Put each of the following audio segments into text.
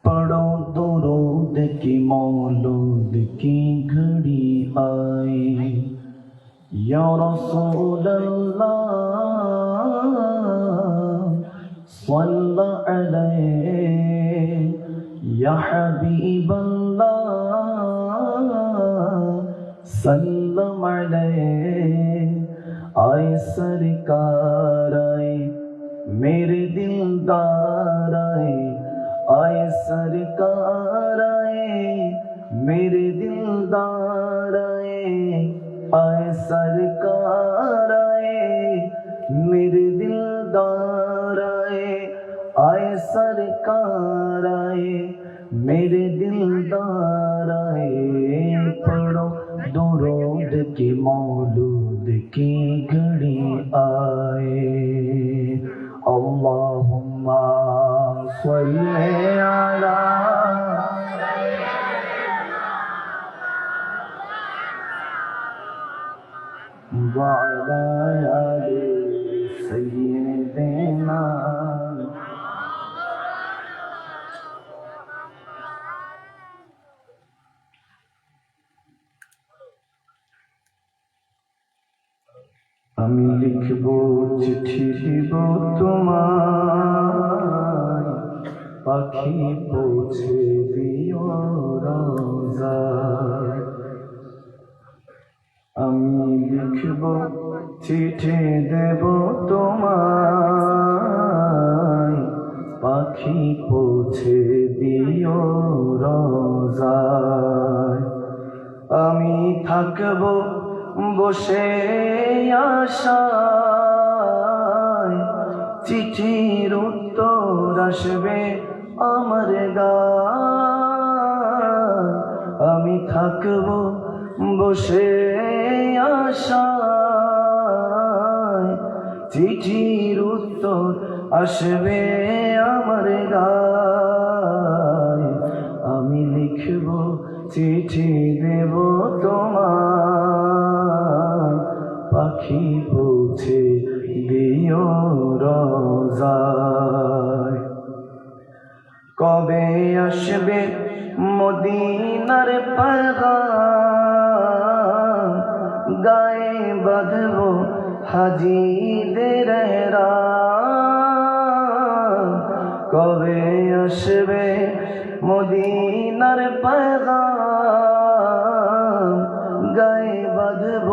पढ़ो दुरूद की मौलूद की घड़ी आई। या रसूल अल्लाह सल्ला अलैहि, या हबीब अल्लाह सल्लम अलैहि। आए सरकार आए मेरे दिलदार आए सरकार आए मेरे दिलदार आए सरकार आए मेरे दिलदार आए सरकार आए मेरे दिलदार पढ़ो दुरूद की मौलूद की घड़ी आए। अल्लाहुम्मा सल्ली अला व अला आलि सय्यिदिना। আমি লিখব চিঠি দিব তোমায়, পাখি পৌঁছে দিও রোজায়। আমি লিখব চিঠি দেব তোমায়, পাখি পৌঁছে দিও রোজায়। আমি থাকব বসে আশায়, চিঠির উত্তর আসবে আমার গায়। আমি থাকব বসে আশায়, চিঠির উত্তর আসবে আমার গায়। আমি লিখব চিঠি দেব তোমায়, পাখি পৌঁছে দিও রোজায়। কবে আসবে মদিনার পয়গাম, গায়ে বাঁধব হাজিদের রাম। কবে আসবে মদিনার পয়গাম, গায়ে বাঁধব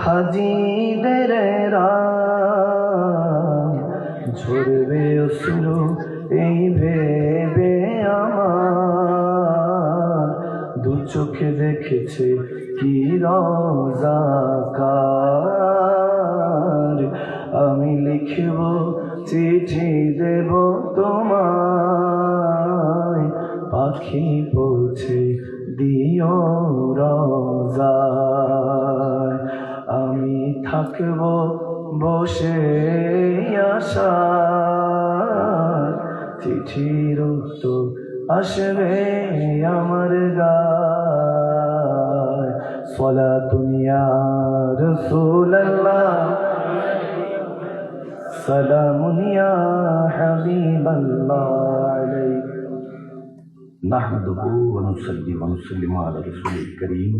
হাজিদের রাম। ঝরবে অশ্রু এই ভেবে আমার, দু চোখে দেখেছে কি রোজাকার। আমি লিখব চিঠি দেব তোমায়, পাখি পৌঁছে দিও রোজায়। আমি থাকব বসে আশায়, চিঠির উত্তর আসবে আমার গায়। সালাতুন ইয়া রাসূলাল্লাহ, সালামুন ইয়া হাবিবাল্লাহ আলাইহি। নাহমাদুহু ওয়া নুসাল্লি ওয়া নুসাল্লিমু আলা রাসূলিল কারীম,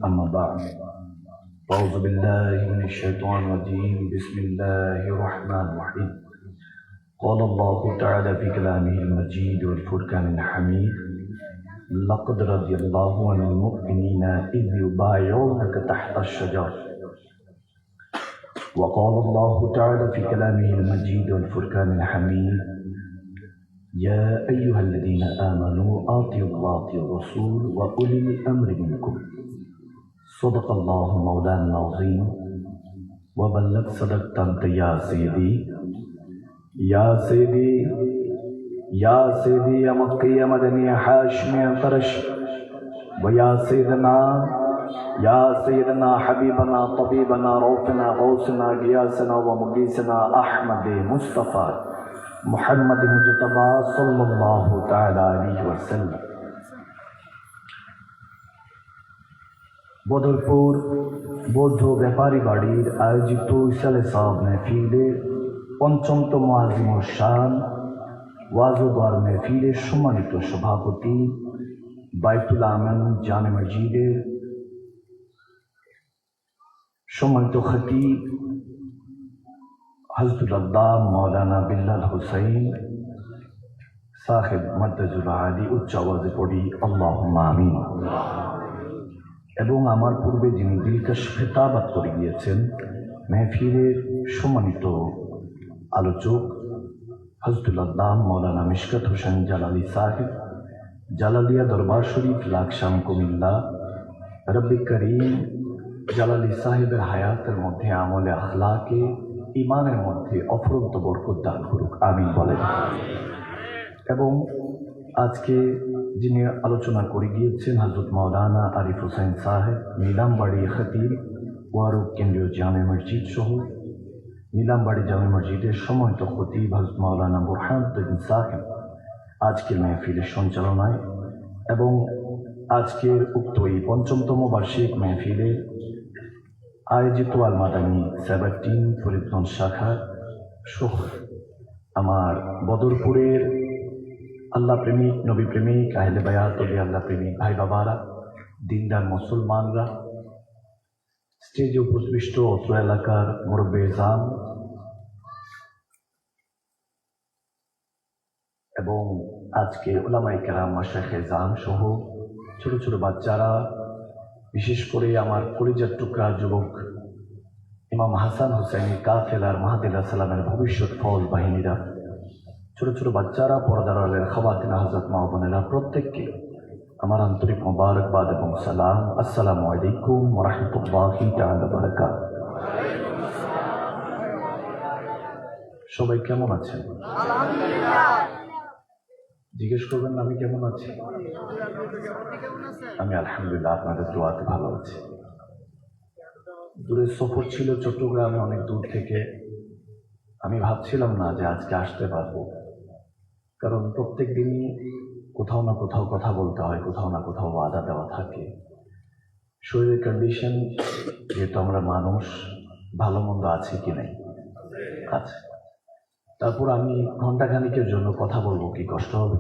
আম্মা বা'দ। أعوذ بالله من الشيطان الرجيم. بسم الله الرحمن الرحيم. قال الله تعالى في كلامه المجيد والفرقان الحميد: لقد رضي الله عن المؤمنين إذ يبايعونك تحت الشجرة. وقال الله تعالى في كلامه المجيد والفرقان الحميد: يا أيها الذين آمنوا أطيعوا الله وأطيعوا الرسول وأولي الأمر منكم. صدق الله مولانا العظيم وبلغ صدقت أنت يا سيدي يا سيدي يا سيدي يا مكي يا مدني يا حاشمي يا قرش، ويا سيدنا حبيبنا طبيبنا روفنا غوثنا غياثنا ومغيثنا أحمد مصطفى محمد مجتبى صلى الله تعالى عليه وسلم। বদরপুর বৌদ্ধ ব্যাপারী বাড়ির আয়োজিত ইসালে সাহেব মেহফিলে পঞ্চমতম আজিমুল শান ওয়াজ ও দোয়ার মেহফিলের সম্মানিত সভাপতি, বাইতুল আমান জামে মসজিদের সম্মানিত খতিব হযরতুল আল্লামা মাওলানা বিল্লাল হুসাইন সাহেব মাদ্দাজুল আলী, উচ্চ আওয়াজে পড়ি আল্লাহুম্মা আমিন। এবং আমার পূর্বে যিনি দিলকাশ খেতাবাত করে গিয়েছেন, মেহফিলের সম্মানিত আলোচক হযরতুল আল্লামা মাওলানা মিশকাত হোসেন জালালী সাহেব, জালালিয়া দরবার শরীফ লাকসাম কুমিল্লা। রব্বে করিম জালালী সাহেবের হায়াতের মধ্যে আমলে আখলাকে ইমানের মধ্যে অফুরন্ত বরকত দান করুক, আমিন বলেন। এবং আজকে যিনি আলোচনা করে গিয়েছেন হযরত মাওলানা আরিফ হোসেন সাহেব, নীলামবাড়ি খতিব ওয়ারুক কেন্দ্রীয় জামে মসজিদ সহ নীলামবাড়ি জামে মসজিদের সম্মানিত খতিব হযরত মাওলানা বুরহানুদ্দিন সাহেব আজকের মেহফিলের সঞ্চালনায় এবং আজকের উক্ত এই পঞ্চমতম বার্ষিক মেহফিলে আয়োজিত আল মাদানী 17 ফরিদগঞ্জ শাখা সহ আমার বদরপুরের আল্লাহ প্রেমিক, নবী প্রেমিক, আহলে বায়াত, আল্লাহ প্রেমিক ভাই বাবারা, দিনদার মুসলমানরা, স্টেজে উপবিষ্ট অত্র এলাকার মুরব্বে জাম এবং আজকে উলামায়ে কেরাম, মাশায়েখে জাম সহ ছোট ছোট বাচ্চারা, বিশেষ করে আমার কলিজার টুকরা যুবক ইমাম হাসান হুসাইনি কাফেলার মাহাদিল্লাহ সালামের ভবিষ্যৎ ফল বাহিনীরা, ছোট ছোট বাচ্চারা, পর্দার আলের খাওয়াতিনা হযরত মা বোনেরা, প্রত্যেককে আমার আন্তরিক মোবারকবাদ এবং সালাম। আসসালামু আলাইকুম ওয়া রাহমাতুল্লাহি তাআলা ওয়া বারাকাতুহু। সবাই কেমন আছেন? জিজ্ঞেস করবেন না আমি কেমন আছি? আমি আলহামদুলিল্লাহ আপনাদের দোয়াতে ভালো আছি। দূরের সফর ছিল চট্টগ্রামে, অনেক দূর থেকে। আমি ভাবছিলাম না যে আজকে আসতে পারবো, কারণ প্রত্যেক দিনই কোথাও না কোথাও কথা বলতে হয়, কোথাও না কোথাও ওয়াদা দেওয়া থাকে। শরীরের কন্ডিশন, যেহেতু আমরা মানুষ, ভালো মন্দ আছে কি নেই, আছে। তারপর আমি ঘন্টাখানিকের জন্য কথা বলবো, কি কষ্ট হবে?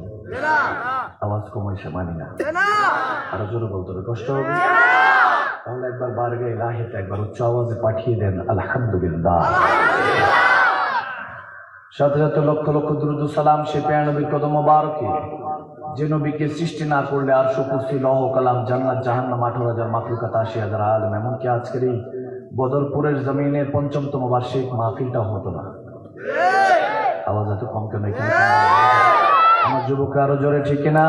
আওয়াজ কমাইছে মানি না, আরো জোরে বলতে হবে, কষ্ট হবে? তাহলে একবার বারগে ইলাহিতে একবার উচ্চ আওয়াজে পাঠিয়ে দেন আলহামদুলিল্লাহ। সাথে সাথে লক্ষ লক্ষ দুরূদ ও সালাম সে প্রিয় নবীর কদম মোবারকে, যে নবীকে সৃষ্টি না করলে আর কুরসি, লৌহ কালাম, জান্নাত, জাহান্নাম, 18,000 মাখলুকাত, 80,000 আলেম, এমনকি আজকের এই বদরপুরের জমিনের পঞ্চমতম বার্ষিক মাহফিলটাও হতো না। আওয়াজ এত কম কেন এখানে? আমার যুবকরা আরো জোরে ঠিক না?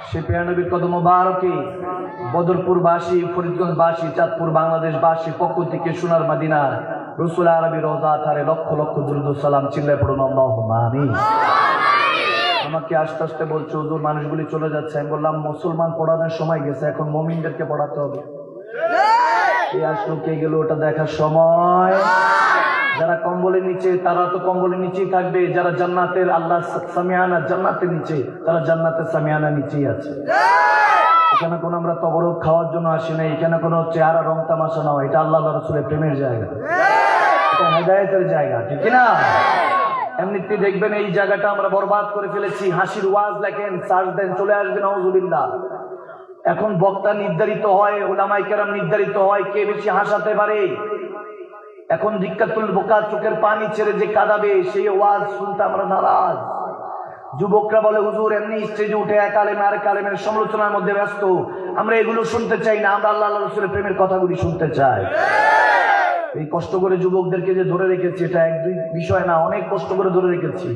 সে প্রিয় নবীর কদম মোবারকে বদরপুরবাসী, ফরিদগঞ্জবাসী, চাঁদপুর বাংলাদেশবাসীর পক্ষ থেকে সোনার মদিনা রসুল আরবি রওজা আথারে লক্ষ লক্ষ দুরূদ ও সালাম, চিল্লায় পড়ুন আল্লাহুম্মা আমিন। আমাকে আস্তে আস্তে বলছে হুজুর মানুষগুলি চলে যাচ্ছে। আমি বললাম মুসলমান পড়ানোর সময় গেছে, এখন মুমিনদেরকে পড়াতে হবে। কে আসলো কে গেল ওটা দেখার সময়। যারা কম্বলের নিচে তারা তো কম্বলের নিচেই থাকবে, যারা জান্নাতের আল্লাহ সামিয়ানা জান্নাতের নিচে, তারা জান্নাতের সামিয়ানা নিচেই আছে। এখানে কোনো আমরা তবরক খাওয়ার জন্য আসি না, এখানে কোনো চেহারা রং তামাশা নয়, এটা আল্লাহ রাসূলের প্রেমের জায়গা, এটা হেদায়েতের জায়গা, ঠিক না? এমনিতে দেখবেন এই জায়গাটা আমরা বরবাদ করে ফেলেছি। হাসির ওয়াজ লেখেন, সার্চ দেন, চলে আসবে নাউজুবিল্লাহ। এখন বক্তা নির্ধারিত হয়, উলামায়ে কেরাম নির্ধারিত হয় কে বেশি হাসাতে পারে। এখন দিক্কাতুল বোকা, চোখের পানি ছেড়ে যে কাঁদাবে, সেই ওয়াজ শুনতে আমরা নারাজ। যুবকরা বলে হুজুর এমনি স্টেজে উঠে এক আলেম আরেক আলেমের সমালোচনার মধ্যে ব্যস্ত, আমরা এগুলো শুনতে চাই না, আমরা আল্লাহ রাসূলের প্রেমের কথাগুলি শুনতে চাই। এই কষ্ট করে যুবকদেরকে যে ধরে রেখেছি, এটা এক দুই বিষয় না, অনেক কষ্ট করে ধরে রেখেছি।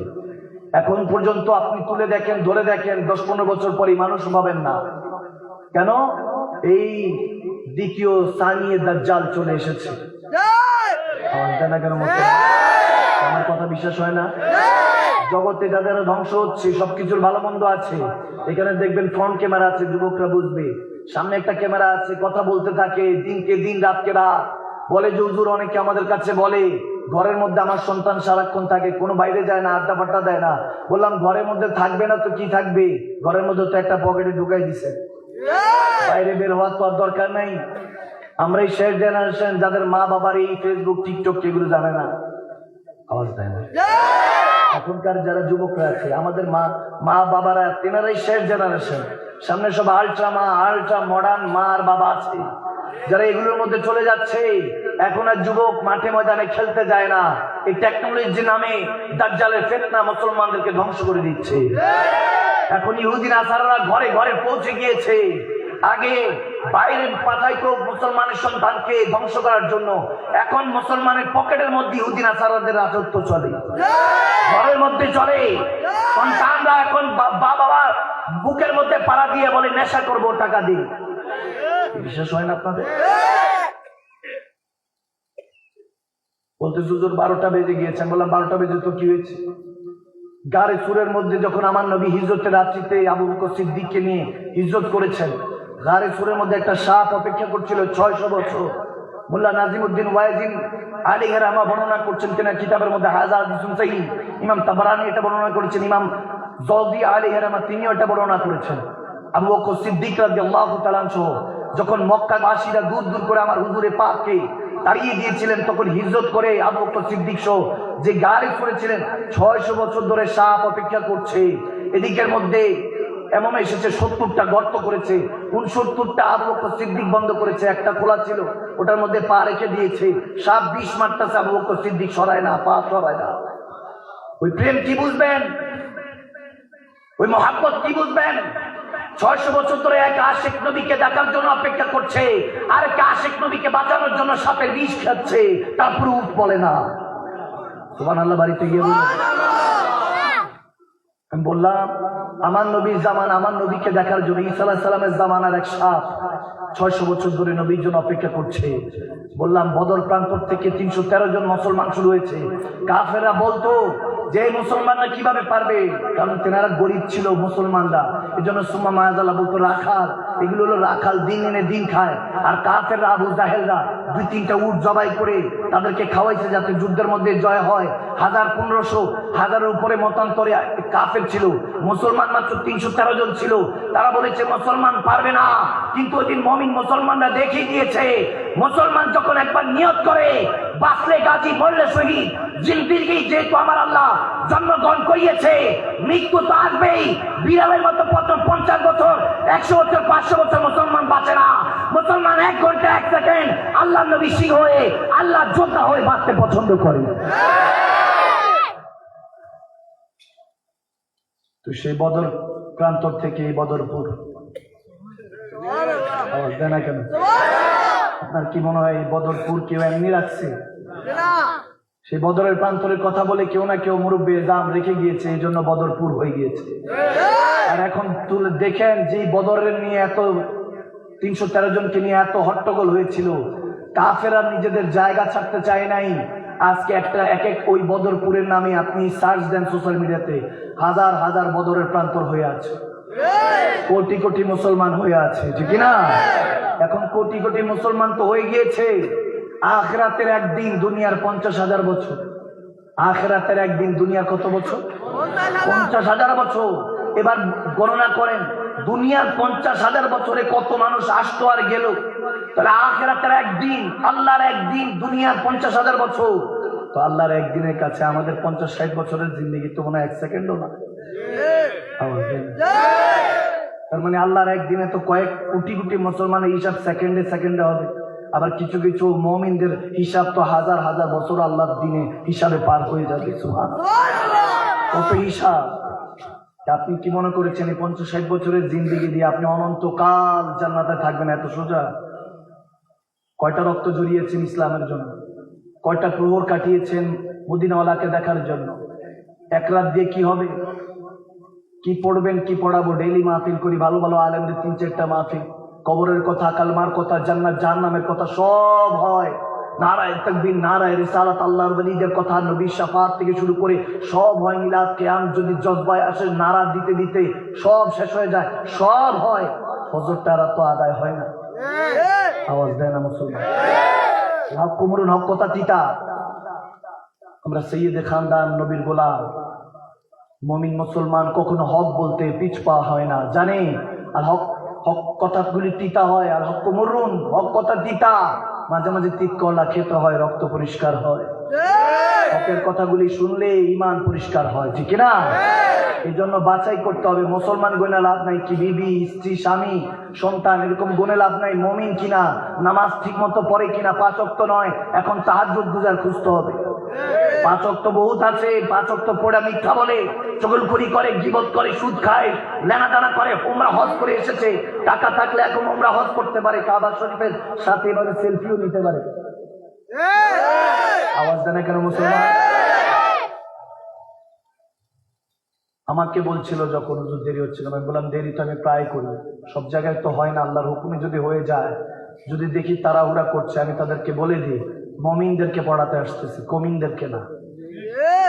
এখন পর্যন্ত আপনি তুলে দেখেন, ধরে দেখেন, 10-15 বছর পরে মানুষ পাবেন না। কেন? এই দ্বিতীয় সানিয়ে দাজ্জাল চলে এসেছে। আমার কথা বিশ্বাস হয় না? জগতে যাদের ধ্বংস হচ্ছে, সবকিছুর ভালো মন্দ আছে। এখানে দেখবেন ফ্রন্ট ক্যামেরা আছে, যুবকরা বুঝবে। সামনে একটা ক্যামেরা আছে, কথা বলতে থাকে, দিনকে দিন রাতকে রাত। বলে যে হুজুর, অনেকে আমাদের কাছে বলে ঘরের মধ্যে আমার সন্তান সারাক্ষণ থাকে, কোনো বাইরে যায় না, আড্ডা ফাড্ডা দেয় না। বললাম ঘরের মধ্যে থাকবে না তো কি থাকবে? ঘরের মধ্যে তো একটা পকেটে ঢুকাই দিছে, বাইরে বের হওয়ার তো আর দরকার নাই। আমরা এই শেষ জেনারেশন যাদের মা বাবার এই ফেসবুক টিকটক এগুলো জানে না। আওয়াজ দেয় না। এখনকার যারা যুবকরা আছে, আমাদের মা বাবারা, তেনারাই শেষ জেনারেশন। সামনে সব আল্ট্রা মডার্ন মা আর বাবা আছে, যারা এগুলোর মধ্যে চলে যাচ্ছে। এখন আর যুবক মাঠে ময়দানে খেলতে যায় না। এই টেকনোলজির নামে দাজ্জালের ফিতনা মুসলমানদেরকে ধ্বংস করে দিচ্ছে। এখন ইহুদি নাসারারা ঘরে ঘরে পৌঁছে গিয়েছে। আগে বাইরে পাঠাইতো মুসলমানের সন্তানকে ধ্বংস করার জন্য, এখন মুসলমানের পকেটের মধ্যে ইহুদি নাসারাদের রাজত্ব চলে, ঘরের মধ্যে চলে। সন্তানরা এখন বাবা বুকের মধ্যে পাড়া দিয়ে বলে নেশা করবো, টাকা দিই। বিশ্বাস হয় না আপনাদের? বলতে হুজুর 12টা বেজে গিয়েছেন। বললাম 12টা বেজে তো কি হয়েছে? গারে সুরের মধ্যে যখন আমার নবী হিজরতের রাত্রিতে আবু বকর সিদ্দিককে নিয়ে হিজরত করেছেন, গারে সুরের মধ্যে একটা সাপ অপেক্ষা করছিল 600 বছর। মোল্লা নাজিমউদ্দিন ওয়াইজিন আলাইহি রাহমা বর্ণনা করছেন কিনা কিতাবের মধ্যে হাজার হাদিসুন সহিহ। ইমাম তাবরানী এটা বর্ণনা করেছেন, ইমাম জওজি আলাইহি রাহমা তিনিও এটা বর্ণনা করেছেন। আবু বকর সিদ্দিক রাদিয়াল্লাহু তাআলা সহ যখন মক্কাবাসীরা দূর দূর করে আমার হুজুরে পাককে তাড়িয়ে দিয়েছিলেন, তখন হিজরত করে আবু বকর সিদ্দিক সহ যে গাড়ি করেছিলেন 600 বছর ধরে সাপ অপেক্ষা করছে। এদিকের মধ্যে এমন এসেছে 70টা গর্ত করেছে, 69টা আবু বকর সিদ্দিক বন্ধ করেছে, একটা খোলা ছিল ওটার মধ্যে পা রেখে দিয়েছে। সাপ 20 মারতেছে, আবু বকর সিদ্দিক সরায় না, পা সরায় না। ওই প্রেম কি বুঝবেন? ওই মহাব্বত কি বুঝবেন? 600 বছর ধরে এক আশিক নবীকে দেখার জন্য অপেক্ষা করছে, আর এক আশিক নবীকে বাঁচানোর জন্য সাপের বিষ খাচ্ছে, তারপরে উঠ বলে না। সুবহানাল্লাহ। বাড়িতে গিয়ে আমি বললাম আমার নবীর জামান, আমার নবীকে দেখার জন্য ঈসা আলাইহিস সালামের জামানার এক সাপ 600 বছর ধরে নবীর জন্য অপেক্ষা করছে। বললাম বদর প্রান্তর থেকে 313 জন মুসলমান শুরু হয়েছে। কাফেররা বলতো যে মুসলমানরা কিভাবে পারবে, কারণ তেনারা গরিব ছিল মুসলমানরা। এই জন্য সুম্মা মায়াজাল্লাহ বলতো রাখাল, এগুলো হলো রাখাল, দিন এনে দিন খায়। আর কাফেররা আবু জাহেলরা 2-3টা উট জবাই করে তাদেরকে খাওয়াইছে যাতে যুদ্ধের মধ্যে জয় হয়। 1000-1500 হাজারের উপরে মতান্তরে কাফের ছিল, মুসলমান মাত্র 313 জন ছিল। তারা বলেছে মুসলমান পারবে না, কিন্তু ওই দিন মুমিন মুসলমানরা দেখিয়ে দিয়েছে, মুসলমান যখন একবার নিয়ত করে বাঁচলে গাজী মরলে শহীদ, জিন্দেগি যেহেতু আমার আল্লাহ জন্মগ্রহণ করিয়েছে, মৃত্যু তো আসবেই। বিড়ালের মতো 50 বছর, 100 বছর, 500 বছর মুসলমান বাঁচে না। মুসলমান 1 ঘন্টা 1 সেকেন্ড আল্লাহ নবী সিং হয়ে, আল্লাহ যোদ্ধা হয়ে বাঁচতে পছন্দ করে। তো সেই বদর প্রান্তর থেকে এই বদরপুর, আওয়াজ দেয় না কেন? আপনার কি মনে হয় এই বদরপুর কেউ এমনি রাখছে? সেই বদরের প্রান্তরের কথা বলে কেউ না কেউ মুরব্বির দাম রেখে গিয়েছে, এই জন্য বদরপুর হয়ে গিয়েছে। আর এখন তুলে দেখেন যে বদরের নিয়ে এত 313 জনকে নিয়ে এত হট্টগোল হয়েছিল, কাফেররা নিজেদের জায়গা ছাড়তে চায় নাই। আজকে এক ওই বদরপুরের নামে আপনি সার্চ দেন সোশ্যাল মিডিয়াতে, হাজার হাজার বদরের প্রান্তর হয়ে আছে, কোটি কোটি মুসলমান হয়ে আছে, ঠিক না? এখন কোটি কোটি মুসলমান তো হয়ে গিয়েছে। আখিরাতের একদিন দুনিয়ার 50,000 বছর। আখিরাতের একদিন দুনিয়ার কত বছর? 50,000 বছর। এবার গণনা করেন দুনিয়ার 50,000 বছরে কত মানুষ আসতো আর গেল। তাহলে আখিরাতের একদিন, আল্লাহর একদিন, দুনিয়ার 50,000 বছর। তো আল্লাহর একদিনের কাছে আমাদের 50-60 বছরের জিন্দেগি তো মনে হয় 1 সেকেন্ডও না। তার মানে আল্লাহর একদিনে তো কয়েক কোটি কোটি মুসলমানের হিসাব সেকেন্ডে সেকেন্ডে হবে। আবার কিছু কিছু মুমিনদের হিসাব তো হাজার হাজার বছর আল্লাহর দিনে হিসাবে পার হয়ে যাবে। সুবহানাল্লাহ, কত হিসাব! আপনি কি মনে করেছেন এই 50-60 বছরের জিন্দেগি দিয়ে আপনি অনন্তকাল জান্নাতে থাকবেন? এত সোজা? কয়টা রক্ত ঝরিয়েছেন ইসলামের জন্য, কয়টা প্রহর কাটিয়েছেন মদিনাওয়ালাকে দেখার জন্য। এক রাত দিয়ে কি হবে? কি পড়বেন, কি পড়াবো? ডেইলি মাহফিল করি, ভালো ভালো আলেমদের 3-4টা মাহফিল, কবরের কথা, কালমার কথা, জান্নাত জাহান্নামের কথা সব হয়। নারায়ে তাকবীর, নারায়ে রিসালাত, আল্লাহর ওলিদের কথা, নবীর শাফাত থেকে শুরু করে সব হয়। মিলাদ কিয়াম যদি জজবায় আসে, নারা দিতে দিতে সব শেষ হয়ে যায়, সব হয়। ফজরটা রাত তো আদায় হয় না। আওয়াজ দেয় না মুসলমান? হক কুমরুন, হক কথা তিতা। আমরা সৈয়দে খানদান, নবীর গোলাম, মুমিন মুসলমান কখনো হক বলতে পিছপা হয় না, জানে। আর হক কথাগুলি তিতা হয়। আর হক কুমরুন, হক কথা তিতা, মাঝে মাঝে তিত করলা খেতে হয়, রক্ত পরিষ্কার হয়। হকের কথাগুলি শুনলে ঈমান পরিষ্কার হয়, ঠিক না? এই জন্য বাছাই করতে হবে। মুসলমান গুণে লাভ নাই, কি বিবি, স্ত্রী, স্বামী, সন্তান এরকম গুণে লাভ নাই। মুমিন কিনা, নামাজ ঠিক মতো পড়ে কিনা, 5 ওয়াক্ত নয়, এখন তাহাজ্জুদ গুজার খুঁজতে হবে। 5 ওয়াক্ত বহুত আছে, 5 ওয়াক্ত পড়ে মিথ্যা বলে, চগলখড়ি করে, গীবত করে, সুদ খায়, লেনাদানা করে, উমরা হজ করে এসেছে, টাকা থাকলে এখন উমরা হজ করতে পারে, কাবা শরীফের সাথে এভাবে সেলফিও নিতে পারে। আওয়াজ দেন কেন মুসলমান? আমাকে বলছিল যখন হুজুর দেরি হচ্ছিল, আমি বললাম দেরি তো আমি প্রায় করি, সব জায়গায় তো হয় না, আল্লাহর হুকুমে যদি হয়ে যায়, যদি দেখি তাড়াহুড়া করছে, আমি তাদেরকে বলে দিই মুমিনদেরকে পড়াতে আসতেছি, কমিনদেরকে না।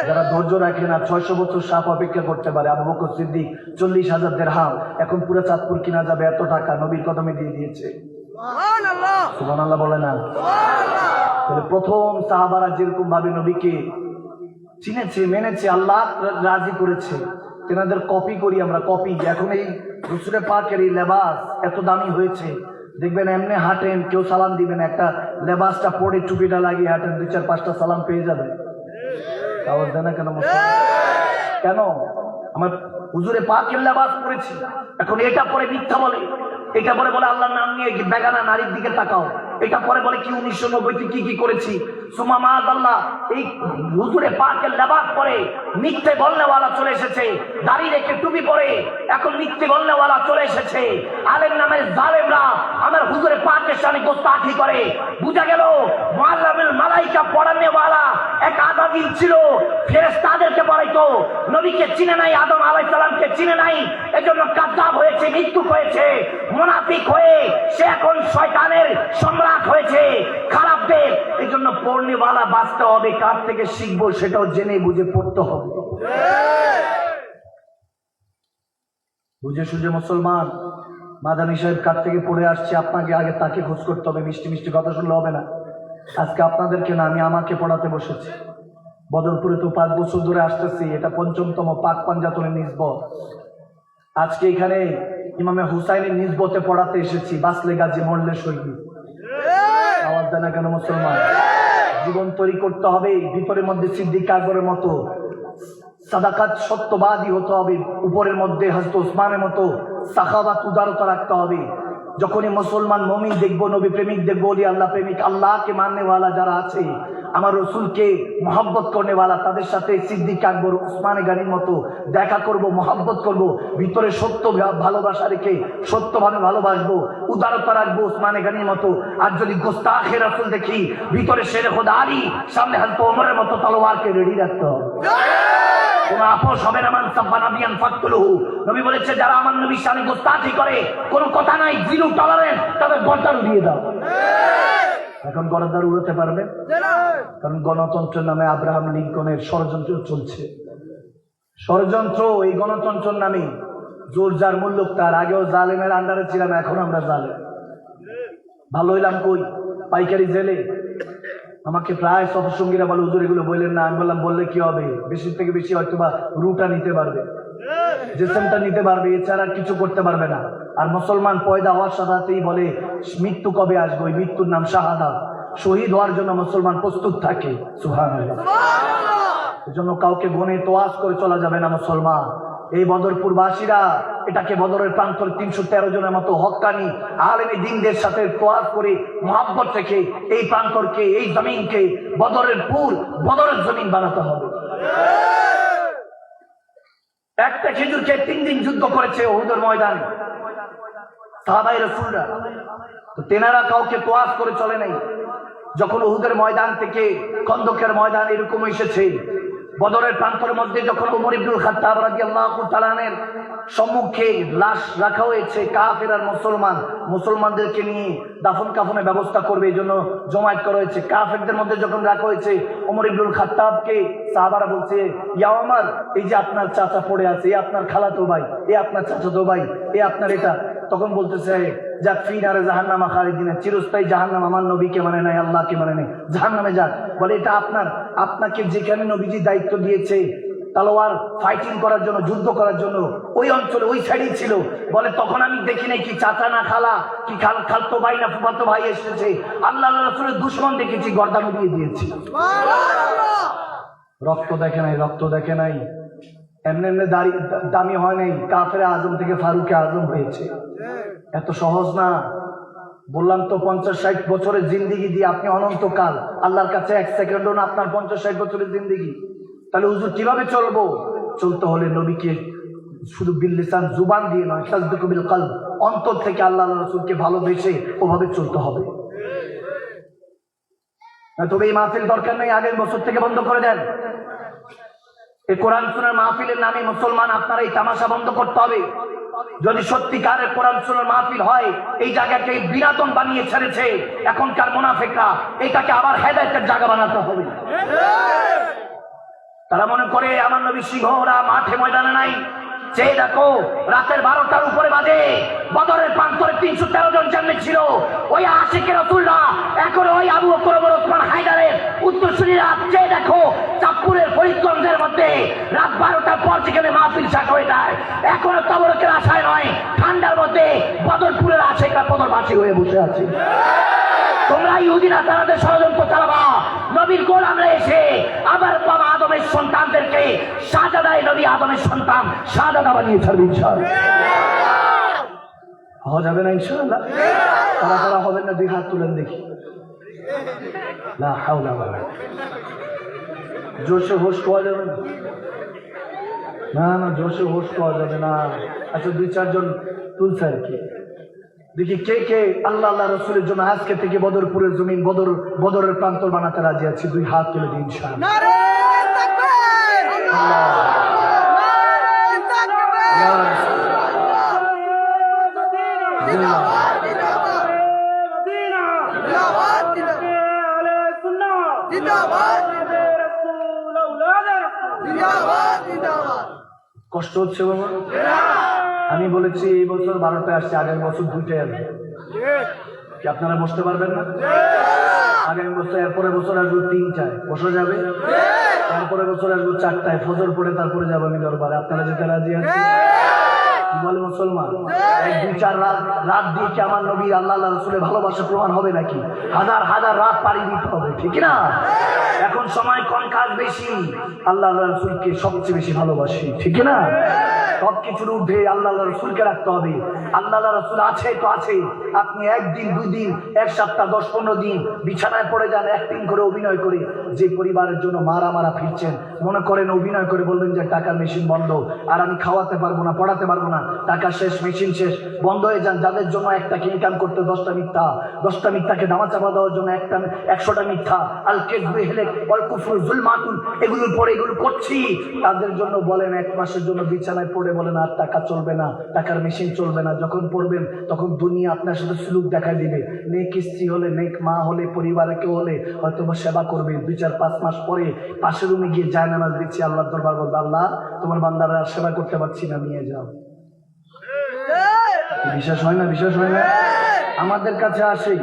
যারা ধৈর্য রাখে না, 600 বছর সাপ অপেক্ষা করতে পারে। আবু বকর সিদ্দিক 40,000 দিরহাম, এখন পুরো চাঁদপুর কিনা যাবে এত টাকা নবীর কদমে দিয়ে দিয়েছে। সুবহানাল্লাহ বলে না? তাহলে প্রথম সাহাবারা যেরকম ভাবে নবীকে চিনেছে, মেনেছে, আল্লাহ রাজি করেছে, তেনাদের কপি করি আমরা, কপি। এখন এই রাসূলের পাকের এই লেবাস এত দামি হয়েছে, দেখবেন এমনি হাঁটেন, কেউ সালাম দিবেন, একটা লেবাসটা পরে টুপিটা লাগিয়ে হাঁটেন, 2-4-5টা সালাম পেয়ে যাবেন। আওয়াজ দেন না কেন মুসলমান? কেন? আমার হুজুরে পাকের লেবাস পরেছি, এখন এটা পরে মিথ্যা বলে, এটা পরে বলে আল্লাহর নাম নিয়ে বেগানা নারীর দিকে তাকাও, এটা পরে বলে কি 1990 কি কি করেছি। সুমা মাআল্লাহ, এই হুজুরে পাকের লেবাস পরে মিথ্যে বলনেওয়ালা চলে এসেছে, দাড়ি রেখে টুপি পরে এখন মিথ্যে বলনেওয়ালা চলে এসেছে। আলেম নামের জালেমরা আমার হুজুরে পাকের সামনে গোস্তাখি করে। বুঝা গেল মুআল্লামুল মালাইকা পড়ানেওয়ালা এক আযাবিল ছিল, ফেরেশতাদেরকে পড়াইতো, নবীকে চিনে নাই, আদম আলাইহিস সালামকে চিনে নাই, এজন্য কাযযাব হয়েছে, মিথ্যুক হয়েছে, মুনাফিক হয়ে সে এখন শয়তানের সম্রাট হয়েছে, খারাপদের। এই জন্য পড়নেওয়ালা বাঁচতে হবে, কার থেকে শিখবো সেটাও জেনে বুঝে পড়তে হবে। বুঝে সুঝে মুসলমান। মাদানী সাহেব কার থেকে পড়ে আসছে, আপনাকে আগে তাকে খোঁজ করতে হবে। মিষ্টি মিষ্টি কথা শুনলে হবে না। আজকে আপনাদেরকে না, আমি আমাকে পড়াতে বসেছি। বদরপুরে তো 5 বছর ধরে আসতেছি, এটা ৫ম পাক পাঞ্জাতনের নিসবত। আজকে এখানে ইমামে হুসাইনের নিসবতে পড়াতে এসেছি, বাঁচলে গাজী মরলে শহীদ। আওয়াজ দেয় না কেন মুসলমান? জীবন তৈরি করতে হবে, ভিতরের মধ্যে সিদ্দিক আকবরের মতো সাদাকাত, সত্যবাদী হতে হবে, উপরের মধ্যে হযরত ওসমানের মতো সাখাওয়াত, উদারতা রাখতে হবে। যখনই মুসলমান মুমিন দেখবো, নবী প্রেমিক দেখবো, ওলি আল্লাহ প্রেমিক, আল্লাহকে মাননেওয়ালা যারা আছে, আমার রসুলকে মহব্বত করনেওয়ালা, তাদের সাথে সিদ্দিক আকবর, ওসমানে গানির মতো দেখা করব, মহব্বত করব, ভিতরে সত্য ভালোবাসা রেখে সত্যভাবে ভালোবাসবো, উদারতা রাখবো ওসমানে গানির মতো। আর যদি গোস্তাখে রাসূল দেখি, ভিতরে শেরে খোদা আলী, সামনে হযরত ওমরের মতো তলোয়ারকে রেডি রাখতে হবে। কোন আপোষ হবে না। মান সাব্বানা বিয়ান ফাকতুলহু, নবী বলেছে যারা আমার নবীর সামনে গোস্তাখি করে, কোনো কথা নাই, জিরো টলারেন্স, তাদের গর্দান উড়িয়ে দাও। এখন গর্দান উড়াতে পারবে? কারণ গণতন্ত্রের নামে আব্রাহাম লিঙ্কনের ষড়যন্ত্র চলছে। ষড়যন্ত্র এই গণতন্ত্রের নামে, জোর যার মূল্য তার। আগেও জালেমের আন্ডারে ছিলাম, এখন আমরা জালেম। ভালো হইলাম কই? পাইকারি জেলে। আমাকে প্রায় সফরসঙ্গীরা বলে হুজুর এগুলো বললেন না। আমি বললাম বললে কি হবে, বেশি থেকে বেশি হয়তো বা রুটা নিতে পারবে, জিসমটা নিতে পারবে, এছাড়া কিছু করতে পারবে না। আর মুসলমান পয়দা হওয়ার সাথেই বলে মৃত্যু কবে আসবে, ওই মৃত্যুর নাম শাহাদাত। শহীদ হওয়ার জন্য মুসলমান প্রস্তুত থাকে। সুবহানাল্লাহ। এজন্য কাউকে গনে তোয়াজ করে চলা যাবে না মুসলমান। এই বদরপুর বাসীরা এটাকে বদরের প্রান্তর 313 জনের মতো হক্কানি আলেমে দ্বীনদের সাথে তোয়াজ করে মহব্বত থেকে এই প্রান্তরকে, এই জমিনকে বদরের পুর, বদরের জমিন বানাতে হবে। একটা খেজুরকে 3 দিন যুদ্ধ করেছে উহুদের ময়দানে সাহাবায়ে রাসূলরা, তো তেনারা কাউকে তোয়াজ করে চলে নাই। যখন উহুদের ময়দান থেকে খন্দকের ময়দান এরকম এসেছে, বদরের প্রান্তরের মধ্যে যখন ওমর ইবনুল খাত্তাব রাদিয়াল্লাহু তাআলা আনহু সম্মুখে লাশ রাখা হয়েছে, কাফের আর মুসলমানদেরকে নিয়ে দাফন কাফনের ব্যবস্থা করবে, এই জন্য জমায়েত করা হয়েছে। কাফেরদের মধ্যে যখন রাখা হয়েছে, ওমর ইবনুল খাত্তাবকে সাহাবারা বলছে, ইয়া ওমর, এই যে আপনার চাচা পড়ে আছে, এ আপনার খালাতো ভাই, এ আপনার চাচাতো ভাই, এ আপনার এটা। তখন বলতেছে যাক ফি নারে জাহান্নামা খালিদিন, চিরস্থায়ী জাহান্নাম, আমার নবীকে মানে নাই, আল্লাহকে মানে নাই, জাহান্নামে যাক। বলে এটা আপনাকে যেখানে নবীজি দায়িত্ব দিয়েছে তলোয়ার ফাইটিং করার জন্য, যুদ্ধ করার জন্য, ওই অঞ্চলে ওই সাইডেই ছিল। বলে তখন আমি দেখি নাই কি চাচা না খালা, কি খালতো ভাই না ফুফাতো ভাই এসেছে, আল্লাহ রাসূলের দুশমন দেখেছি, গর্দান উড়িয়ে দিয়েছি। রক্ত দেখে নাই, রক্ত দেখে নাই, এমনি এমনি দামি হয় নাই, কাফের আজম থেকে ফারুকে আজম হয়েছে। এত সহজ না। বললাম তো 50-60 বছরের জিন্দিগি দিয়ে আপনি অনন্তকাল, আল্লাহর কাছে 1 সেকেন্ডও না আপনার 50-60 বছরের জিন্দিগি। তাহলে হুজুর কিভাবে চলবো? চলতে হলে নবীকে শুধু বিল্লিসান জুবান দিয়ে নয়, তাসদিকু বিল কলব, অন্তর থেকে আল্লাহ রাসূলকে ভালোবেসে ওভাবে চলতে হবে। তবে এই মাহফিল দরকার নেই, আগের বছর থেকে বন্ধ করে দেন। এই কোরআন সুন্নাহর মাহফিলের নামে মুসলমান আপনারা এই তামাশা বন্ধ করতে হবে। যদি সত্যিকারের কোরআন সুন্নাহর মাহফিল হয়, এই জায়গাকে বিরাদন বানিয়ে ছেড়েছে এখনকার মুনাফিকরা, এটাকে আবার হেদায়েতের জায়গা বানাতে হবে। তারা মনে করে আমার নবী সিংহরা মাঠে ময়দানে নাই। চেয়ে দেখো, রাতের 12টার উপরে বাজে, বদরের প্রান্তরে 313 জন জন্মে ছিল। ওই আশিকের রাসূলরা এখন ওই আবু বকর ওমর ওসমান হায়দারের উত্তরসূরিরা। চেয়ে দেখো, চাঁদপুরের ফরিদগঞ্জের মধ্যে রাত 12টার পর যেখানে মাহফিল শেষ হয়ে যায়, এখনো তবরকের আশায় নয়, ঠান্ডার মধ্যে বদরপুরের আশিকরা বদরবাসী হয়ে বসে আছে। তোমরা ইহুদিরা তাদের ষড়যন্ত্র চালাবা, নবীর গোলামরা এসে আবার বাবা আদমের সন্তানদেরকে শাহজাদাই নবী আদমের সন্তান শাহজাদা বানিয়ে ছাড়বে ইনশাআল্লাহ। হওয়া যাবে না ইনশাআল্লাহ? তারা হবেন না? 2 হাত তুলেন দেখি। লা হাওলা ওয়ালা, জোশে হোশ পাওয়া যাবে না? না, জোশে হোশ পাওয়া যাবে না। আচ্ছা, 2-4 জন তুলছে আর কি। দেখি কে কে আল্লাহ রাসূলের জন্য আজকে থেকে বদরপুরের জমিন বদরের প্রান্তর বানাতে রাজি আছে। 2 হাত তুলে দিন ইনশাআল্লাহ। নারে তাকবীর, নারে তাকবীর, জিন্দাবাদ জিন্দাবাদ জিন্দাবাদ আলে সুন্নাহ, জিন্দাবাদ রাসূল আওলাদ জিন্দাবাদ জিন্দাবাদ। কষ্ট হচ্ছে বাবা? আমি বলেছি এই বছর 12টায় আসছে, আগের বছর 2টায় আসবে। কি আপনারা বসতে পারবেন না? আগামী বছর, এরপরে বছর আসবো 3টায়, বসা যাবে? তারপরে বছর আসবো 4টায়, ফজর পড়ে তারপরে যাবো আমি দরবারে। আপনারা যেতে রাজি আছেন? বলে মুসলমান 1-2-4 রাত দিয়ে কি আমার নবী আল্লাহ রাসূলের ভালোবাসা প্রমাণ হবে নাকি? হাজার হাজার রাত পাড়ি দিতে হবে, ঠিক না? এখন সময় কম, কাজ বেশি। আল্লাহ রাসূলকে সবচেয়ে বেশি ভালোবাসি, ঠিক না? সবকিছুর ঊর্ধ্বে আল্লাহ রাসূলকে রাখতে হবে। আল্লাহ রাসূল আছে তো আছে। আপনি 1 দিন 2 দিন 1 সপ্তাহ 10-15 দিন বিছানায় পড়ে যান, অ্যাক্টিং করে, অভিনয় করে, যে পরিবারের জন্য মারা ফিরছেন, মনে করেন অভিনয় করে বলবেন যে টাকার মেশিন বন্ধ, আর আমি খাওয়াতে পারবো না, পড়াতে পারবো না, টাকা শেষ, মেশিন শেষ, বন্ধ হয়ে যান। যাদের জন্য 1টাকে ইনকাম করতে 10টা মিথ্যা, 10টা মিথ্যাকে দামা চাপা দেওয়ার জন্য 100টা মিথ্যা, আল কিযবু হিলাক ওয়াল কুফরু যুলমাতুন, এগুলোর পরে এগুলো করছি। তাদের জন্য বলেন 1 মাসের জন্য বিছানায় পড়ে বলেন আর টাকা চলবে না, টাকার মেশিন চলবে না। যখন পড়বেন তখন দুনিয়া আপনার সাথে সুলুক দেখায় দিবে। নেক স্ত্রী হলে, নেক মা হলে, পরিবারে কেউ হলে হয়তো সেবা করবে। 2-4-5 মাস পরে পাশের রুমে গিয়ে জায়নামাজ দিচ্ছি, আল্লাহর দরবার বলবে, আল্লাহ তোমার বান্দারা সেবা করতে পারছি না, নিয়ে যাও। বিশ্বাস হয় না? বিশ্বাস হয় না? আমাদের কাছে আসে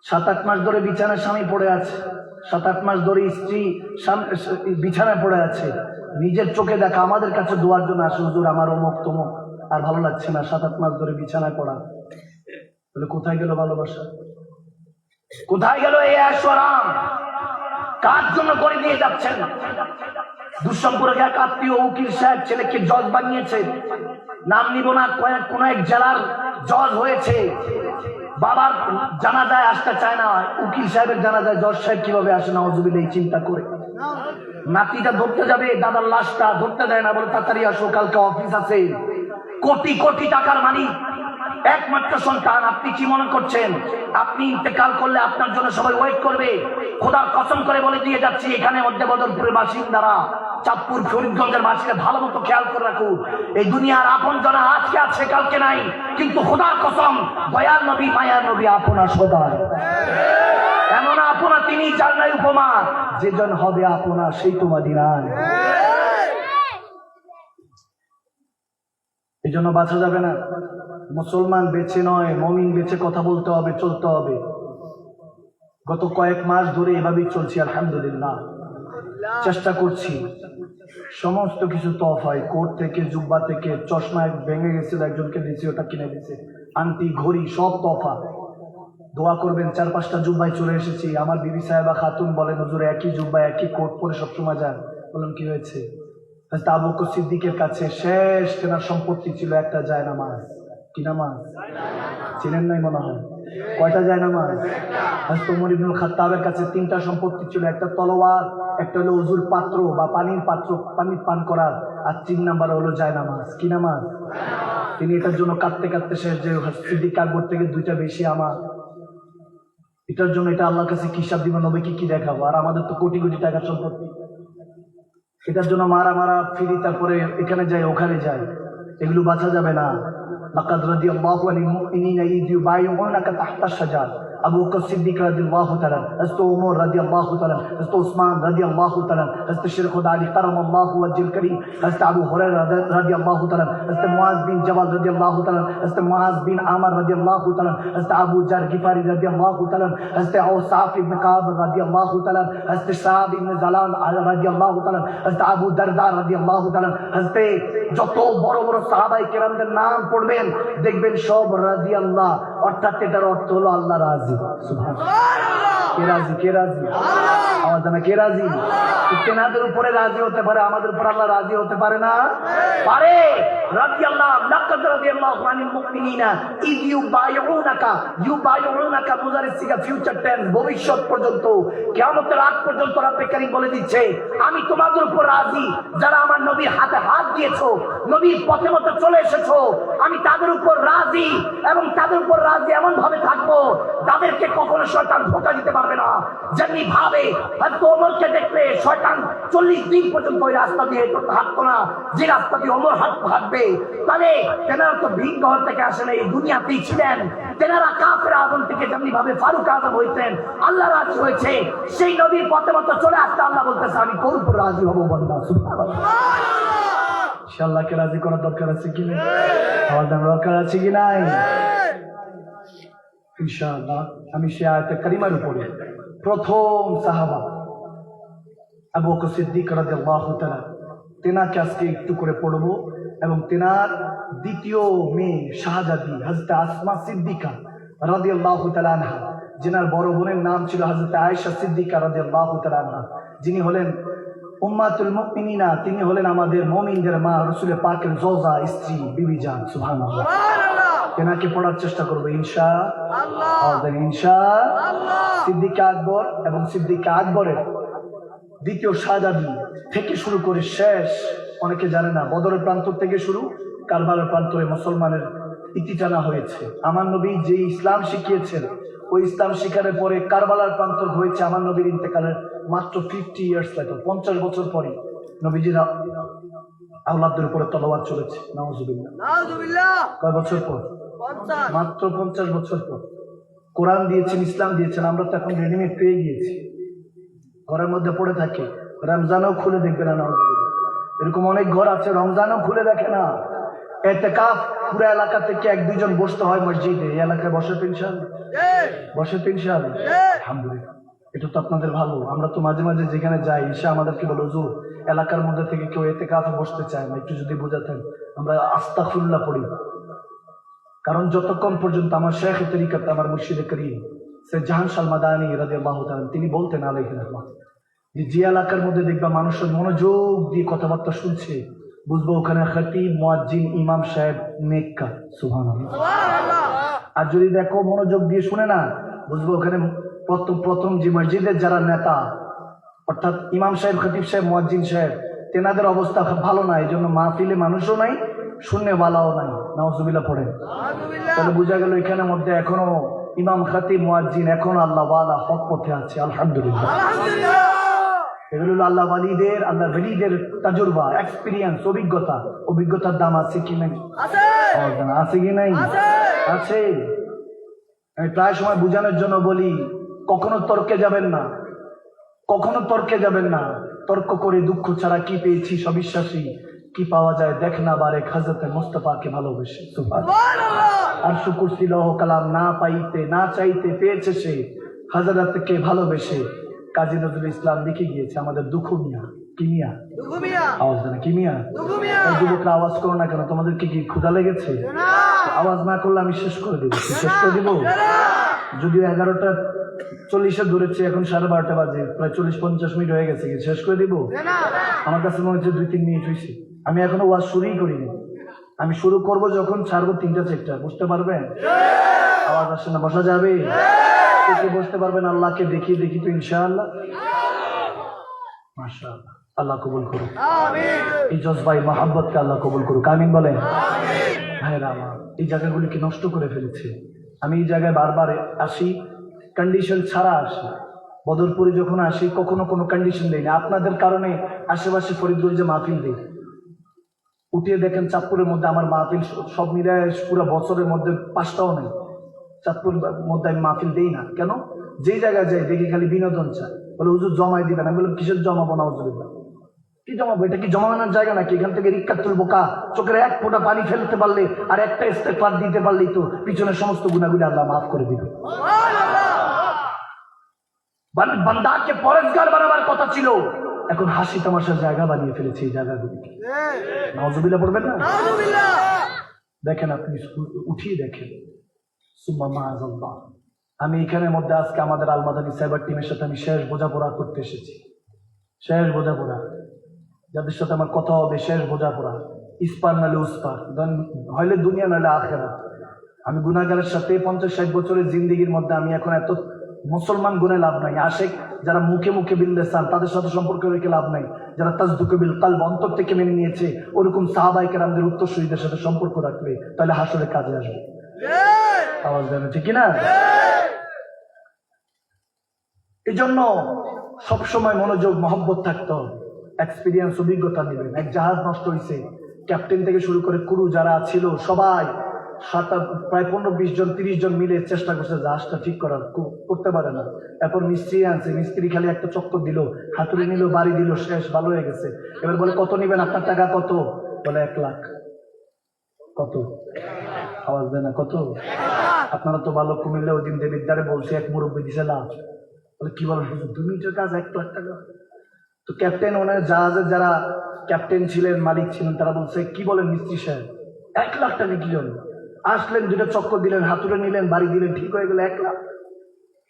7-8 মাস ধরে বিছানায় স্বামী পড়ে আছে, 7-8 মাস ধরে স্ত্রী বিছানায় পড়ে আছে, নিজের চোখে দেখা। আমাদের কাছে দোয়ার জন্য আসে, হুজুর আমার অমুক তমুক, আর ভালো লাগছে না, 7-8 মাস ধরে বিছানায় পড়া। বলে কোথায় গেল ভালোবাসা? কোথায় গেল এই আশরাম? কার জন্য করে দিয়ে যাচ্ছেন? দুঃসম্পর্কে এক আত্মীয় উকিল সাহেব ছেলেকে জজ বানিয়েছে, নাম নিব না, কোন এক জেলার জজ হয়েছে। বাবার জানাজায় আসতে চায় না, উকিল সাহেবের জানাজায় জজ সাহেব কিভাবে আসে না, নাউজুবিল্লাহ, চিন্তা করে। নাতিটা ধরতে যাবে, দাদার লাশটা ধরতে দেয় না, বলে তাড়াতাড়ি আসো, কালকে অফিস আছে। কোটি কোটি টাকার মালিক, একমাত্র সন্তান। আপনি কি মনে করছেন আপনি ইন্তেকাল করলে আপনার জন্য সবাই ওয়েট করবে? খোদার কসম করে বলে দিয়ে যাচ্ছি, এখানে মধ্যে বদরপুরের বাসিন্দারা, চাঁদপুর ফরিদগঞ্জের বাসিন্দা ভালো মতো খেয়াল করে রাখুন, এই দুনিয়ার আপন জনা আজকে আছে কালকে নাই, কিন্তু খোদার কসম দয়ার নবী মায়ার নবী আপনা সদায়। এমন আপনা তিনি যার নাই উপমা, যে জন হবে আপনা সেই তো মদিনায়। এই জন্য বাঁচা যাবে না। মুসলমান বেঁচে নয়, মুমিন বেঁচে কথা বলতে হবে, চলতে হবে। গত কয়েক মাস ধরে এভাবেই চলছি, আলহামদুলিল্লাহ। চেষ্টা করছি সমস্ত কিছু তহফায়, কোট থেকে, জুব্বা থেকে, চশমা ভেঙে গেছিল একজনকে দিয়েছি, ওটা কিনে দিয়েছে, আংটি, ঘড়ি, সব তহফা। দোয়া করবেন। 4-5টা জুব্বায় চলে এসেছি। আমার বিবি সাহেবা খাতুন বলেন, হুজুর একই জুব্বা একই কোট পরে সবসময় যান। বললাম কি হয়েছে? আবু বকর সিদ্দিকের কাছে শেষ তেনার সম্পত্তি ছিল একটা জায়নামাজ। কি নামাজ? চিনেন নাই মনে হয়। কয়টা জায়নামাজ? হযরত ওমর ইবনুল খাত্তাবের কাছে 3টা সম্পত্তি ছিল, একটা তলোয়ার, একটা হলো উজুর পাত্র বা পানির পাত্র, পানি পান করার, আর 3 নাম্বার হলো জায়নামাজ। কি নামাজ? তিনি এটার জন্য কাঁদতে কাঁদতে শেষ যে সিদ্দিক আকবর থেকে 2টা বেশি আমার, এটার জন্য এটা আল্লাহর কাছে কি হিসাব দিব, নবীকে কি দেখাবো? আর আমাদের তো কোটি কোটি টাকার সম্পত্তি। এটার জন্য মারা মারা ফিরি, তারপরে এখানে যাই ওখানে যাই, এগুলো বাঁচা যাবে না। লাকাদ রাদিয়াল্লাহু আনিল মুমিনিনা ইয ইউবাইউনাকা তাহতা শাজার। আবু বকর সিদ্দিক রাদিয়াল্লাহু তাআলা, হযরত ওমর রাদিয়াল্লাহু তাআলা, হযরত উসমান রাদিয়াল্লাহু তাআলা, হযরত শেখ খুদা আলী কারামাল্লাহু ওয়াজহুল কারীম, হযরত আবু হুরায়রা রাদিয়াল্লাহু তাআলা, হযরত মুআজ বিন জাবাল রাদিয়াল্লাহু তাআলা, হযরত মুআজ বিন আমর রাদিয়াল্লাহু তাআলা, হযরত আবু জার গিফারি রাদিয়াল্লাহু তাআলা, হযরত আওসাফ ইবনে কাব রাদিয়াল্লাহু তাআলা, হযরত সাদ ইবনে জালাল রাদিয়াল্লাহু তাআলা, হযরত আবু দারদা রাদিয়াল্লাহু তাআলা, হযরত যত বড় বড় সাহাবায়ে কেরামদের নাম পড়বেন দেখবেন সব রাদিয়াল্লাহ, অর্থাৎ এটার অর্থ হলো আল্লাহ রাজি। সুবহানাল্লাহ। কে রাজি? কে রাজি? আওয়াজ না, কে রাজি? তেনাদের উপরে রাজি হতে পারে, আমাদের উপর আল্লাহ রাজি হতে পারে না? পারে। রাদিয়াল্লাহ, লাকাদ রাদিয়াল্লাহু আনিল মুমিনিনা ইয ইউবাইউনাকা মুজারিস সিগা ফিউচার টেন্স, ভবিষ্যৎ পর্যন্ত, কিয়ামতের আগ পর্যন্ত রব্বে কারীম বলে দিচ্ছে আমি তোমাদের উপর রাজি, যারা আমার নবীর হাতে হাত দিয়েছো, নবীর পথে মতো চলে এসেছো, আমি তাদের উপর রাজি, এবং তাদের উপর রাজি এমন ভাবে থাকবো তাদেরকে কখনো শয়তান ধোঁকা দিতে পারবে না। যেমনি ভাবে হয়তো ওমরকে দেখলে শয়তান 40 দিন পর্যন্ত ওই রাস্তা দিয়ে হাঁটতো না, যে রাস্তা দিয়ে ওমর হাঁটবে। তাহলে তেনারা তো ভিন্ন ঘর থেকে আসেন, এই দুনিয়াতেই ছিলেন। তেনারা কাফের আজম থেকে যেমনি ভাবে ফারুক আজম হইতেন, আল্লাহ রাজি হয়েছে, সেই নবীর পথে মতো চলে আসতে আল্লাহ বলতেছে আমি কোন উপর রাজি হবো বান্দা। সুবহানাল্লাহ। ইনশাআল্লাহকে রাজি করার দরকার আছে কি না? আমাদের দরকার আছে কি নাই? ইনশাআল্লাহ আমি সে আয়াতে কারিমার উপরে প্রথম সাহাবা আবু বকর সিদ্দিক রাদিয়াল্লাহু তাআলা, তেনাকে আজকে একটু করে পড়বো, এবং তেনার দ্বিতীয় মেয়ে শাহজাদি হযরত আসমা সিদ্দিকা রাদিয়াল্লাহু তাআলা আনহা, যিনার বড় বোনের নাম ছিল হযরত আয়েশা সিদ্দিকা রাদিয়াল্লাহু তাআলা আনহা, যিনি হলেন উম্মাতুল মুমিনিনা, তিনি হলেন আমাদের মুমিনদের মা, রাসূল পাকের জওজা স্ত্রী বিবি জান। সুবহানাল্লাহ। তেনাকে পড়ার চেষ্টা করবো ইনশাআল্লাহ। ইনশাআল্লাহ। সিদ্দিকা আকবর এবং সিদ্দিকা আকবরের দ্বিতীয় শাহজাদি থেকে শুরু করে শেষ, অনেকে জানে না, বদরের প্রান্তর থেকে শুরু, কারবালার প্রান্তরে মুসলমানের ইতি টানা হয়েছে। আমার নবী যে ইসলাম শিখিয়েছেন, ওই ইসলাম শিখানোর পরে কারবালার প্রান্তর হয়েছে আমার নবীর ইন্তেকালের মাত্র 50 ইয়ার্স লাগে, 50 বছর পরে নবীজির আওলাদদের উপরে তলোয়ার চলেছে। নাউজুবিল্লাহ। কয় বছর পর? মাত্র 50 বছর পর। কোরআন দিয়েছেন, ইসলাম দিয়েছেন, আমরা তো এখন রেডিমেড পেয়ে গিয়েছি, ঘরের মধ্যে পড়ে থাকে। রমজানও খুলে দেখবে না, নাউজুবিল্লাহ। এরকম অনেক ঘর আছে রমজানও খুলে দেখে না। ইতিকাফ পুরো এলাকা থেকে 1-2 জন বসতে হয় মসজিদে, এই এলাকায় বসে পেনশন, বসে পেনশন। আলহামদুলিল্লাহ, এটা তো আপনাদের ভালো। আমরা তো মাঝে মাঝে যেখানে যাই, এসে আমাদেরকে বলো হুজুর এলাকার মধ্যে থেকে কেউ ইতিকাফে বসতে চায় না, একটু যদি বোঝাতেন। আমরা আস্তাগফিরুল্লাহ পড়ি, কারণ যতক্ষণ পর্যন্ত আমার শেখ তরিকত, আমার মুর্শিদে করিম সৈয়দ জাহান শাহ মাদানী রাদিয়াল্লাহু তাআলা তিনি বলতেন আলাইহি রাহমাত, যে এলাকার মধ্যে দেখবা মানুষের মনোযোগ দিয়ে কথাবার্তা শুনছে, বুঝবো ওখানে খতিব, মুয়াজ্জিন, ইমাম সাহেব নেককা। সুবহানাল্লাহ। আর যদি দেখো মনোযোগ দিয়ে শুনে না, বুঝবো ওখানে প্রথম যে মসজিদের যারা নেতা, অর্থাৎ ইমাম সাহেব, খতিব সাহেব, মুয়াজ্জিন সাহেব, তেনাদের অবস্থা ভালো না, এই জন্য মাহফিলে মানুষও নাই, শূন্য বালাও নাই। নাউজুবিল্লাহ পড়েন। তাহলে বোঝা গেল এখানে মধ্যে এখনো ইমাম, খতিব, মুয়াজ্জিন এখনো আল্লাহ ওয়ালা হক পথে আছে। আলহামদুলিল্লাহ। এগুলো হলো আল্লাহ ওয়ালিদের, আল্লাহ ওয়ালিদের তাজুরবা, এক্সপিরিয়েন্স, অভিজ্ঞতা। অভিজ্ঞতার দাম আছে কি নাই? আছে কি নাই? আছে। আমি প্রায় সময় বোঝানোর জন্য বলি, কখনো তর্কে যাবেন না, কখনো তর্কে যাবেন না। তর্ক করে দুঃখ ছাড়া কি পেয়েছি সবিশ্বাসী, কি পাওয়া যায় দেখ না বারে, হযরত মুস্তাফাকে ভালোবেসে। সুবহানাল্লাহ। আর শুকুর ছিল কালাম না পাইতে না চাইতে পেয়েছে সে, হযরতকে ভালোবেসে। কাজী নজরুল ইসলাম লিখে গিয়েছে আমাদের দুঃখ মিয়া। কি মিয়া? আওয়াজ না, কি মিয়া? যুবকরা আওয়াজ করো না কেন? তোমাদের কি ক্ষুধা লেগেছে? আওয়াজ না করলে আমি শেষ করে দিব। শেষ করে দিব। যদিও 11:40 ধরেছে, এখন 12:30 বাজে, প্রায় 40-50 মিনিট হয়ে গেছে। শেষ করে দিব? আমার কাছে মনে হচ্ছে 2-3 মিনিট হয়েছে। আমি এখনো ওয়াজ শুরুই করিনি। আমি শুরু করব যখন ছাড়বো 3টা-4টা। বুঝতে পারবেন? আওয়াজ আসছে না? বসা যাবে? কে বসতে পারবেন? আল্লাহকে দেখি তো ইনশাআল্লাহ। মাশাআল্লাহ, আল্লাহ কবুল করুক। এই জজবাই মহাব্বতকে আল্লাহ কবুল করুক। আমিন বলেন। ভাইরা আমার, এই জায়গাগুলিকে নষ্ট করে ফেলেছে। আমি এই জায়গায় বারবার আসি, কন্ডিশন ছাড়া আসি। বদরপুরে যখন আসি কখনো কোনো কন্ডিশন দেই না। আপনাদের কারণে আশেপাশে ফরিদগঞ্জে মাহফিল দিই। উঠিয়ে দেখেন চাঁদপুরের মধ্যে আমার মাহফিল সব মিলায় পুরো বছরের মধ্যে 5টাও নেই। চাঁদপুরের মধ্যে আমি মাহফিল দিই না। কেন? যেই জায়গায় যাই দেখি খালি বিনোদন চায়, বলে হুজুর জমাই দিবেন। আমি বললাম কিসের জমাবো? না হুজুর, কি জমাবো? এটা কি জমানোর জায়গা নাকি? এখান থেকে রিক্কা তুলবো কা? চোখের এক ফোঁটা পানি ফেলতে পারলে আর একটা ইস্তেগফার দিতে পারলেই তো পিছনের সমস্ত গুনাহগুলি আল্লাহ মাফ করে দিবে। বান্দাকে পরেজগার বানাবার কথা ছিল, এখন হাসি তামাশার জায়গা বানিয়ে ফেলেছে এই জায়গাগুলিকে। নাউজুবিল্লাহ পড়বেন না? দেখেন, আপনি উঠিয়ে দেখেন। সুম্মা মাআযাল্লাহ। আমি এখানের মধ্যে আজকে আমাদের আলমাদানি সাইবার টিমের সাথে আমি শেষ বোঝাপড়া করতে এসেছি। শেষ বোঝাপড়া, যাদের সাথে আমার কথা হবে, শেষ বোঝাপড়া। ইস্পার নাহলে উস্পার, হইলে দুনিয়া নাহলে আখেরাত। আমি গুনাহগারের সাথে 50-60 বছরের জিন্দিগির মধ্যে আমি এখন এত মুসলমান গুনে লাভ নাই। আশেক যারা মুখে মুখে বিল্লেসান, তাদের সাথে সম্পর্ক রেখে লাভ নাই। যারা তাসদুকে বিল কালব, অন্তর থেকে মেনে নিয়েছে, ওরকম সাহাবায়ে কেরামদের উত্তরসূরিদের সাথে সম্পর্ক রাখলে তাহলে হাসরে কাজে আসবে। আওয়াজ দেন ঠিক কিনা? এই জন্য সবসময় মনোযোগ, মহব্বত থাকতে হবে। এক্সপিরিয়েন্স, অভিজ্ঞতা নেবেন। এক জাহাজ নষ্ট হয়েছে, ক্যাপ্টেন থেকে শুরু করে ক্রু যারা ছিল সবাই প্রায় 15-20 জন 30 জন মিলে চেষ্টা করছে জাহাজটা ঠিক করার, করতে পারে না। এরপর মিস্ত্রি আনছে, মিস্ত্রি খালি একটা চক্কর দিল, হাতুড়ি নিল, বাড়ি দিল, শেষ, ভালো হয়ে গেছে। এবার বলে কত নিবেন? আপনার টাকা কত? বলে 1 লাখ। কত? আওয়াজ দেয় না? কত? আপনারা তো ভালো। কুমিল্লা ওই দিন দেবিদ্দারে বলছে, এক মুরব্বী দিছে লাভ। বলে কি বলেন হুজুর, 2 মিনিটের কাজ 1 লাখ টাকা? তো ক্যাপ্টেন, ওনার জাহাজের যারা ক্যাপ্টেন ছিলেন, মালিক ছিলেন, তারা বলছে কি বলেন মিস্ত্রি সাহেব, 1 লাখ টাকা কি জন্য? আসলেন, 2টা চক্কর দিলেন, হাতুড়ে নিলেন, বাড়ি দিলেন, ঠিক হয়ে গেল 1 লাখ।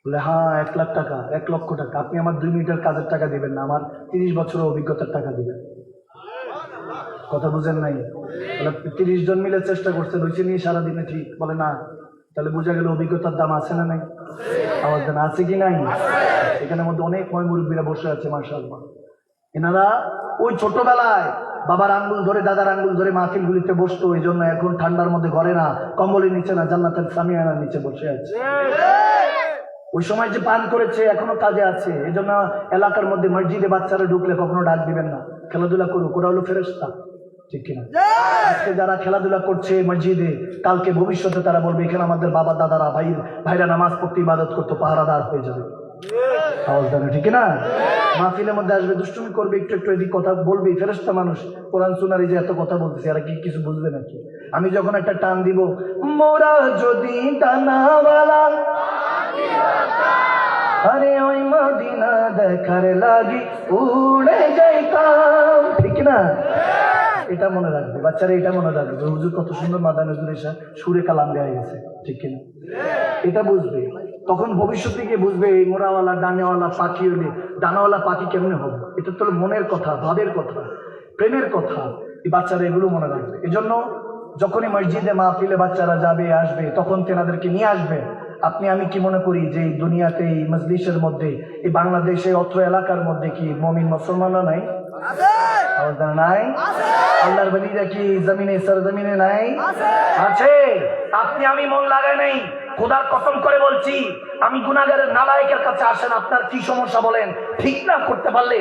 বলে হ্যাঁ, 1 লাখ টাকা, 1 লক্ষ টাকা। আপনি আমার 2 মিনিটের কাজের টাকা দিবেন না, আমার 30 বছরের অভিজ্ঞতার টাকা দিবেন। কথা বুঝেন নাই? বলে 30 জন মিলে চেষ্টা করছে, রয়েছে নিয়ে সারাদিনে ঠিক। বলে না, তাহলে বোঝা গেল অভিজ্ঞতার দাম আছে না নাই? আওয়াজ দেন, আছে কি নাই? এখানের মধ্যে অনেক মুরব্বীরা বসে আছে মাশাআল্লাহ। এনারা ওই ছোটবেলায় বাবার আঙ্গুল ধরে, দাদার আঙ্গুল ধরে মাহফিল গুলিতে বসতো। এই জন্য এখন ঠান্ডার মধ্যে ঘরে না, কম্বলের নিচে না, জান্নাতের সামিয়ানার নিচে বসে আছে। ওই সময় যে পান করেছে এখনো কাজে আছে। এই জন্য এলাকার মধ্যে মসজিদে বাচ্চারা ঢুকলে কখনো ডাক দিবেন না, খেলাধুলা করুক, ওরা হলো ফেরেশতা। ঠিক কিনা? আজকে যারা খেলাধুলা করছে মসজিদে, কালকে ভবিষ্যতে তারা বলবে এখানে আমাদের বাবা দাদারা ভাইরা নামাজ পড়তে, ইবাদত করতো, পাহারাদার হয়ে যাবে। আওয়াজ দেন ঠিক না? মাহফিলের মধ্যে আসবে, দুষ্টুমি করবে, একটু একটু এদিক কথা বলবে। ফেরেশতা মানুষ, কোরআন সুনার এই যে এত কথা বলতেছে, এরা কি কিছু বুঝবে নাকি? আমি যখন একটা টান দিব, মোরা যদি টানাওয়ালা, আরে ওই মদিনা দেখার লাগি উড়ে যাইতাম। ঠিক না? এটা মনে রাখবে বাচ্চারা, এটা মনে রাখবে। হুজুর কত সুন্দর মাদানী নজরুল এসে সুরে কালাম গায়ে গেছে। ঠিক কিনা? এটা বুঝবে। তখন ভবিষ্যতে গিয়ে বুঝবে এই মোড়াওয়ালা ডানেওয়ালা পাখি হলে ডানাওয়ালা পাখি কেমনে হবে। এটা তো মনের কথা, ভাবের কথা, প্রেমের কথা। এই বাচ্চারা এগুলো মনে রাখবে। এই জন্য যখনই মসজিদে মাহফিলে বাচ্চারা যাবে আসবে, তখন তেনাদেরকে নিয়ে আসবে। আপনি আমি কি মনে করি যে এই দুনিয়াতে, এই মজলিসের মধ্যে, এই বাংলাদেশে অত্র এলাকার মধ্যে কি মুমিন মুসলমানরা নাই? নাই? আল্লাহর ওলিরা কি জমিনে সরজমিনে নাই? আছে। আপনি আমি মন লাগাই নাই। খোদার কসম করে বলছি, আমি গুনাহগারের নালায়েকের কাছে আসেন, আপনার কি সমস্যা বলেন, ঠিক না করতে পারলে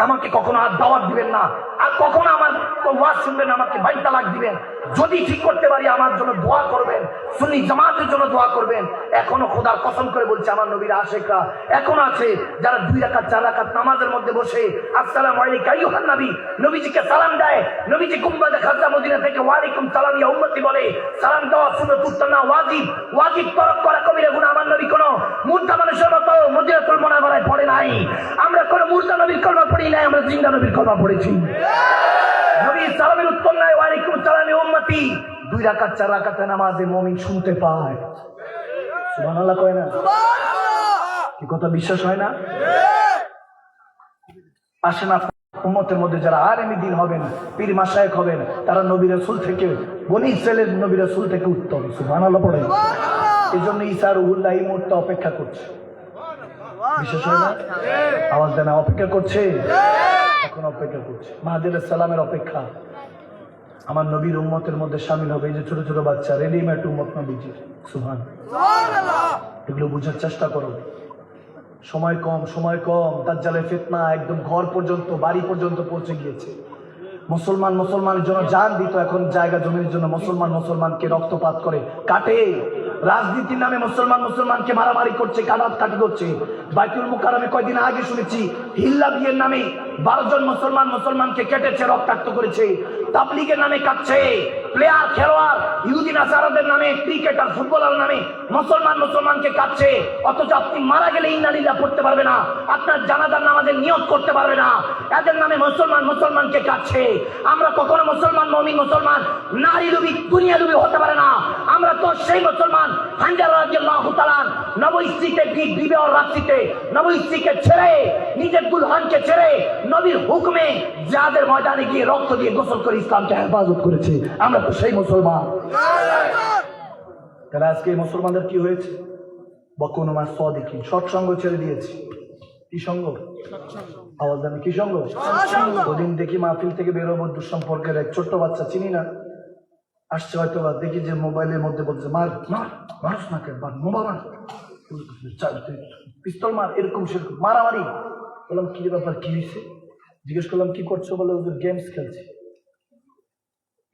আমাকে কখনো আর দাওয়াত দিবেন না, আর কখনো আমার ওয়াজ শুনবেন, আমাকে 22 তালাক দিবেন। যদি ঠিক করতে পারি আমার জন্য দোয়া করবেন, সুন্নি জামাতের জন্য দোয়া করবেন। এখনো খোদার কসম করে বলছে, আমার নবীর আশিকরা এখন আছে যারা 2 রাকাত 4 রাকাত নামাজের মধ্যে বসে আসসালামু আলাইকা আইয়ুহান নবী, নবীজিকে সালাম দেয়। নবীজি গুম্বাদে খাজা মদিনা থেকে ওয়ালাইকুম সালাম ইয়া উম্মতি বলে। সালাম দেওয়া সুন্নাতুত না ওয়াজিব, ওয়াজিব তরক করা কবিরা গুনাহ। আমার নবী কোনো মুর্দা মানুষের মতো মদিনাতুল মুনাওয়ারায় পড়ে নাই। আমরা কোনো মুর্দা নবীর কলমা পড়ি নাই, আমরা জিন্দা নবীর কলমা পড়েছি। নবী সালামের উত্তর নাই ওয়ালাইকুম সালাম ইয়া উম্মতি। 2 রাকাত 4 রাকাতে নামাজে মুমিন শুনতে পায় সুবহানাল্লাহ কয় না? কি কথা বিশ্বাস হয় না? আসেন আপনার উম্মতের মধ্যে যারা আলেম দ্বীন হবেন, পীর মাশায়েখ হবেন, তারা নবী রাসূল থেকে, বনি ইসরাইলের নবী রাসূল থেকে উত্তম। সুবহানাল্লাহ পড়েন। এই জন্য ঈসা রুহুল্লাহ এই মুহূর্তে অপেক্ষা করছে। বিশ্বাস হয় না? আওয়াজ দেন, অপেক্ষা করছে, এখন অপেক্ষা করছে। মাহদী আলাইহিস সালামের অপেক্ষা। আমার নবীর উম্মতের মধ্যে শামিল হবে এই যে ছোট ছোট বাচ্চা, রেডিমেড উম্মত নবীজির। সুবহানাল্লাহ। এগুলো বুঝার চেষ্টা করো। সময় কম, সময় কম। দাজ্জালের ফিতনা একদম ঘর পর্যন্ত, বাড়ি পর্যন্ত পৌঁছে গিয়েছে। মুসলমান মুসলমানের জন্য জান দিত, এখন জায়গা জমির জন্য মুসলমান মুসলমানকে রক্তপাত করে, কাটে। রাজনীতির নামে মুসলমান মুসলমানকে মারামারি করছে, কাটাকাটি করছে। বাইতুল মুকাররমে কয়দিন আগে শুনেছি হিল্লা বিয়ের নামে 12 জন মুসলমান মুসলমানকে কেটেছে, রক্তাক্ত করেছে। তাবলীগের নামে কাটছে, প্লেয়ার খেলোয়াড় ইহুদি নাসারাদের নামে, ক্রিকেটার ফুটবলার নামে মুসলমান মুসলমানকে কাটছে। অথচ আপনি মারা গেলে ইন্না লিল্লাহ পড়তে পারবে না, আপনার জানাজার নামাজের নিয়ত করতে পারবে না। এদের নামে মুসলমান মুসলমানকে কাটছে। আমরা কখনো মুসলমান, মুমিন মুসলমান নারী লোভী, দুনিয়া লোভী হতে পারে না। আমরা তো সেই মুসলমান হানজালা রাদিয়াল্লাহু তাআলা নব স্ত্রীকে বিবাহ রাত্রিতে নব স্ত্রীকে ছেড়ে, নিজের দুলহানকে ছেড়ে নবীর হুকুমে যাদের ময়দানে গিয়ে রক্ত দিয়ে গোসল করে ইসলামকে হেফাজত করেছে। আমরা তো সেই মুসলমান। তারা আজকে মুসলমানদের কি হয়েছে? বকুন মাস সদিকি, সৎসঙ্গ ছেড়ে দিয়েছে। কি সঙ্গ? আওয়াজ দেন, কি সঙ্গ? ওদিন দেখি মাহফিল থেকে বেরোবো, দুঃসম্পর্কের এক ছোট্ট বাচ্চা, চিনি না, আসছে হয়তো, দেখি যে মোবাইলের মধ্যে বলছে মার মার, মানুষ না কেন, মোবাইল মার, পিস্তল মার, এরকম সেরকম মারামারি। বললাম কি ব্যাপার, কি হয়েছে? জিজ্ঞেস করলাম কি করছো? বলে ওদের গেমস খেলছে,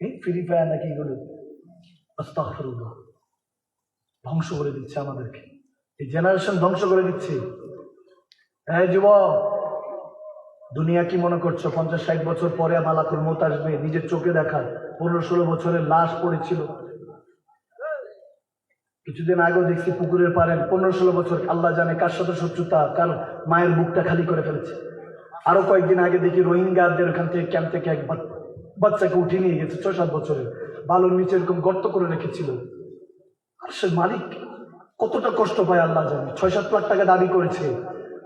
এই ফ্রি ফায়ার নাকি এগুলো। আস্তাগফিরুল্লাহ। ধ্বংস করে দিচ্ছে আমাদেরকে, এই জেনারেশন ধ্বংস করে দিচ্ছে। হ্যাঁ যুবক, দুনিয়া কি মনে করছো 50-60 বছর পরে মালাকুল মউত আসবে? নিজের চোখে দেখা 15-16 বছরের লাশ পড়েছিল। কিছুদিন আগেও দেখছি পুকুরের পাড়ে 15-16 বছর, আল্লাহ জানে কার সাথে শত্রুতা, কার মায়ের বুকটা খালি করে ফেলেছে। আরো কয়েকদিন আগে দেখি রোহিঙ্গাদের ওখান থেকে, ক্যাম্প থেকে এক বাচ্চাকে উঠিয়ে নিয়ে গেছে 6-7 বছরের, বালুর নিচে এরকম গর্ত করে রেখেছিল। আর সে মালিক কতটা কষ্ট পায় আল্লাহ জানে। 6-7 লাখ টাকা দাবি করেছে,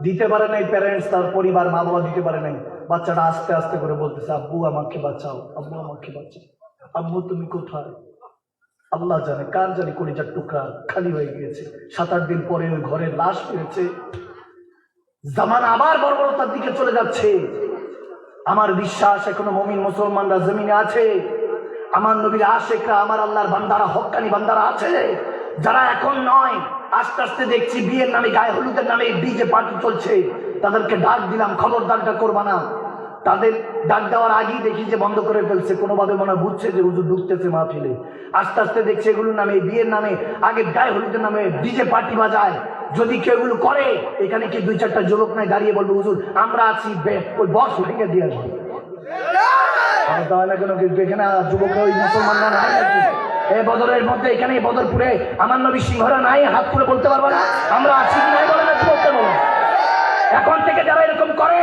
দিতে পারে নাই প্যারেন্টস, তার পরিবার, মা বাবা দিতে পারে নাই। বাচ্চাটা আস্তে আস্তে করে বলতেছে, আব্বু আমাকে বাঁচাও, আব্বু আমাকে বাঁচাও, আব্বু তুমি কোথায়? আল্লাহ জানে, কার জানি কলিজার টুকরা খালি হয়ে গিয়েছে। 7-8 দিন পরে ওই ঘরে লাশ ফিরেছে। জামানা আবার বর্বরতার দিকে চলে যাচ্ছে। আমার বিশ্বাস এখনো মুমিন মুসলমানরা জমিনে আছে, আমার নবীর আশিকরা, আমার আল্লাহর বান্দারা, হক্কানি বান্দারা আছে, যারা এখন নয় আস্তে আস্তে দেখছি বিয়ের নামে, গায়ে হলুদের নামে ডিজে পার্টি চলছে। তাদেরকে ডাক দিলাম, খবরদারটা করবা না। তাদের ডাক দেওয়ার আগেই দেখি যে বন্ধ করে ফেলছে, কোনোভাবে মনে বুঝছে যে হুজুর ঢুকতেছে মাহফিলে। আস্তে আস্তে দেখছে এগুলোর নামে, বিয়ের নামে, আগে গায়ে হলুদের নামে ডিজে পার্টি বাজায়। যদি কেউ এগুলো করে, এখানে কি 2-4টা যুবক নাই দাঁড়িয়ে বলবো হুজুর আমরা আছি, ওই বক্স ভেঙে দিয়ে আসবো। তাহলে কেন এখানে যুবকরা ওই মুসলমানরা নাই নাকি? এই বদরের মধ্যে, এখানে বদরপুরে আমার নবী সিংহরা নাই? হাত তুলে বলতে পারবো না আমরা আছি কি নাই? বলে না, বলতে বলো। এখন থেকে যারা এরকম করে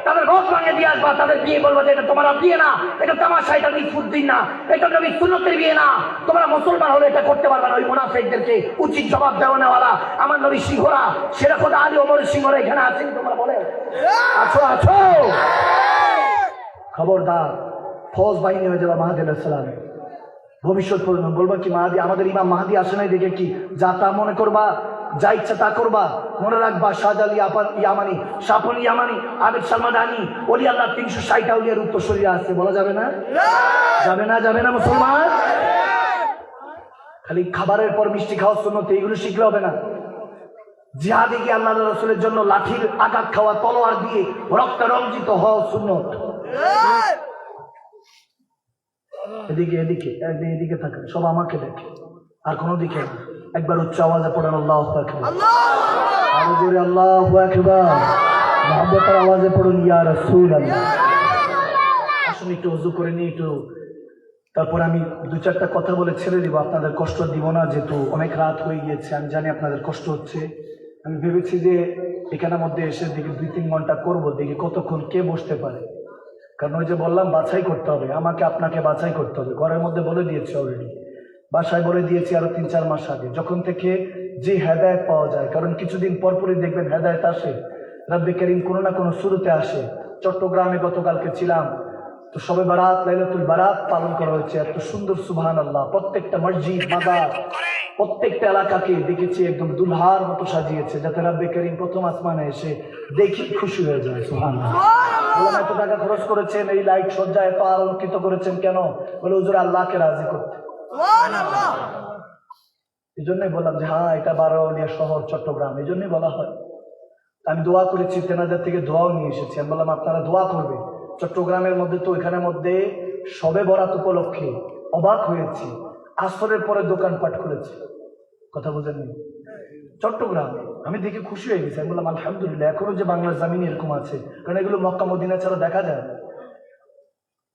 তাদের রোজ ভাঙে দিয়ে আসবা, তাদের বিয়ে বলবো যে এটা তোমার বিয়ে না, এটা তামাশা, এটা নিসুদ্দিন না, এটা নবী সুন্নতের বিয়ে না, তোমরা মুসলমান হলে এটা করতে পারবে না। ওই মুনাফিকদেরকে উচিত জবাব দেওয়া নেওয়ালা আমার নবী সিংহরা, সেরা খোদা আলী ওমরের সিংহরা এখানে আছেন, তোমরা বলে আছো আছো। খবরদার, ফৌজ বাহিনী হয়ে যাবা মাহদী আলাইহিস সালাম। ভবিষ্যৎ প্রজন্ম বলবা কি মাহদী, আমাদের ইমাম মাহদী আসে নাই দেখে কি যা তা মনে করবা, যা ইচ্ছা তা করবা। মনে রাখবা শাহজালি ইয়ামানি, সাফন ইয়ামানি, আবেদ সালমাদানি, ওলি আল্লাহ 360 আউলিয়ার উত্তরসূরিরা আছে, বলা যাবে না? যাবে না, যাবে না মুসলমান। খালি খাবারের পর মিষ্টি খাওয়া সুন্নত, এইগুলো শিখলে হবে না। জিহাদে গিয়ে আল্লাহ রাসূলের জন্য লাঠির আঘাত খাওয়া, তলোয়ার দিয়ে রক্ত রঞ্জিত হওয়া সুন্নত। এদিকে এদিকে এদিকে থাকেন, সব আমাকে দেখে, আর কোনো দিকে না। একবার উচ্চ আওয়াজে পড়েন আল্লাহু আকবার, আরো জোরে আল্লাহু আকবার, মুহাব্বতের আওয়াজে পড়ুন ইয়া রাসূলুল্লাহ। আসুন একটু ওযু করে নিই একটু, তারপর আমি 2-4টা কথা বলে ছেড়ে দিব। আপনাদের কষ্ট দিব না, যেহেতু অনেক রাত হয়ে গিয়েছে, আমি জানি আপনাদের কষ্ট হচ্ছে। আমি ভেবেছি যে এখানের মধ্যে এসে দেখি 2-3 ঘন্টা করবো, দেখি কতক্ষণ কে বসতে পারে। কারণ ওই যে বললাম বাছাই করতে হবে, আমাকে আপনাকে বাছাই করতে হবে। ঘরের মধ্যে বলে দিয়েছি অলরেডি, বাসায় বলে দিয়েছি আরো 3-4 মাস আগে, যখন থেকে যে হেদায়েত পাওয়া যায়। কারণ কিছুদিন পরপরই দেখবেন হেদায়েত আসে, রব্বে করিম কোনো না কোনো শুরুতে আসে। চট্টগ্রামে গতকালকে ছিলাম, তো শবে বারাত, লাইলাতুল বারাত পালন করা হয়েছে। এত সুন্দর, সুবহানাল্লাহ। প্রত্যেকটা মসজিদ, মাজার, প্রত্যেকটা এলাকাকে দেখেছি একদম দুলহার মতো সাজিয়েছে, যাতে রব্বে করিম প্রথম আসমানে এসে দেখি খুশি হয়ে যায়। সুবহানাল্লাহ। বললাম এত টাকা খরচ করেছেন, এই লাইট সজ্জা এত আলোকিত করেছেন কেন? বলে হুজুর আল্লাহকে রাজি করতে। এই জন্যই বললাম যে হ্যাঁ, এটা বারোয়ালিয়া শহর চট্টগ্রাম, এই জন্যই বলা হয়। আমি দোয়া করেছি, তেনাদের থেকে দোয়াও নিয়ে এসেছি। আমি বললাম আপনারা দোয়া করবে। চট্টগ্রামের মধ্যে তো এখানের মধ্যে সবে বরাত উপলক্ষে অবাক হয়েছি, আসরের পরে দোকানপাট খুলেছে। কথা বুঝেননি? চট্টগ্রামে আমি দেখে খুশি হয়ে গেছি। আমি বললাম আলহামদুলিল্লাহ, এখনো যে বাংলার জামিন এরকম আছে, কারণ এগুলো মক্কা মদিনা ছাড়া দেখা যায় না,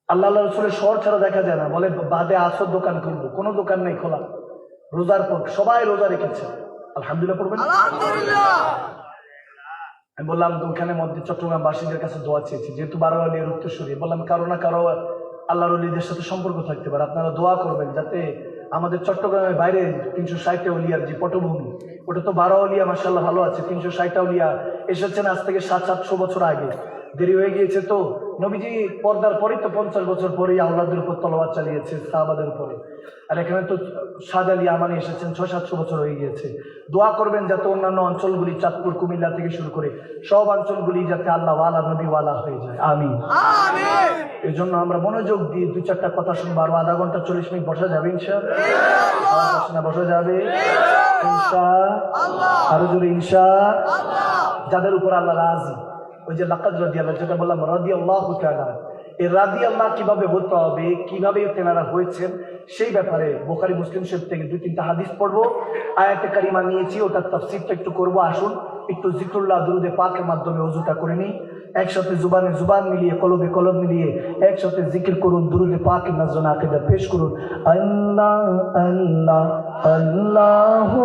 আল্লাহ রসুলের শহর ছাড়া দেখা যায় না। বলে বাদে আসর দোকান খুলবো, কোনো দোকান নেই খোলা। রোজার পর সবাই রোজা রেখেছে, আলহামদুলিল্লাহ পড়বেন। আমি বললাম ওখানের মধ্যে চট্টগ্রামবাসীদের কাছে দোয়া চেয়েছি, যেহেতু বারোয়ালিয়ার উত্তরসূরি। বললাম কারো না কারো আল্লাহর ওলিদের সাথে সম্পর্ক থাকতে পারে, আপনারা দোয়া করবেন যাতে আমাদের চট্টগ্রামের বাইরে 360 উলিয়ার যে পটভূমি, ওটা তো বারোয়ালিয়া মাশাআল্লাহ ভালো আছে। 360 উলিয়া এসেছেন আজ থেকে 700-800 বছর আগে, দেরি হয়ে গিয়েছে। তো নবীজি পর্দার পরেই তো 50 বছর পরেই আওলাদের উপর তলোয়ার চালিয়েছে, সাহাবাদের উপরে। আর এখানে তো শাহ আলী আমানি এসেছেন 600-700 বছর হয়ে গিয়েছে। দোয়া করবেন যাতে অন্যান্য অঞ্চলগুলি, চাঁদপুর, কুমিল্লা থেকে শুরু করে সব অঞ্চলগুলি যাতে আল্লাহ ওয়ালা, নবী ওয়ালা হয়ে যায়। আমিন। এই জন্য আমরা মনোযোগ দিয়ে 2-4টা কথা শুনবো। আরো আধা ঘন্টা 40 মিনিট বসা যাবে ইনশাআল্লাহ? বসা যাবে ইনশাআল্লাহ? আরো জোরে ইনশাআল্লাহ। যাদের উপর আল্লাহ রাজি, ওই যে লাকাদ রাদিয়াল্লাহ, যেটা বললাম রাদিয়াল্লাহু তাআলা, এই রাদিয়াল্লাহ কিভাবে হতে হবে, কিভাবে তেনারা হয়েছেন, সেই ব্যাপারে বুখারী মুসলিম শরীফ থেকে 2-3টা হাদিস পড়বো। আয়াতে কারিমা নিয়েছি, ওটার তাফসীরটা একটু করবো। আসুন একটু জিকরুল্লাহ, দুরুদে পাকের মাধ্যমে ওযুটা করে নিই। একসাথে জুবানে জুবান মিলিয়ে, কলবে কলব মিলিয়ে একসাথে জিকির করুন, দুরুদে পাকের নাজরানা আকীদা পেশ করুন। আল্লাহ আল্লাহ আল্লাহু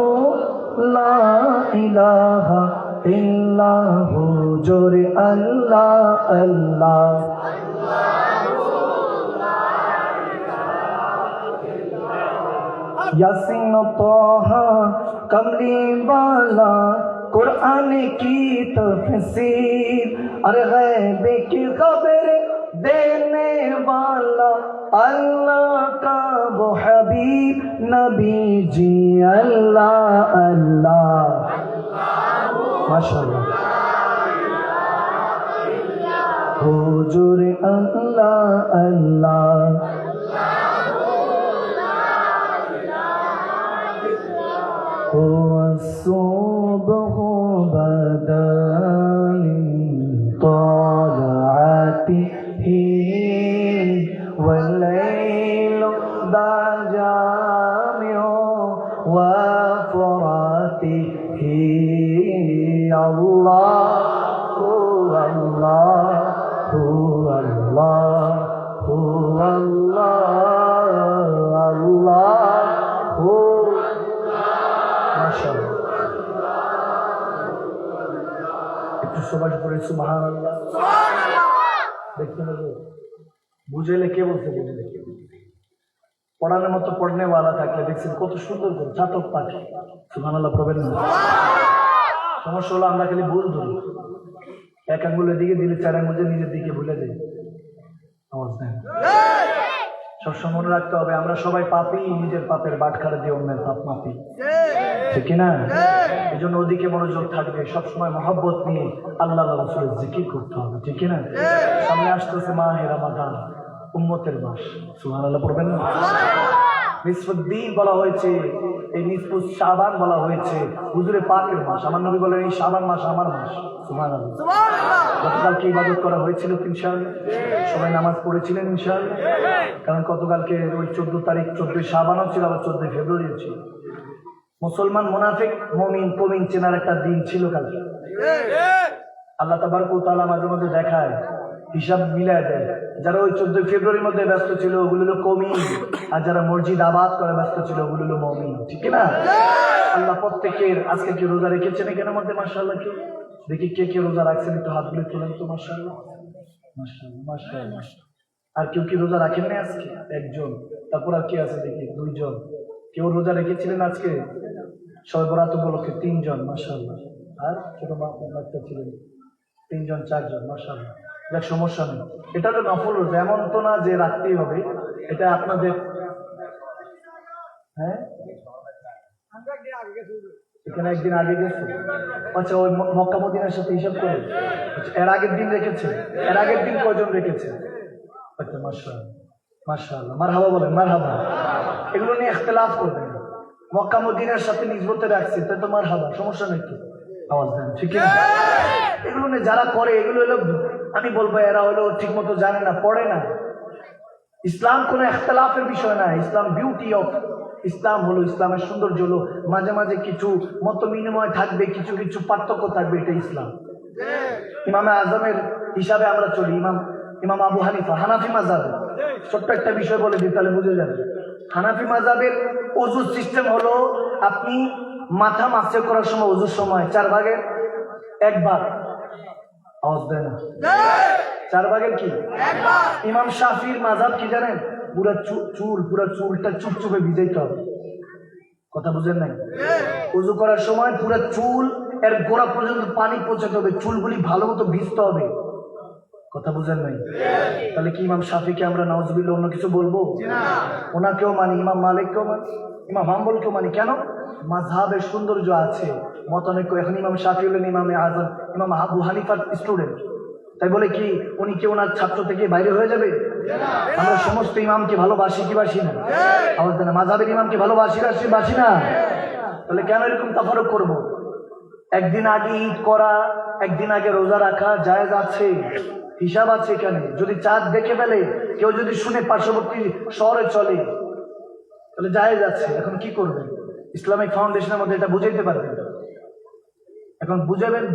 লা ইলাহা ইল্লাহু, জোরে আল্লাহ আল্লাহ। यासीन तोहा कमली वाला, कुरान की तफसीर, अरे गैब की खबर देने वाला, अल्लाह का वो हबीब नबी जी, अल्लाह अल्लाह। माशाअल्लाह, हुजूर अल्लाह अल्लाह। الصبح بدا من طلعته والليل ضجع من وفراته، الله هو الله هو الله هو الله الله هو। একটু সবাই পড়ে সুবহানাল্লাহ। দেখতে হবে, বুঝেলে কে বলতে, বুঝলে কে বলতে। পড়ানোর মতো পড়নেওয়ালা থাকলে দেখছেন কত সুন্দর করে চাতক পাখি সুবহানাল্লাহ পড়বেন না। সমস্যা হলো আমরা খালি ভুল ধরি, এক আঙ্গুলের দিকে দিলে 4 আঙ্গুল নিজের দিকে ভুলে যাই। আওয়াজ নেই। সবসময় মনে রাখতে হবে আমরা সবাই পাপী, নিজের পাপের বাটখারা দিয়ে অন্যের পাপ মাপি, ঠিক না? এই জন্য ওদিকে মনোযোগ থাকবে, সবসময় মহব্বত নিয়ে আল্লাহ রাসূলের জিকির করতে হবে, ঠিক না? সামনে আসতেছে মাহে রমাদান, উম্মতের মাস, সুবহানাল্লাহ পড়বেন না? নিসফুদ্দিন বলা হয়েছে, এই নিসফুস শাবান বলা হয়েছে, হুজুরে পাকের মাস। আমার নবী বলেন এই শাবান মাস আমার মাস, সুবহানাল্লাহ। গতকালকে ইবাদত করা হয়েছিল ইনশাআল্লাহ, সবাই নামাজ পড়েছিলেন ইনশাআল্লাহ। কারণ গতকালকে ওই 14 তারিখ 14 শাবানও ছিল, আবার 14 ফেব্রুয়ারিও ছিল। মুসলমান মুনাফিক মুমিন কমিন চেনার একটা দিন ছিল কালকে। আল্লাহ তাবারক ওয়া তাআলা মাঝে মাঝে দেখায়, হিসাব মিলায় দেয়। যারা ওই 14 ফেব্রুয়ারির মধ্যে ব্যস্ত ছিল ওগুলো হলো কমিন, আর যারা মসজিদ আবাদ করে ব্যস্ত ছিল ওগুলো হলো মুমিন, ঠিক না? আল্লাহ প্রত্যেকের, আজকে কি রোজা রেখেছেন এখানের মধ্যে? মাশাআল্লাহ। কে দেখি কে কে রোজা রাখছেন, একটু হাত তুলে তোলেন তো। মাশাআল্লাহ মাশাআল্লাহ মাশাআল্লাহ। আর কেউ কি রোজা রাখেন না আজকে? একজন। তারপর আর কে আছে দেখি? 2 জন। কেউ রোজা রেখেছিলেন আজকে? শবে বরাত উপলক্ষে 3 জন মাশাআল্লাহ, আর ছোট বাচ্চা ছিলেন 3 জন 4 জন মাশাআল্লাহ। যাক, সমস্যা নেই, এটা তো নফল রোজা, এমন তো না যে রাখতেই হবে। এটা আপনাদের হ্যাঁ এখানে একদিন আগে গেছে। আচ্ছা, ওই মক্কা মদিনার সাথে হিসাব করে এর আগের দিন রেখেছে। এর আগের দিন কয়জন রেখেছে? আচ্ছা, মাশাআল্লাহ মাশাআল্লাহ, মারহাবা বলেন, মারহাবা। এগুলো নিয়ে ইখতিলাফ করবেন না। মক্কা মদিনার সাথে নিসবতে রাখছে, তাই তো মারহাবা, সমস্যা নেই তো, আওয়াজ দেন, ঠিক না? এগুলো নিয়ে যারা করে, এগুলো হলো, আমি বলবো এরা হলো ঠিক মতো জানে না, পড়ে না। ইসলাম কোনো ইখতিলাফের বিষয় না। ইসলাম বিউটি অফ ইসলাম হলো, ইসলামের সৌন্দর্য হলো মাঝে মাঝে কিছু মত বিনিময় থাকবে, কিছু কিছু পার্থক্য থাকবে, এটা ইসলাম। ইমামে আজমের হিসাবে আমরা চলি। ইমাম আবু হানিফা হানাফি মাযহাব। ছোট্ট একটা বিষয় বলে দিই, তাহলে বুঝে যাবে। হানাফি মাযহাবের ওযুর সিস্টেম হলো, আপনি মাথা মাসে করার সময় ওযুর সময় 4 ভাগের 1 ভাগ, আওয়াজ দেয় না, 4 ভাগের কি 1 ভাগ। ইমাম শাফির মাযহাব কি জানেন? পুরা চুলটা চুপচুপে ভিজাইতে হবে। কথা বুঝেন নাই? ওযু করার সময় পুরা চুল এর গোড়া পর্যন্ত পানি পৌঁছাতে হবে, চুলগুলি ভালো মতো ভিজতে হবে। কথা বুঝেন নাই? তাহলে কি ইমাম শাফিকে আমরা নাউজুবিল্লাহ অন্য কিছু বলবো? ওনাকেও মানি, ইমাম মালিককেও মানি, ইমাম হাম্বলকেও মানি। কেন? মাযহাবের সৌন্দর্য আছে, মতানৈক্য। এখন ইমাম শাফি হলেন ইমামে আজম, ইমাম আবু হানিফার স্টুডেন্ট, তাই বলে কি উনি কি ওনার ছাত্র থেকে বাইরে হয়ে যাবে? আমরা সমস্ত ইমামকে ভালোবাসি কি বাসি না? আওয়াজ দেন, মাযহাবের ইমামকে ভালোবাসি বাসি না? তাহলে কেন এরকম তাফারুক করব? একদিন আগে ঈদ করা, একদিন আগে রোজা রাখা জায়েজ আছে, হিসাব আছে এখানে। যদি চাঁদ দেখে ফেলে, কেউ যদি শুনে পার্শ্ববর্তী শহরে চলে, তাহলে জায়েজ আছে। এখন কি করবেন? ইসলামিক ফাউন্ডেশনের মধ্যে এটা বুঝাইতে পারবেন। এখন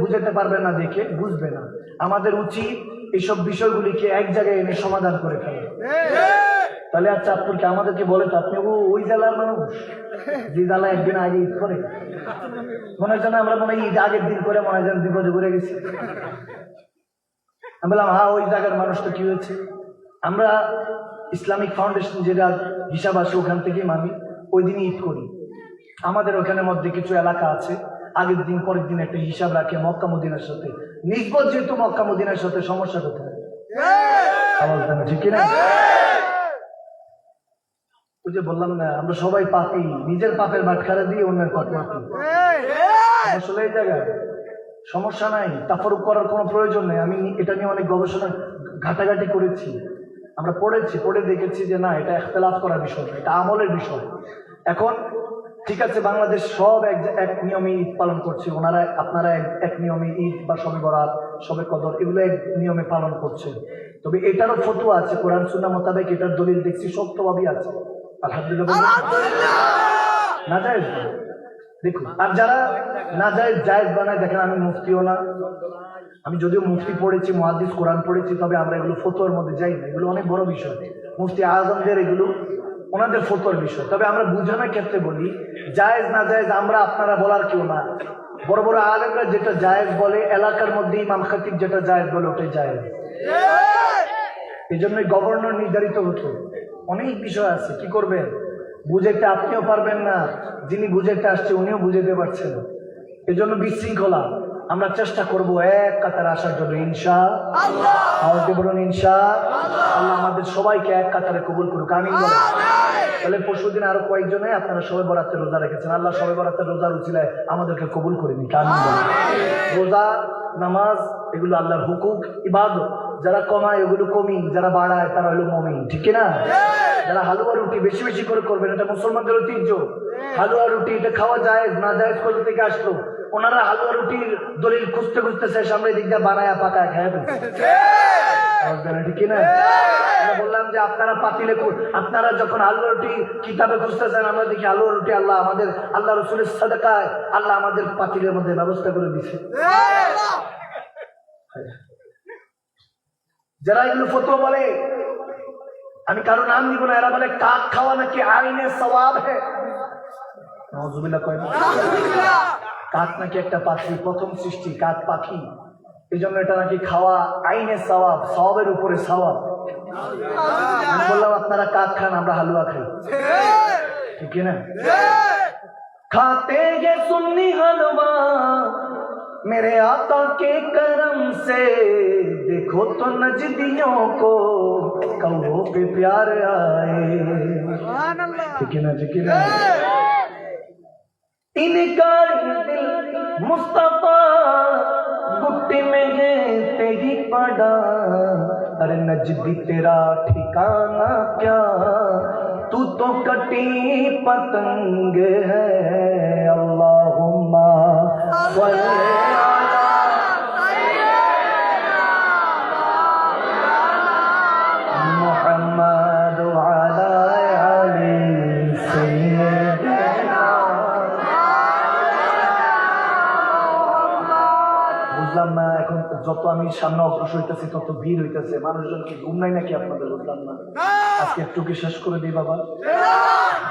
বুঝাতে পারবেন না দেখে বুঝবে না। আমাদের উচিত এইসব বিষয়গুলিকে এক জায়গায় এনে সমাধান করে ফেলা। তাহলে আচ্ছা, আপনাকে আমাদেরকে বলে তো, আপনি ওই জেলার মানুষ যে জেলা একদিন আগে ঈদ করে, মনে হয় আমরা মনে হয় ঈদ আগের দিন করে মনে হয় বিপদে ঘুরে গেছি। আমি বললাম, হ্যাঁ, ওই জায়গার মানুষ তো কি হয়েছে? আমরা ইসলামিক ফাউন্ডেশন যেটা হিসাব আছে ওখান থেকেই মানি, ওই দিনই ঈদ করি। আমাদের ওখানের মধ্যে কিছু এলাকা আছে আগের দিন পরের দিন একটা হিসাব রাখে মক্কা মদিনার সাথে। নিসবত যেহেতু মক্কা মদিনার সাথে, সমস্যা কোথায়? ঠিক কিনা? ওই যে বললাম না, আমরা সবাই পাপি, নিজের পাপের বাটখারা দিয়ে অন্যের পাপ মাপি। আসলে এই জায়গায় সমস্যা নাই, তাফারুক করার কোনো প্রয়োজন নেই। আমি এটা নিয়ে অনেক গবেষণা ঘাটাঘাটি করেছি, আমরা পড়ে দেখেছি যে না, এটা ইখতিলাফ করার বিষয়, এটা আমলের বিষয়। এখন ঠিক আছে, বাংলাদেশ সব এক নিয়মে ঈদ পালন করছে, আপনারা এক নিয়মে ঈদ বা শবে বরাত, শবে কদর, এগুলো এক নিয়মে পালন করছে। তবে এটারও ফতোয়া আছে, কোরআন সুন্নাহ মোতাবেক এটার দলিল দেখছি সত্যভাবেই আছে। আলহামদুলিল্লাহ। নাজায়েজ দেখুন, আর যারা নাজায়েজ জায়েজ বানায়, দেখেন আমি মুফতিও না, আমি যদিও মুফতি পড়েছি, মুহাদ্দিস, কোরআন পড়েছি, তবে আমরা এগুলো ফতোয়ার মধ্যে যাই না। এগুলো অনেক বড় বিষয়, মুফতি আজমদের এগুলো ওনাদের ফতোয়ার বিষয়। তবে আমরা বুঝানোর ক্ষেত্রে বলি, জায়েজ না জায়েজ আমরা আপনারা বলার কেউ না। বড় বড় আলেমরা যেটা জায়েজ বলে, এলাকার মধ্যে ইমাম খতিব যেটা জায়েজ বলে, ওটাই জায়েজ। এই জন্যই গভর্নর নির্ধারিত হতো। অনেক বিষয় আছে, কি করবেন? বুঝাইতে আপনিও পারবেন না, যিনি বুঝাইতে আসছে উনিও বুঝাইতে পারছেন। এই জন্য বিশৃঙ্খলা। আমরা চেষ্টা করব এক কাতারে আসার জন্য, ইনশাআল্লাহ। বলুন ইনশাআল্লাহ। আমাদের সবাইকে এক কাতারে কবুল করুক, আমিন বলেন। তাহলে পরশুদিন আরো কয়েকজনে আপনারা শবে বরাতের রোজা রেখেছেন, আল্লাহ শবে বরাতের রোজার উছিলায় আমাদেরকে কবুল করে নিক, আমিন বলেন। রোজা, নামাজ, এগুলো আল্লাহর হুকুক, ইবাদত। যারা কমায় এগুলো কমি, যারা বাড়ায় তারা হলো মুমিন, ঠিক না? যারা হালুয়া রুটি বেশি বেশি করে করবেন, এটা মুসলমানদের ঐতিহ্য। হালুয়া রুটি এটা খাওয়া যায় না জায়েজ কোথা থেকে আসলো? ওনারা হালুয়া রুটির দলিল খুঁজতে খুঁজতে সামনে দিক দিয়ে বানায়া পাকায় খায় ফেলছে, ঠিক না? বললাম যে আপনারা পাতিলে, আপনারা যখন হালুয়া রুটি কিতাবে খুঁজতেছেন, আমরা দেখি হালুয়া রুটি আল্লাহ রসুলের সাদাকায় আল্লাহ আমাদের পাতিলের মধ্যে ব্যবস্থা করে দিচ্ছে। যারা এগুলো ফতোয়া বলে, আমি কারো নাম দিব না, এরা বলে কাক খাওয়া নাকি আইনে সওয়াব হ্যায়। নাউজুবিল্লাহ কয় না? কাক নাকি একটা পাখি, প্রথম সৃষ্টি কাক পাখি, এই জন্য এটা নাকি খাওয়া আইনে সওয়াব, সওয়াবের উপরে সওয়াব। আমি বললাম আপনারা কাক খান, আমরা হালুয়া খাই, ঠিক না? खाते ये सुन्नी हलवा मेरे आका के करम से, देखो तो नजदियों को कौओं पे प्यार आए। ठीक है ना, ठीक है ना। इनका दिल मुस्तफा गुट्टी में है तेरी पड़ा, अरे नजदी तेरा ठिकाना क्या, तू तो कटी पतंग है। अल्लाहुम्मा सल्ली मुहम्मद व अला आलि सय्यिदना। বুঝলাম না, এখন যত আমি সামনে অগ্রসর হইতেছি তত ভিড় হইতেছে, মানুষজন কি ঘুম নাই নাকি আপনাদের? বুঝলাম না। আজকে একটু কি শেষ করে দিই বাবা?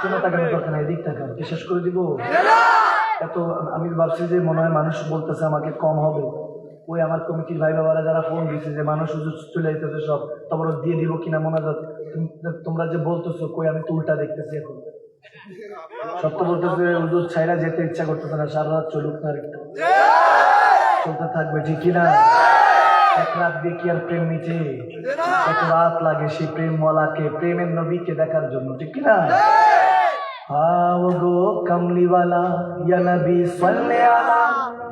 কোনো টাকার দরকার নাই, এদিক টাকা কি শেষ করে দিব? এত আমি ভাবছি যে মনে হয় মানুষ বলতেছে আমাকে কম হবে। ওই আমার কমিটির ভাই বাবারা যারা ফোন দিচ্ছে যে মানুষ চলে যেতেছে সব, তারপর দিয়ে দিব কিনা মনে হয়। তোমরা যে বলতেছো কই, আমি তো উল্টা দেখতেছি এখন। সত্য বলতেছে হুজুর ছাইরা যেতে ইচ্ছা করতেছে না, সারা রাত চলুক না, একটু চলতে থাকবে, ঠিক কিনা? এক রাত দেখি আর প্রেম মিটে, এক রাত লাগে সেই প্রেমওয়ালাকে, প্রেমের নবীকে দেখার জন্য, ঠিক কিনা? आओ गो कमलीवाला या नबी सल्ले आला,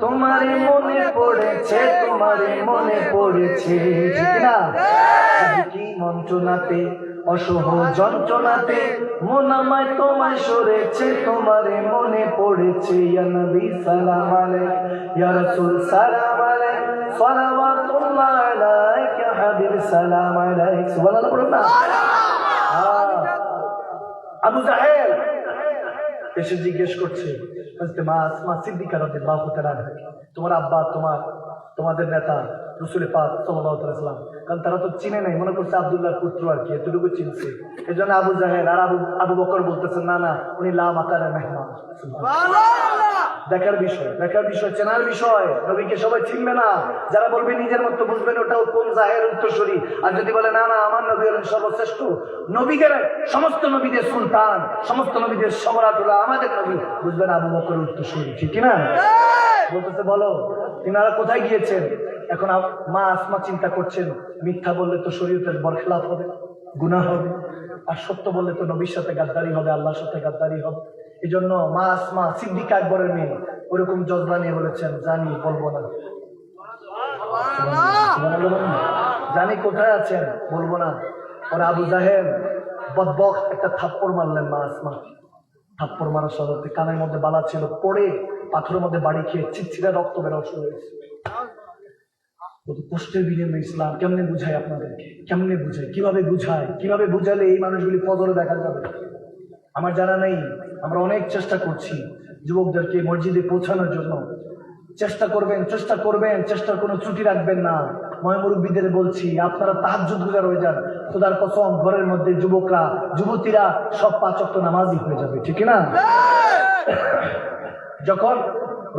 তোমারে মনে পড়েছে, তোমারে মনে পড়েছে, ঠিক না? কি মন্ত্রণাতে অসহ যন্ত্রণাতে মন আমায় তোমায় সরেছে, তোমারে মনে পড়েছে। ইয়া নবী সালাম আলাইক, ইয়া রাসূল সালাম আলাইক, সালাওয়াতুল্লাহ আলাইক, ইয়া হাবিব সালাম আলাইক। সুবহানাল্লাহ পড়ুন না। আবু জাহেল এসে জিজ্ঞেস করছে মা আসমা সিদ্দিকা রাদিয়াল্লাহু তাআলা আনহা, তোমার আব্বা তোমাদের নেতা রাসূল পাক সাল্লাল্লাহু আলাইহি ওয়াসাল্লাম, কারণ তারা তো চিনে নাই, মনে করছে আব্দুল্লাহর পুত্র আর কি, এতটুকু চিনছে। এই জন্য আবু জাহেল আর আবু বকর বলতেছেন না না, উনি লা মাকানা মেহমান। দেখার বিষয়, চেনার বিষয়। নবীকে সবাই চিনবে না, যারা বলবে নিজের মতো বুঝবেন ওটাও কোন জাহের উত্তরসূরি। আর যদি বলে না না আমার নবী হলেন সর্বশ্রেষ্ঠ, নবীদের সমস্ত নবীদের সুলতান, সমস্ত নবীদের সম্রাট হলো আমাদের নবী, বুঝবেন আবু বকর উত্তরসূরি, ঠিক কিনা? বলতেছে বলো তিনারা কোথায় গিয়েছেন? এখন মা আসমা চিন্তা করছেন, মিথ্যা বললে তো শরীয়তের বরখেলাফ হবে, গুনাহ হবে, আর সত্য বললে তো নবীর সাথে গাদ্দারি হবে, আল্লাহর সাথে গাদ্দারি হবে। এই জন্য মা আসমা সিদ্দিকা আকবরের মেয়ে ওরকম জজবা নিয়ে বলেছেন, জানি বলবো না, জানি কোথায় আছেন বলবো না। ওরা আবু জাহেল বদবক একটা থাপ্পড় মারলেন মা আসমা। থাপ্পড় মারার সাথে কানের মধ্যে বালা ছিল, পড়ে পাথরের মধ্যে বাড়ি খেয়ে চিচ্ছিরা রক্ত বেরো শুরু হয়েছে। কষ্টের বিনিময়ে ইসলাম কেমনে বুঝায় আপনাদেরকে, কেমনে বুঝায়, কিভাবে বুঝালে এই মানুষগুলি ফজরে দেখা যাবে? আমার জানা নেই। আমরা অনেক চেষ্টা করছি যুবকদেরকে মসজিদে পৌঁছানোর জন্য। চেষ্টা করবেন, চেষ্টার কোনো ত্রুটি রাখবেন না। মুরব্বীদের বলছি, আপনারা তাহাজ্জুদ গুজার হয়ে যান, খোদার কসম ঘরের মধ্যে যুবকরা যুবতীরা সব 5 ওয়াক্ত নামাজি হয়ে যাবে, ঠিক না? যখন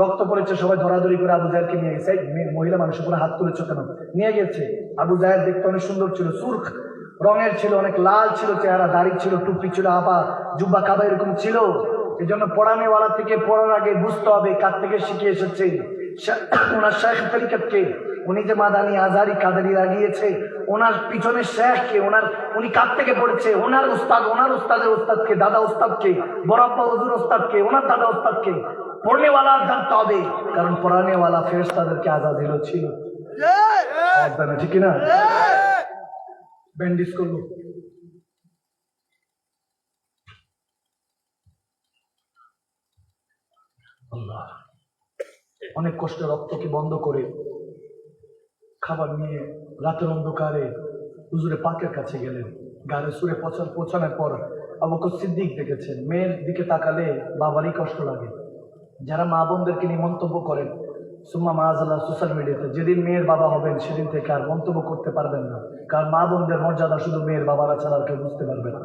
রক্ত পড়েছে সবাই ধরাধরি করে আবু জাহেলকে নিয়ে গেছে। মহিলা মানুষ কোনো হাত তুলেছ কেন? নিয়ে গেছে। আবু জাহেল দেখতে অনেক সুন্দর ছিল, সুরখ রঙের ছিল, অনেক লাল ছিল চেহারা, দাড়ি ছিল, টুপি ছিল, আপা জুব্বা কাবা এরকম ছিল। এই জন্য পড়ানেওয়ালা থেকে পড়ার আগে বুঝতে হবে কার থেকে শিখে এসেছে। ওনার শেখ তরিকতকে, উনি যে মাদানি আজহারি কাদেরি লাগিয়েছে, ওনার পিছনে শেখকে, উনি কার থেকে পড়েছে, ওনার উস্তাদের উস্তাদকে, দাদা উস্তাদকে, বরাব্বা হুজুর উস্তাদকে, ওনার দাদা উস্তাদকে পড়নেওয়ালা জানতে হবে, কারণ পড়ানেওয়ালা ফেরেশতাদেরকে আজাদিল ছিল, ঠিক না? ব্যান্ডিজ করলো। আল্লাহ অনেক কষ্টে রক্তকে বন্ধ করে খাবার নিয়ে রাতের অন্ধকারে হুজুরে পাকের কাছে গেলেন। গাড়ি সুরে পৌঁছানোর পর আবু বকর সিদ্দিক দেখেছেন, মেয়ের দিকে তাকালে বাবারই কষ্ট লাগে। যারা মা বোনদেরকে নিয়ে মন্তব্য করেন সুম্মা মাআযাল্লাহ সোশ্যাল মিডিয়াতে, যেদিন মেয়ের বাবা হবেন সেদিন থেকে আর মন্তব্য করতে পারবেন না, কারণ মা বোনদের মর্যাদা শুধু মেয়ের বাবারা ছাড়া আর কেউ বুঝতে পারবে না।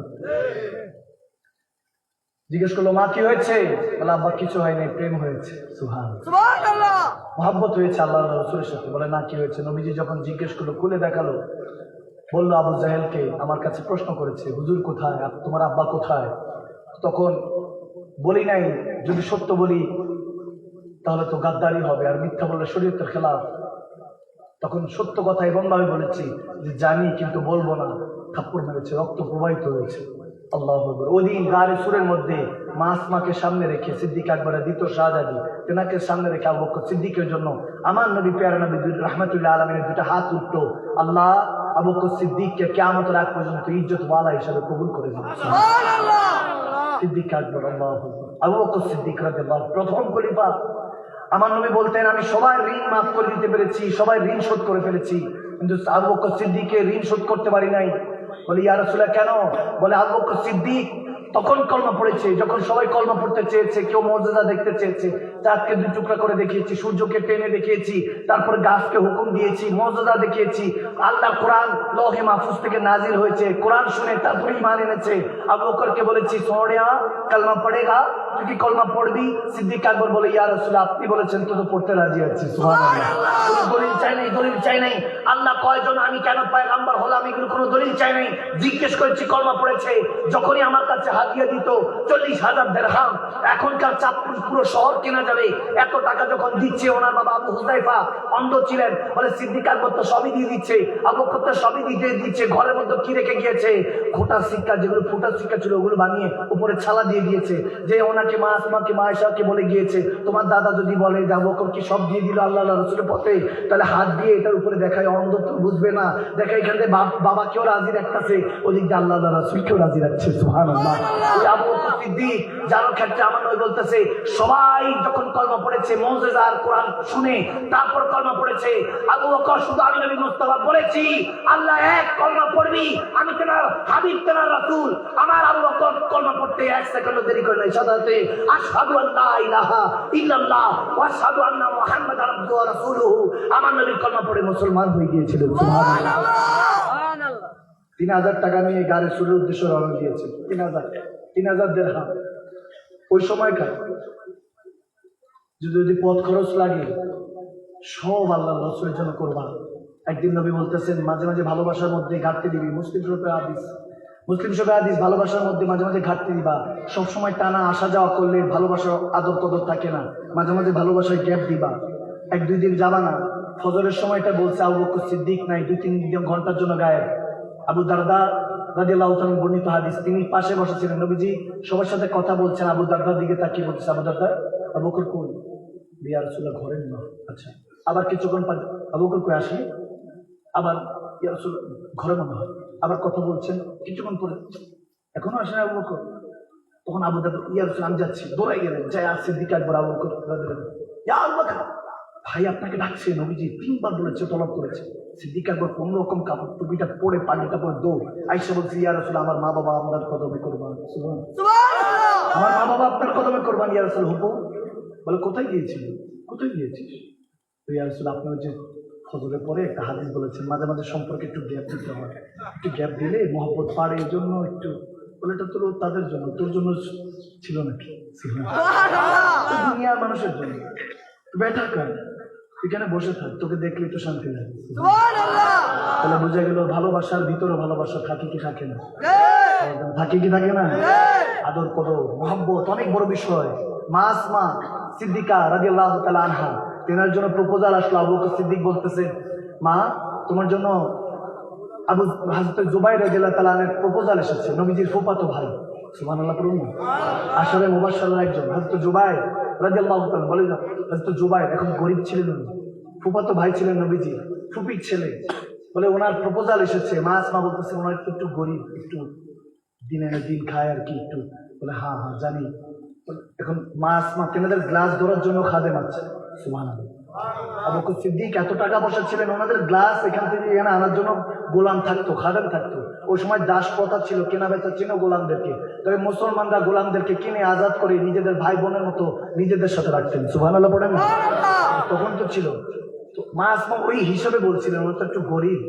জিজ্ঞেস করলো মা কি হয়েছে? বলে আব্বা কিছু হয়নি, প্রেম হয়েছে। সুবহানাল্লাহ, মহব্বত হয়েছে আল্লাহ রাসূলের সাথে। বলে না কি হয়েছে? নবীজি যখন জিজ্ঞেস করলো, খুলে দেখালো, বললো আবু জাহেলকে আমার কাছে প্রশ্ন করেছে, হুজুর কোথায়, তোমার আব্বা কোথায়? তখন বলি নাই যদি সত্য বলি তাহলে তো গাদ্দারি হবে, আর মিথ্যা বললে শরীয়তের খেলাফ। তখন সত্য কথা এমনভাবে বলেছি যে জানি কিন্তু বলবো না, থাপ্পড় মেরেছে, রক্ত প্রবাহিত হয়েছে। আল্লাহু আকবার। ওদিন গারে সুরের মধ্যে মাকে সামনে রেখে সিদ্দিক আকবরের দ্বিতীয় শাহজাদি তেনাকে সামনে রেখে আবু বকর সিদ্দিকের জন্য আমার নবী প্যারা নবী রাহমাতুল্লাহ আলামিনের দুটো হাত উঠতো, আল্লাহ আবু বকর সিদ্দিককে কিয়ামতের আগ পর্যন্ত ইজ্জতওয়ালা হিসেবে কবুল করে দিন। সুবহানাল্লাহ। সিদ্দিক আকবর, আল্লাহু আকবার। আবু বকর সিদ্দিক রাদিয়াল্লাহু প্রথম খলিফা। আমার নবী বলতেন আমি সবাই ঋণ মাফ করে দিতে পেরেছি, সবাই ঋণ শোধ করে ফেলেছি, কিন্তু আবু বকর সিদ্দিকের ঋণ শোধ করতে পারি নাই। বলে ইয়া রাসূলুল্লাহ কেন? বলে আবু বকর সিদ্দিক তখন কলমা পড়েছে যখন সবাই কলমা পড়তে চেয়েছে, কেউ মুজিজা দেখতে চেয়েছে, চাঁদকে দুই টুকরা করে দেখিয়েছি, সূর্যকে টেনে দেখিয়েছি, তারপর গাছকে হুকুম দিয়েছি, মুজিজা দেখিয়েছি, আল্লাহ কোরআন লৌহে মাহফুজ থেকে নাজিল হয়েছে, কোরআন শুনে তারপরে ঈমান এনেছে। আবু বকরকে বলেছি সোনিয়া কলমা পড়েগা, তুই কি কলমা পড়বি? সিদ্দিক আকবর বলে ইয়া রাসূলুল্লাহ আপনি বলেছেন তো পড়তে রাজি আছি। সুবহানাল্লাহ। কোনো দলিল চাই নাই, দলিল চাই নাই। আল্লাহ কয়জন আমি কেন পয়গম্বর হলাম এগুলো কোনো দলিল চাই নাই। জিজ্ঞেস করেছি কলমা পড়েছে, যখনই আমার কাছে হাদিয়া দিত 40,000 দিরহাম, এখনকার চাঁদপুর পুরো শহর কেনা যাবে এত টাকা যখন দিচ্ছে। ওনার বাবা আবু হুযায়ফা অন্ধ ছিলেন, বলে সিদ্দিক আকবর তো সবই দিয়ে দিচ্ছে, আবু বকর তো সবই দিচ্ছে, ঘরের মধ্যে কি রেখে গিয়েছে? খোটার সিক্কা, যেগুলো ফুটার সিক্কা ছিল ওগুলো বানিয়ে উপরে ছালা দিয়ে দিয়েছে, যে ওনাকে মা আসমাকে মা আয়েশাকে বলে গিয়েছে তোমার দাদা যদি বলে যে আবু বকর কি সব দিয়ে দিল আল্লাহ রাসূলের পথে, তাহলে হাত দিয়ে এটার উপরে দেখায়, অন্ধ তো বুঝবে না, দেখা এখান থেকে বাবাকেও রাজি রাখতেছে, ওদিক দিয়ে আল্লাহ রাসূলকেও রাজি রাখছে। সুবহানাল্লাহ। ওই আবু বকর সিদ্দিক যার ক্ষেত্রে আমার নবী বলতেছে সবাই যখন কলমা পড়েছে মুজিজা আর কোরআন শুনে তারপর কলমা পড়েছে, আবু বকর শুধু আমি নবী মুস্তাফা বলেছি আল্লাহ এক, কলমা পড়বি, আমি তেনার হাবিব তেনার রাসূল, আমার আবু বকর কলমা পড়তে 1 সেকেন্ড দেরি করে নাই, সাদাতে আশহাদু আল্লা ইলাহা ইল্লাল্লাহ ওয়া আশহাদু আন্না মুহাম্মাদার আবদুহু ওয়া রাসূলুহু, আমার নবী কলমা পড়ে মুসলমান হয়ে গিয়েছিলেন। সুবহানাল্লাহ। 3000 টাকা নিয়ে গাড়ি সুরের উদ্দেশ্যে রওনা দিয়েছে। 3000 দিরহাম ওই সময়কার যদি পথ খরচ লাগে সব আল্লাহ রাসূলের জন্য করবা। একদিন নবী বলতেছেন মাঝে মাঝে ভালোবাসার মধ্যে ঘাটতি দিবি, মুসলিম শরীফে হাদিস, ভালোবাসার মধ্যে মাঝে মাঝে ঘাটতি দিবা। সবসময় টানা আসা যাওয়া করলে ভালোবাসার আদর কদর থাকে না, মাঝে মাঝে ভালোবাসায় গ্যাপ দিবা। 1-2 দিন যাবা না, ফজরের সময়টা বলছে আবু বকর সিদ্দিক নাই, 2-3 ঘন্টার জন্য গায়েব। আবু দারদা রাদিয়াল্লাহু তাআলা বর্ণিত হাদিস, তিনি পাশে বসেছিলেন, নবীজি সবার সাথে কথা বলছেন, আবু দারদার দিকে তাকিয়ে বলছে আবু দারদা আবু বকর কই? ইয়া রাসূলুল্লাহ ঘরে না। আচ্ছা, আবার কিছুক্ষণ পর আবু বকর কই আসে? আবার ইয়া রাসূলুল্লাহ ঘরে মনে হয়, আবার কথা বলছেন, কিছুক্ষণ পরে এখনো আসে না আবু বকর। তখন আবু দারদা ইয়া রাসূলুল্লাহ আমি যাচ্ছি, দৌড়াই গেলেন, যাই সিদ্দিক আকবর আবু বকর ইয়া আবু বকর ভাই আপনাকে ডাকছে, নবীজি 3 বার বলেছে, তলব করেছে। সিদ্দিক আকবর কোন রকম কাপড় টুপিটা পরে পাগড়িটা পরে দৌড় আইসা বলছে ইয়া রাসূলুল্লাহ আমার মা বাবা আপনার কদমে কুরবান। সুবহানাল্লাহ। আমার মা বাবা আপনার কদমে কুরবান ইয়া রাসূলুল্লাহ। হুকুম? বলে কোথায় গিয়েছিস? ইয়া রাসূলুল্লাহ আপনার যে ফজরের পরে একটা হাদিস বলেছেন মাঝে মাঝে সম্পর্কে একটু গ্যাপ দিতে হয়, একটু গ্যাপ দিলে মহব্বত বাড়ে, এই জন্য একটু। বলে এটা তোর তাদের জন্য, তোর জন্য ছিল নাকি? দুনিয়ার মানুষের জন্য। বেটা কার এখানে বসে থাক, তোকে দেখলে একটু শান্তি লাগে। তাহলে বোঝা গেল ভালোবাসার ভিতরে ভালোবাসা থাকে কি থাকে না? থাকে কি থাকে না? আদর কদর মহব্বত অনেক বড় বিষয়। মা আসমা সিদ্দিকা রাদিয়াল্লাহু তাআলা আনহা, তেনার জন্য প্রপোজাল আসলো। আবু বকর সিদ্দিক বলতেছে মা তোমার জন্য আবু হযরত জুবাইর রাদিয়াল্লাহু তাআলা আনহুর প্রপোজাল এসেছে, নবীজির ফুফাতো ভাই। সুবহানাল্লাহ পড়ুন। আশারে মুবাশশারের একজন হযরত জুবাইর রাদিয়াল্লাহু তাআলা। বলে না হযরত জুবাইর এখন গরিব ছিলেন, ফুফাতো ভাই ছিলেন নবীজি, ফুপির ছেলে। বলে ওনার প্রপোজাল এসেছে। মা আসমা বলতেছে ওনার একটু গরিব, একটু দিন এনে দিন খায় আর কি একটু। বলে হ্যাঁ হ্যাঁ জানি। এখন মা আসমা তেনাদের গ্লাস ধরার জন্য খাদেম আছে। সুবহানাল্লাহ। আবু বকর সিদ্দিক এত টাকা পয়সা ছিলেন, ওনাদের গ্লাস এখান থেকে এখানে আনার জন্য গোলাম থাকতো, খাদেম থাকতো। ওই সময় দাস প্রথা ছিল, কেনা বেচা ছিল গোলামদেরকে। তবে মুসলমানরা গোলামদেরকে কিনে আজাদ করে নিজেদের ভাই বোনের মতো নিজেদের সাথে রাখতেন। সুবহানাল্লাহ পড়েন না? তখন তো ছিল। তো মা আসমা ওই হিসাবে বলছিলেন ওরা তো একটু গরিব।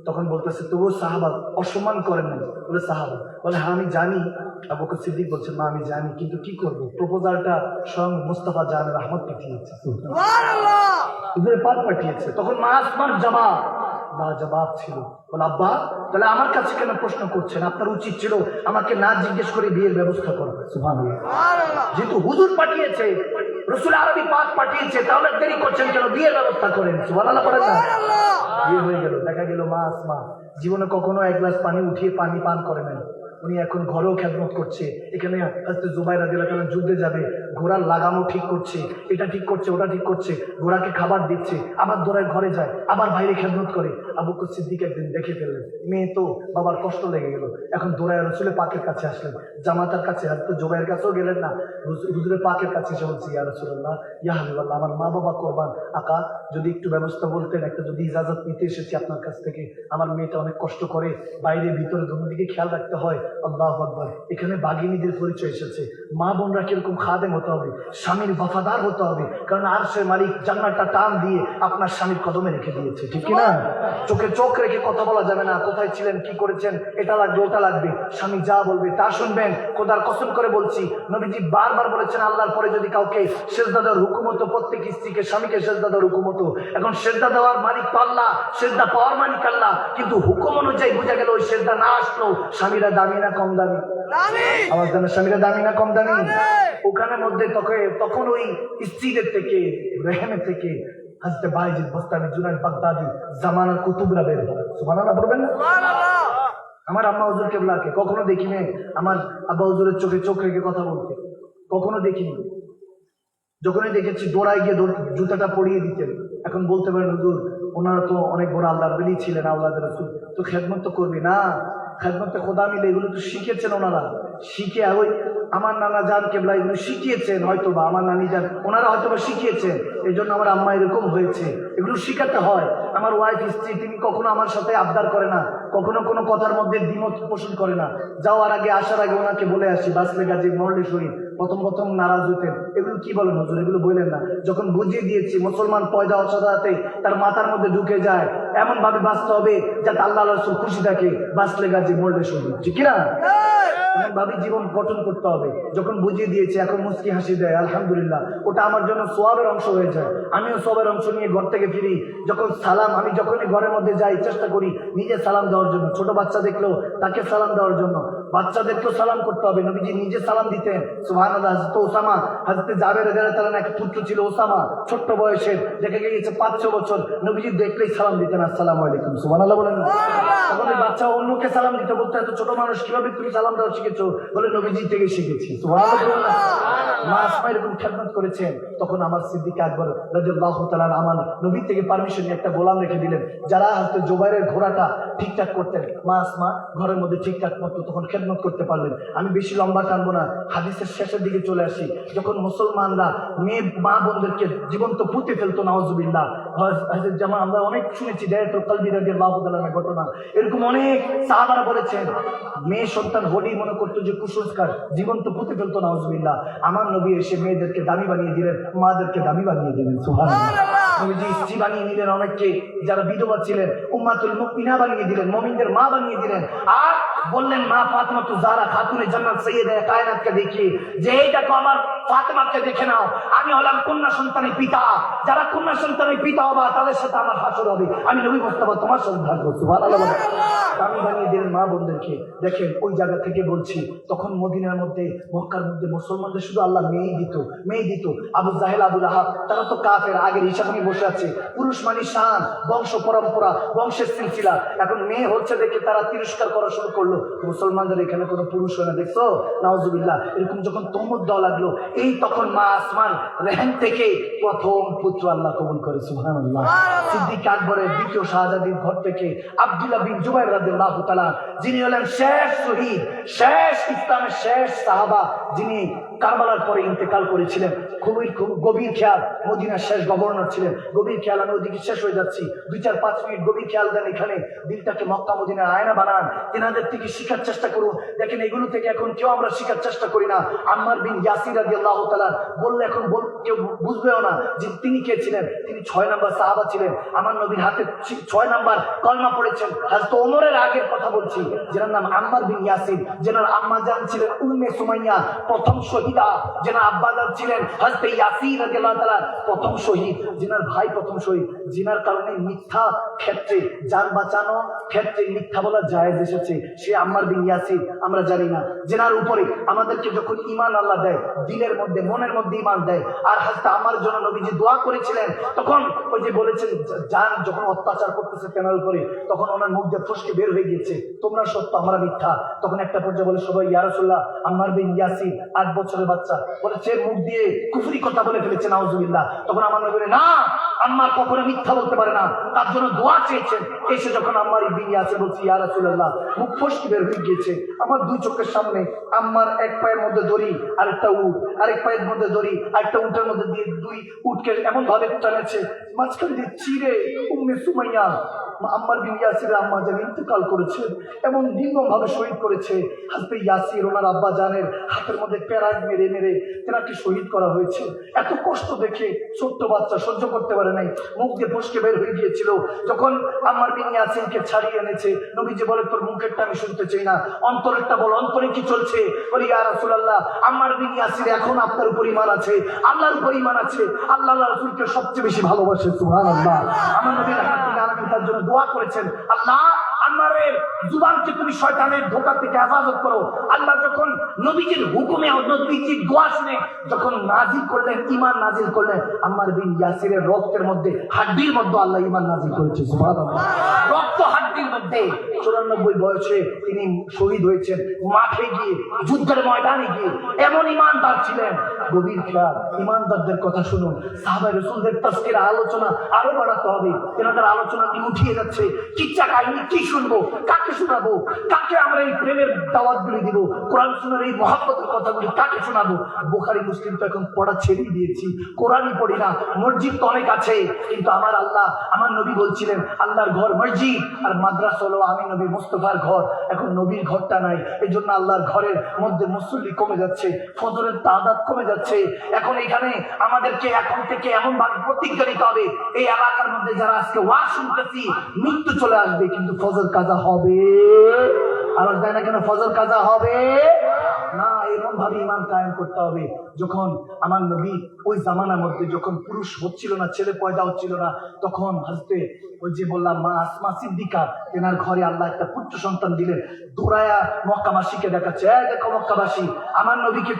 তখন বলতেছে তবুও সাহাবা অসম্মান করেন না। বলে সাহাবা বলে হ্যাঁ আমি জানি। আবু বকর সিদ্দিক বলছেন মা আমি জানি, কিন্তু কি করবো, প্রপোজালটা স্বয়ং মুস্তাফা জান রহমত পাঠিয়েছে, পাঠিয়েছে। তখন মা আসমার জামা লাজবাব ছিল। বলে আব্বা তাহলে আমার কাছে কেন প্রশ্ন করছেন? আপনার উচিত ছিল আমাকে না জিজ্ঞেস করে বিয়ের ব্যবস্থা করা। সুবহানাল্লাহ। যেহেতু হুজুর পাঠিয়েছে, রসুল আরবি পাক পাঠিয়েছে, তাহলে দেরি করছেন কেন? বিয়ের ব্যবস্থা করেন। সুবহানাল্লাহ পড়েন না? বিয়ে হয়ে গেল। দেখা গেল মা আসমা জীবনে কখনো এক গ্লাস পানি উঠিয়ে পানি পান করে নাই। উনি এখন ঘরেও খেদমত করছে। এখানে হযরত জুবাইর রাদিয়াল্লাহু তাআলা যুদ্ধে যাবে, ঘোড়ার লাগামও ঠিক করছে, এটা ঠিক করছে, ওটা ঠিক করছে, ঘোড়াকে খাবার দিচ্ছে, আবার দৌড়ায় ঘরে যায়, আবার বাইরে খেদমত করে। আবু বকর সিদ্দিক একদিন দেখে ফেললেন, মেয়ে তো, বাবার কষ্ট লেগে গেল। এখন দৌড়ায় রসুলের পাকের কাছে আসলেন, জামাতার কাছে, হযরত জুবাইরের কাছেও গেলেন না, হুজুরের পাকের কাছে এসে বলছি, ইয়া রাসূলুল্লাহ, ইয়া হাবিবাল্লাহ, আমার মা বাবা কোরবান, আকা যদি একটু ব্যবস্থা বলতেন, একটা যদি ইজাজত নিতে এসেছি আপনার কাছ থেকে, আমার মেয়েটা অনেক কষ্ট করে, বাইরে ভিতরে দুদিকে খেয়াল রাখতে হয়। আল্লাহু আকবার। এখানে বাগিনীদের পরিচয় এসেছে। মা বোনরা কিরকম খাদেম হতে হবে, স্বামীর বফাদার হতে হবে, কারণ আরশের মালিক জান্নাতটা টান দিয়ে আপনার স্বামীর কদমে রেখে দিয়েছে, ঠিক কি না? চোখে চোখ রেখে কথা বলা যাবে না, কোথায় ছিলেন, কি করেছেন, এটা লাগবে, ওটা লাগবে। স্বামী যা বলবে তা শুনবেন। খোদার কসম করে বলছি, নবীজি বারবার বলেছেন, আল্লাহর পরে যদি কাউকে সেজদা দেওয়ার হুকুম হতো, প্রত্যেক স্ত্রীকে স্বামীকে সেজদা দেওয়ার হুকুম হতো। এখন সেজদা দেওয়ার মালিক তো আল্লাহ, সেজদা পাওয়ার মালিক আল্লাহ, কিন্তু হুকুম অনুযায়ী বোঝা গেল ওই সেজদা না আসলো। স্বামীরা দামি না কম দামি? আমার জানা স্বামীরা দামি না কম দামি? ওখানে মধ্যে তখন ওই স্ত্রীদের থেকে, রেহেমের থেকে হযরত বাইজিদ বস্তামি, জুনাইদ বাগদাদি, জামানার কুতুবরা বের হয়। সুবহানাল্লাহ বলবেন না? আমার আম্মা হুজুর কেবলাকে কখনো দেখিনি আমার আব্বা হুজুরের চোখে চোখ রেখে কথা বলতে, কখনো দেখিনি। যখনই দেখেছি দৌড়ায় গিয়ে জুতাটা পরিয়ে দিতেন। এখন বলতে পারেন হুজুর ওনারা তো অনেক বড় আল্লাহর ওলি ছিলেন, আওলাদের রাসূল, তো খেদমত তো করবি না, খেদমতে খোদা মিলে এগুলো তো শিখেছেন ওনারা। শিখে ওই আমার নানা জান কেবলা এগুলো শিখিয়েছেন, হয়তো বা আমার নানি জান ওনারা হয়তো বা শিখিয়েছেন, এই জন্য আমার আম্মা এরকম হয়েছে। এগুলো শিখাতে হয়। আমার ওয়াইফ স্ত্রী তিনি কখনো আমার সাথে আবদার করে না, কখনো কোনো কথার মধ্যে দ্বিমত পোষণ করে না। যাওয়ার আগে আসার আগে ওনাকে বলে আসি, বাসলে গাজী মরলে শহীদ, প্রথম নারাজ হইতেন, এগুলো কি বলেন হুজুর, এগুলো বললেন না। যখন বুঝিয়ে দিয়েছি মুসলমান পয়দা অসাদাতে তার মাথার মধ্যে ঢুকে যায়, এমন ভাবে বাঁচতে হবে যাতে আল্লাহ রাসূল খুশি থাকে, বাসলে গাজী মরলে শহীদ, ঠিক না? এমন ভাবে জীবন গঠন করতে হবে। যখন বুঝিয়ে দিয়েছে এখন মুস্কি হাসি দেয়, আলহামদুলিল্লাহ, ওটা আমার জন্য সওয়াবের অংশ হয়ে যায়। আমিও সওয়াবের অংশ নিয়ে ঘর থেকে ফিরি, যখন সালাম, আমি যখনই ঘরের মধ্যে যাই চেষ্টা করি নিজে সালাম দেওয়ার জন্য, ছোট বাচ্চা দেখলেও তাকে সালাম দেওয়ার জন্য, বাচ্চাদেরকেও সালাম করতে হবে। নবীজি নিজে সালাম দিতেন। সুবহানাল্লাহ। হযরত ওসামা, হযরত জাবের রাদিয়াল্লাহু তাআলা এক পুত্র ছিল ওসামা, ছোট্ট বয়সের, দেখে গিয়েছে 5-6 বছর, নবীজি দেখলেই সালাম দিতেন, আসসালামু আলাইকুম। সুবহানাল্লাহ বলেন না? তখন ওই বাচ্চা অন্যকে সালাম দিতে বলতো, এত ছোট মানুষ কিভাবে তুমি সালাম দেওয়া শিখেছো? বলে নবীজি থেকে শিখেছি। সুবহানাল্লাহ। মা আসমা এরকম খেদমত করেছেন। তখন আমার সিদ্দিক আকবর রাদিয়াল্লাহু তাআলা আমার নবী থেকে পারমিশন নিয়ে একটা গোলাম রেখে দিলেন, যারা হয়তো জুবাইরের ঘোড়াটা ঠিকঠাক করতেন। মা আসমা ঘরের মধ্যে ঠিকঠাক মতো তখন খেদমত করতে পারলেন। আমি বেশি লম্বা টানবো না, হাদিসের শেষের দিকে চলে আসি। যখন মুসলমানরা মেয়ে মা বোনদেরকে জীবন্ত পুঁতে ফেলতো, নাউজুবিল্লাহ, যেমন আমরা অনেক শুনেছি দায়াতুল কলবি রাদিয়াল্লাহু তাআলার ঘটনা, এরকম অনেক সাহাবারা বলেছেন, মেয়ে সন্তান হলেই মনে করতো যে কুসংস্কার, জীবন্ত পুঁতে ফেলতো, নাউজুবিল্লাহ। আমার নবী এসে মেয়েদেরকে দামি বানিয়ে দিলেন, মাদেরকে দামি বানিয়ে দিলেন। সুবহানাল্লাহ। নবীজি স্ত্রী বানিয়ে নিলেন অনেককে, যারা বিধবা ছিলেন উম্মাতুল মুমিনা বানিয়ে দিলেন, মুমিনদের মা বানিয়ে দিলেন। আর বললেন মা ফাতেমা তো জারা খাতুনে জান্নাত সাইয়্যিদা কায়নাতকে দেখিয়ে যে এই দেখো আমার ফাতেমাকে দেখে নাও, আমি হলাম কন্যা সন্তানের পিতা, যারা কন্যা সন্তানের পিতা হবে তাদের সাথে আমার হাসর হবে, আমি নবী মুস্তাফা তোমার সৌভাগ্য। সুবহানাল্লাহ। দামি বানিয়ে দিলেন মা বোনদেরকে। দেখেন ওই জায়গা থেকে বলছি, তখন মদিনার মধ্যে মক্কার মধ্যে মুসলমানদের শুধু আল্লাহ মেয়ে দিত। আবু জাহেল, আবু লাহাব তারা তো কাফের, আগের হিসাব নিয়ে বসে আছে। পুরুষ মানে শান, বংশ পরম্পরা, বংশের সিলসিলা। এখন মেয়ে হচ্ছে দেখে তারা তিরস্কার করা শুরু করলো, মুসলমানদের এখানে কোনো পুরুষ হয় না, দেখছো? নাউজুবিল্লাহ। এরকম যখন তহমত দেওয়া লাগলো, এই তখন মা আসমান রেহেন থেকে প্রথম পুত্র আল্লাহ কবুল করে। সুবহানাল্লাহ। সিদ্দিক আকবরের দ্বিতীয় শাহজাদির ঘর থেকে আব্দুল্লাহ বিন জুবাইর রাদিয়াল্লাহু তাআলা, যিনি হলেন শেষ শহীদ, শেষ ইসলামের শেষ সাহাবা, যিনি কারবালার পরে ইন্তেকাল করেছিলেন। খুব গভীর খেয়াল, মদিনার শেষ গভর্নর ছিলেন। গভীর খেয়াল, আমি ওইদিকে শেষ হয়ে যাচ্ছি, 2-4-5 মিনিট গভীর খেয়াল দেন এখানে, দিলটাকে মক্কা মদিনার আয়না বানান। তেনাদের থেকে থেকে শিখার চেষ্টা করবো। দেখেন এগুলো থেকে এখন কেউ আমরা শিখার চেষ্টা করি না। আম্মার বিন ইয়াসির রাদিয়াল্লাহু তাআলা বললে এখন কেউ বুঝবেও না যে তিনি কে ছিলেন। তিনি 6 নম্বর সাহাবা ছিলেন। আমার নবীর হাতে 6 নম্বর কলমা পড়েছেন। হযরত ওমরের আগের কথা বলছি, যার নাম আম্মার বিন ইয়াসির, যেনার আম্মা জান ছিলেন উম্মে সুমাইয়া প্রথম শহীদা, যেনার আব্বা জান ছিলেন হযরত ইয়াসির রাদিয়াল্লাহু তাআলা প্রথম শহীদ, যেনার ভাই প্রথম শহীদ, যেনার কারণে মিথ্যা ক্ষেত্রে জান বাঁচানো ক্ষেত্রে মিথ্যা বলা জায়েজ এসেছে, সে আম্মার বিন ইয়াসির আমরা জানি না। যেনার উপরে আমাদেরকে যখন ঈমান আল্লাহ দেয়, দিলের মধ্যে মনের মধ্যে ঈমান দেয়। আর হযরত আমার জন্য নবীজি দোয়া করেছিলেন, তখন ওই যে বলেছেন জান যখন অত্যাচার করতেছে তেনার উপরে, তখন ওনার মুখ দিয়ে ফসকে বের হয়ে গিয়েছে, তোমরা সত্য আমরা মিথ্যা। তখন একটা পর্যায়ে বলে সবাই ইয়া রাসূলুল্লাহ, আম্মার বিন ইয়াসির 8 বছরের বাচ্চা, বলেছে মুখ দিয়ে কুফরি কথা বলে ফেলেছে, নাউজুবিল্লাহ। তখন আমার নবী বলে না, আম্মার কখনো মিথ্যা বলতে পারে না, তার জন্য দোয়া চেয়েছেন। এসে যখন আম্মার বিন ইয়াসির বলছে ইয়া রাসূলুল্লাহ, মুখ ফসকে বের হয়ে গিয়েছে, আমার 2 চোখের সামনে আম্মার এক পায়ের মধ্যে দড়ি আরেকটা উট, আরেক পায়ের মধ্যে দড়ি আরেকটা উটের মধ্যে দিয়ে 2 উটকে এমন ভাবে টানেছে, মাঝখান দিয়ে চিরে উম্মে সুমাইয়া আম্মার বিন ইয়াসিরের আম্মা জান ইন্তেকাল করেছেন, এমন নির্মম ভাবে শহীদ করেছে। হযরত ইয়াসির ওনার আব্বা জানের হাতের মধ্যে প্যারাগ মেরে মেরে তেনাকে শহীদ করা হয়েছে। এত কষ্ট দেখে ছোট্ট বাচ্চা সহ্য করতে পারে নাই, মুখ দিয়ে ফসকে বের হয়ে গিয়েছিল। যখন আম্মার বিন ইয়াসিরকে ছাড়িয়ে এনেছে, নবীজি বলে তোর মুখেরটা আমি শুনতে চাই না, অন্তরেরটা বল, অন্তরে কি চলছে? বলি ইয়া রাসূলুল্লাহ, আম্মার বিন ইয়াসির এখন আপনার উপর ঈমান আছে, আল্লাহর উপর ঈমান আছে, আল্লাহ রাসূলকে সবচেয়ে বেশি ভালোবাসে। সুবহানাল্লাহ। আমার নবীর হাতে আলামিন তার জন্য দোয়া করেছেন, আল্লাহ আম্মারের জুবানকে তুমি শয়তানের ধোঁকা থেকে হেফাজত করো। আল্লাহ যখন নবীজির হুকুমে নবীজির দোয়া শুনে যখন নাজিল করলেন, ঈমান নাজিল করলেন, আম্মার বিন ইয়াসিরের রক্তের মধ্যে হাড্ডির মধ্যে আল্লাহ ঈমান নাজিল করেছে। সুবহানাল্লাহ। রক্ত হাড্ডির মধ্যে 94 বয়সে তিনি শহীদ হয়েছেন, মাঠে গিয়ে যুদ্ধের ময়দানে গিয়ে। এমন ঈমানদার ছিলেন। গভীর খেয়াল, ঈমানদারদের কথা শুনুন। সাহাবা রাসূলদের তাজকিরা আলোচনা আরো বাড়াতে হবে। তেনাদের আলোচনা উঠিয়ে যাচ্ছে, কিচ্ছা কাহিনী কি শুনবো, কাকে শোনাবো, কাকে আমরা এই প্রেমের দাওয়াতগুলি দিব, কোরআন শোনার এই মহব্বতের কথাগুলি কাকে শোনাবো? বুখারী মুসলিম তো এখন পড়া ছেড়ে দিয়েছি, কোরআনই পড়ি না। মসজিদ তো অনেক আছে, কিন্তু আমার আল্লাহ, আমার নবী বলছিলেন আল্লাহর ঘর মসজিদ, আর মাদ্রাসা হলো আমি নবী মুস্তাফার ঘর। এখন নবীর ঘরটা নাই, এই জন্য আল্লাহর ঘরের মধ্যে মুসল্লি কমে যাচ্ছে, ফজরের তাদাদ কমে যাচ্ছে। এখন এখানে আমাদেরকে এখন থেকে এমন ভাবে প্রতিজ্ঞা নিতে হবে, এই এলাকার মধ্যে যারা আজকে ওয়াজ শুনতেছি, মৃত্যু চলে আসবে কিন্তু ফজর কাজা হবে। আওয়াজ দেয় না কেন? ফজর কাজা হবে না। এরকম ভাবে ঈমান কায়েম করতে হবে। যখন আমার নবী ওই জামানার মধ্যে যখন পুরুষ হচ্ছিল না, ছেলে পয়দা হচ্ছিল না, তখন হযরতে ওই যে বললাম মা আসমা সিদ্দিকা, তেনার ঘরে আল্লাহ একটা পুত্র সন্তান দিলেন। দৌড়ায়া মক্কাবাসীকে দেখাচ্ছে, এই দেখো মক্কাবাসী, আমার নবীকে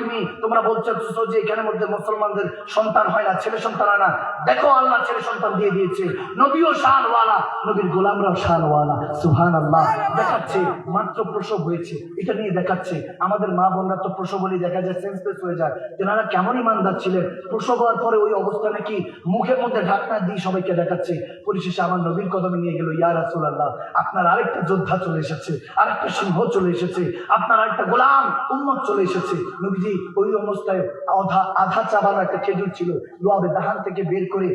তোমরা বলছো যে এখানে মধ্যে মুসলমানদের সন্তান হয় না, ছেলে সন্তান হয় না, দেখো আল্লাহ ছেলে সন্তান দিয়ে দিয়েছে। নবীও শানওয়ালা, নবীর গোলামরাও শানওয়ালা। সুবহানাল্লাহ। দেখাচ্ছে মাত্র প্রসব হয়েছে, এটা নিয়ে দেখাচ্ছে। আমাদের মা বোনরা তো প্রসব হলে দেখা যায় সেন্সলেস হয়ে যায়। তেনারা কেমন ইমানদার ছিলেন, প্রসব হওয়ার পরে ওই অবস্থা নাকি মুখের মধ্যে ঢাকনা দিয়ে সবাইকে দেখাচ্ছে। পরিশেষে আমার নবীর কদমে নিয়ে গেল, ইয়া রাসূলুল্লাহ, আপনার আরেকটা যোদ্ধা চলে এসেছে, আরেকটা সিংহ চলে এসেছে, আপনার আরেকটা গোলাম উম্মত চলে এসেছে। নবীজি ওই অবস্থায় আধা চাবানো একটা খেজুর ছিল, লুয়াবে দাহান থেকে বের করে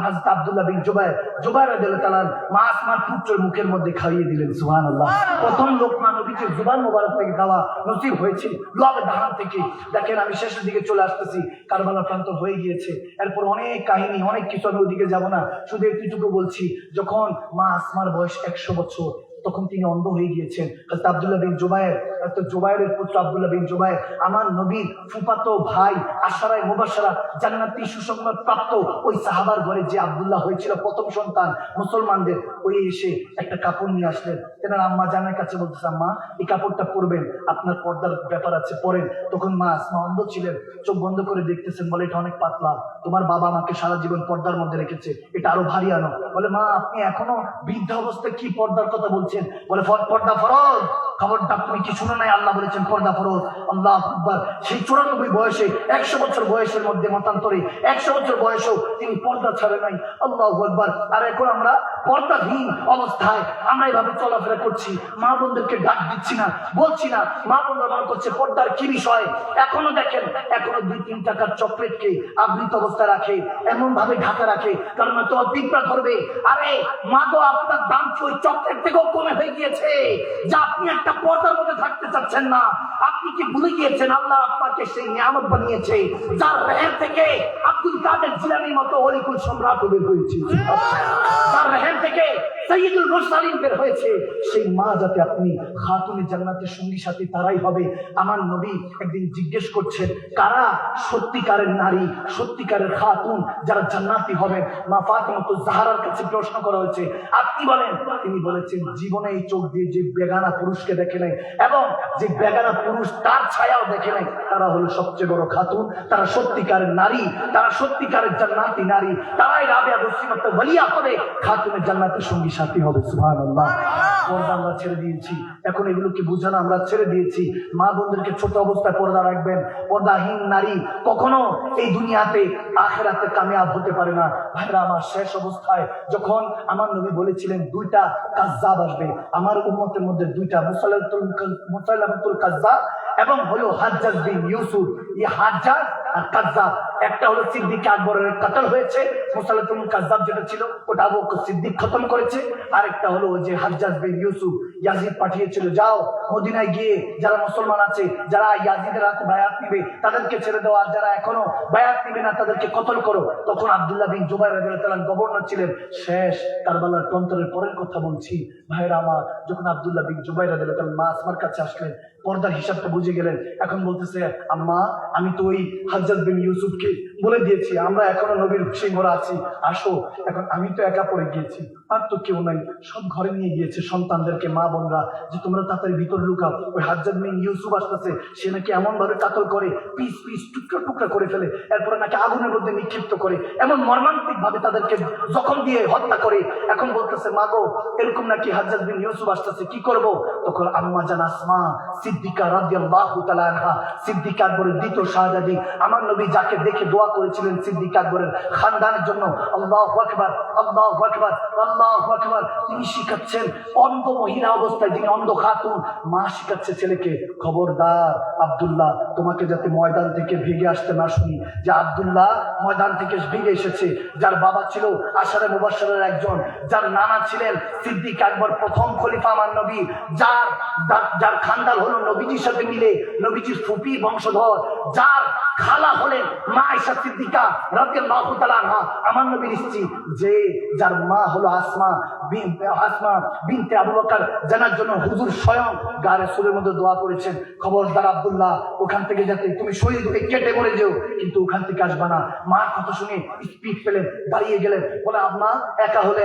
হযরত আব্দুল্লাহ বিন জুবাইর রাদিয়াল্লাহু তাআলা মা আসমার পুত্রের মুখের মধ্যে খাইয়ে দিলেন। সুবহানাল্লাহ। প্রথম লোকমা নবীজির জুবান মোবারক থেকে খাওয়া নসিব হয়েছে লুয়াবে দাহান থেকে। দেখেন আমি শেষের দিকে চলে আসতেছি, কারবালা প্রান্ত হয়ে গিয়েছে। এরপর অনেক কাহিনী, অনেক কিছু, আমি ওইদিকে যাবো না, শুধু একটুটুকু বলছি। যখন মা আসমার বয়স 100 বছর, তখন তিনি অন্ধ হয়ে গিয়েছেন। হযরত আব্দুল্লাহ বিন জুবাইরের পুত্র আব্দুল্লাহ বিন জুবাইর, আমার নবীর ফুফাতো ভাই, আশারায়ে মুবাশশারা জান্নাতি সুসংবাদ প্রাপ্ত ওই সাহাবার ঘরে যে আব্দুল্লাহ হয়েছিল প্রথম সন্তান মুসলমানদের, ওই এসে একটা কাপড় নিয়ে আসলেন। তেনার আম্মা জানের কাছে বলতেছে, আম্মা এই কাপড়টা পরবেন, আপনার পর্দার ব্যাপার আছে, পরেন। তখন মা আসমা অন্ধ ছিলেন, চোখ বন্ধ করে দেখতেছেন, বলে এটা অনেক পাতলা, তোমার বাবা আমাকে সারা জীবন পর্দার মধ্যে রেখেছে, এটা আরো ভারী আনো। বলে মা আপনি এখনো বৃদ্ধ অবস্থায় কি পর্দার কথা বলছেন? বলে পর্দা ফরজ। খবরটা তুমি কি শুনো নাই? আল্লাহ বলেছেন পর্দা ফরজ। আল্লাহু আকবার। সেই 94 বয়সে, 100 বছর বয়সের মধ্যে মতান্তরে 100 বছর বয়সেও তিনি পর্দা ছাড়ে নাই। আল্লাহু আকবার। আর এখন আমরা পর্দাহীন অবস্থায় আমরা এভাবে চলাফেরা করছি, মা বোনদেরকে ডাক দিচ্ছি না, বলছি না, মা বোনরা মনে করছে পর্দার কি বিষয়। এখনো দেখেন, এখনো 2-3 টাকার চকলেটকে আবৃত অবস্থায় রাখে, এমন ভাবে ঢাকা রাখে, কারণ তোমার পিঁপড়া ধরবে। আরে মা গো, আপনার দাম কি ওই চকলেট থেকেও কমে হয়ে গিয়েছে যে আপনি একটা পর্দার মধ্যে থাকতে চাচ্ছেন না? আপনি কি ভুলে গিয়েছেন আল্লাহ আপনাকে সেই নিয়ামত বানিয়েছে যার রেহেম থেকে আব্দুল কাদের জিলানীর মতো অলিকুল সম্রাট বের হয়েছে, যার রেহেম থেকে সাইয়্যিদুল মুরসালিন বের হয়েছে। সেই মা যাতে আপনি খাতুনে জান্নাতের সঙ্গী সাথী তারাই হবে। আমার নবী একদিন জিজ্ঞেস করছেন, কারা সত্যিকারের নারী, সত্যিকারের খাতুন, যারা জান্নাতি হবেন? মা ফাতিমাতুজ জাহরার কাছে প্রশ্ন করা হয়েছে, আপনি বলেন। তিনি বলেছেন, জীবনে এই চোখ দিয়ে যে বেগানা পুরুষকে দেখে নাই এবং যে বেগানা পুরুষ তার ছায়াও দেখে নাই, তারা হলো সবচেয়ে বড় খাতুন, তারা সত্যিকারের নারী, তারা সত্যিকারের জান্নাতি নারী, তারাই রাবিয়া মুসলিমাত ওয়ালিয়া হবে, খাতুনের জান্নাতের সঙ্গী সাথী হবে। সুবহানাল্লাহ। পর্দা আমরা ছেড়ে দিয়েছি, এখন এগুলোকে বুঝানো আমরা ছেড়ে দিয়েছি। মা বোনদেরকে ছোট অবস্থায় পর্দা রাখবেন। পর্দাহীন নারী কখনো এই দুনিয়াতে আখিরাতে কামিয়াব হতে পারে না। ভাইরা আমার, শেষ অবস্থায় যখন আমার নবী বলেছিলেন 2টা কাজ্জাব আসবে আমার উম্মতের মধ্যে, 2টা, মুসাইলামাতুল কাজ্জাব এবং হলো হাজ্জাজ বিন ইউসুফ। এই হাজ্জাজ আর কাজ্জাব, একটা হলো সিদ্দিক আকবরের কতল হয়েছে, মুসাইলামাতুল কাজ্জাব যেটা ছিল ওটা আবু বকর সিদ্দিক খতম করেছে। আরেকটা হলো ওই যে হাজ্জাজ বিন ইউসুফ, ইয়াজিদ পাঠিয়েছিল, যাও মদিনায় গিয়ে যারা মুসলমান আছে, যারা ইয়াজিদের হাতে বায়াত নিবে তাদেরকে ছেড়ে দাও, আর যারা এখনো বায়াত নিবে না তাদেরকে কতল করো। তখন আব্দুল্লাহ বিন জুবাইর রাদিয়াল্লাহু তাআলা গভর্নর ছিলেন। শেষ কারবালার প্রান্তরের পরের কথা বলছি ভাইরা আমার, যখন আব্দুল্লাহ বিন জুবাইর রাদিয়াল্লাহু তাআলা মা আসমার কাছে আসলেন, পর্দার হিসাবটা বুঝে গেলেন। এখন বলতেছে, আম্মা আমি তো ওই হাজ্জাজ বিন ইউসুফকে বলে দিয়েছি আমরা এখনো নবীর খুশি ঘোরা আছি, আসো। এখন আমি তো একা পড়ে গিয়েছি, আর তো কেউ নাই, সব ঘরে নিয়ে গিয়েছে সন্তানদেরকে, মা বোনরা, যে তোমরা তাড়াতাড়ি ভিতরে লুকাও, ওই হাজ্জাজ বিন ইউসুফ আসতেছে, সে নাকি এমন ভাবে কাতল করে, পিস পিস টুকরা টুকরা করে ফেলে, এরপরে নাকি আগুনের মধ্যে নিক্ষিপ্ত করে, এমন মর্মান্তিক ভাবে তাদেরকে জখম দিয়ে হত্যা করে। এখন বলতেছে, মা গো, এরকম নাকি হাজ্জাজ বিন ইউসুফ আসতেছে, কি করব? তখন আম্মা জান আসমা সিদ্দিকা রাদিয়াল্লাহু তাআলা আনহা, সিদ্দিক আকবরের দ্বিতীয় শাহজাদি, আমার নবী যাকে দেখে দোয়া করেছিলেন সিদ্দিক আকবরের খানদানের জন্য, আল্লাহু আকবার, আল্লাহু আকবার, আল্লাহু আকবার, তিনি শিখাচ্ছেন অন্ধ মহিলা অবস্থায়, যিনি অন্ধ খাতুন, মা শিখাচ্ছে ছেলেকে, খবরদার আব্দুল্লাহ, তোমাকে যাতে ময়দান থেকে ভেগে আসতে না শুনি, যে আব্দুল্লাহ ময়দান থেকে ভেগে এসেছে, যার বাবা ছিল আশারে মুবাশশারের একজন, যার নানা ছিলেন সিদ্দিক আকবর প্রথম খলিফা আমার নবী, যার খানদান হলো নবীজির সাথে মিলে নবীজির ফুফি বংশধর, যার খালা হলেন মা আয়েশা সিদ্দিকা রাদিয়াল্লাহু তাআলা আনহা, আমার নবীর স্ত্রী, যে যার মা হলো আসমা বিনতে আবু বকর, জানার জন্য হুজুর স্বয়ং গারে সুরের মধ্যে দোয়া করেছেন, খবরদার আব্দুল্লাহ, ওখান থেকে যাতে তুমি শহীদ হয়ে কেটে মরে যেও, কিন্তু ওখান থেকে আসবা না। মার কথা শুনে স্পিড পেলেন, দাঁড়িয়ে গেলেন, বলে আম্মা একা হলে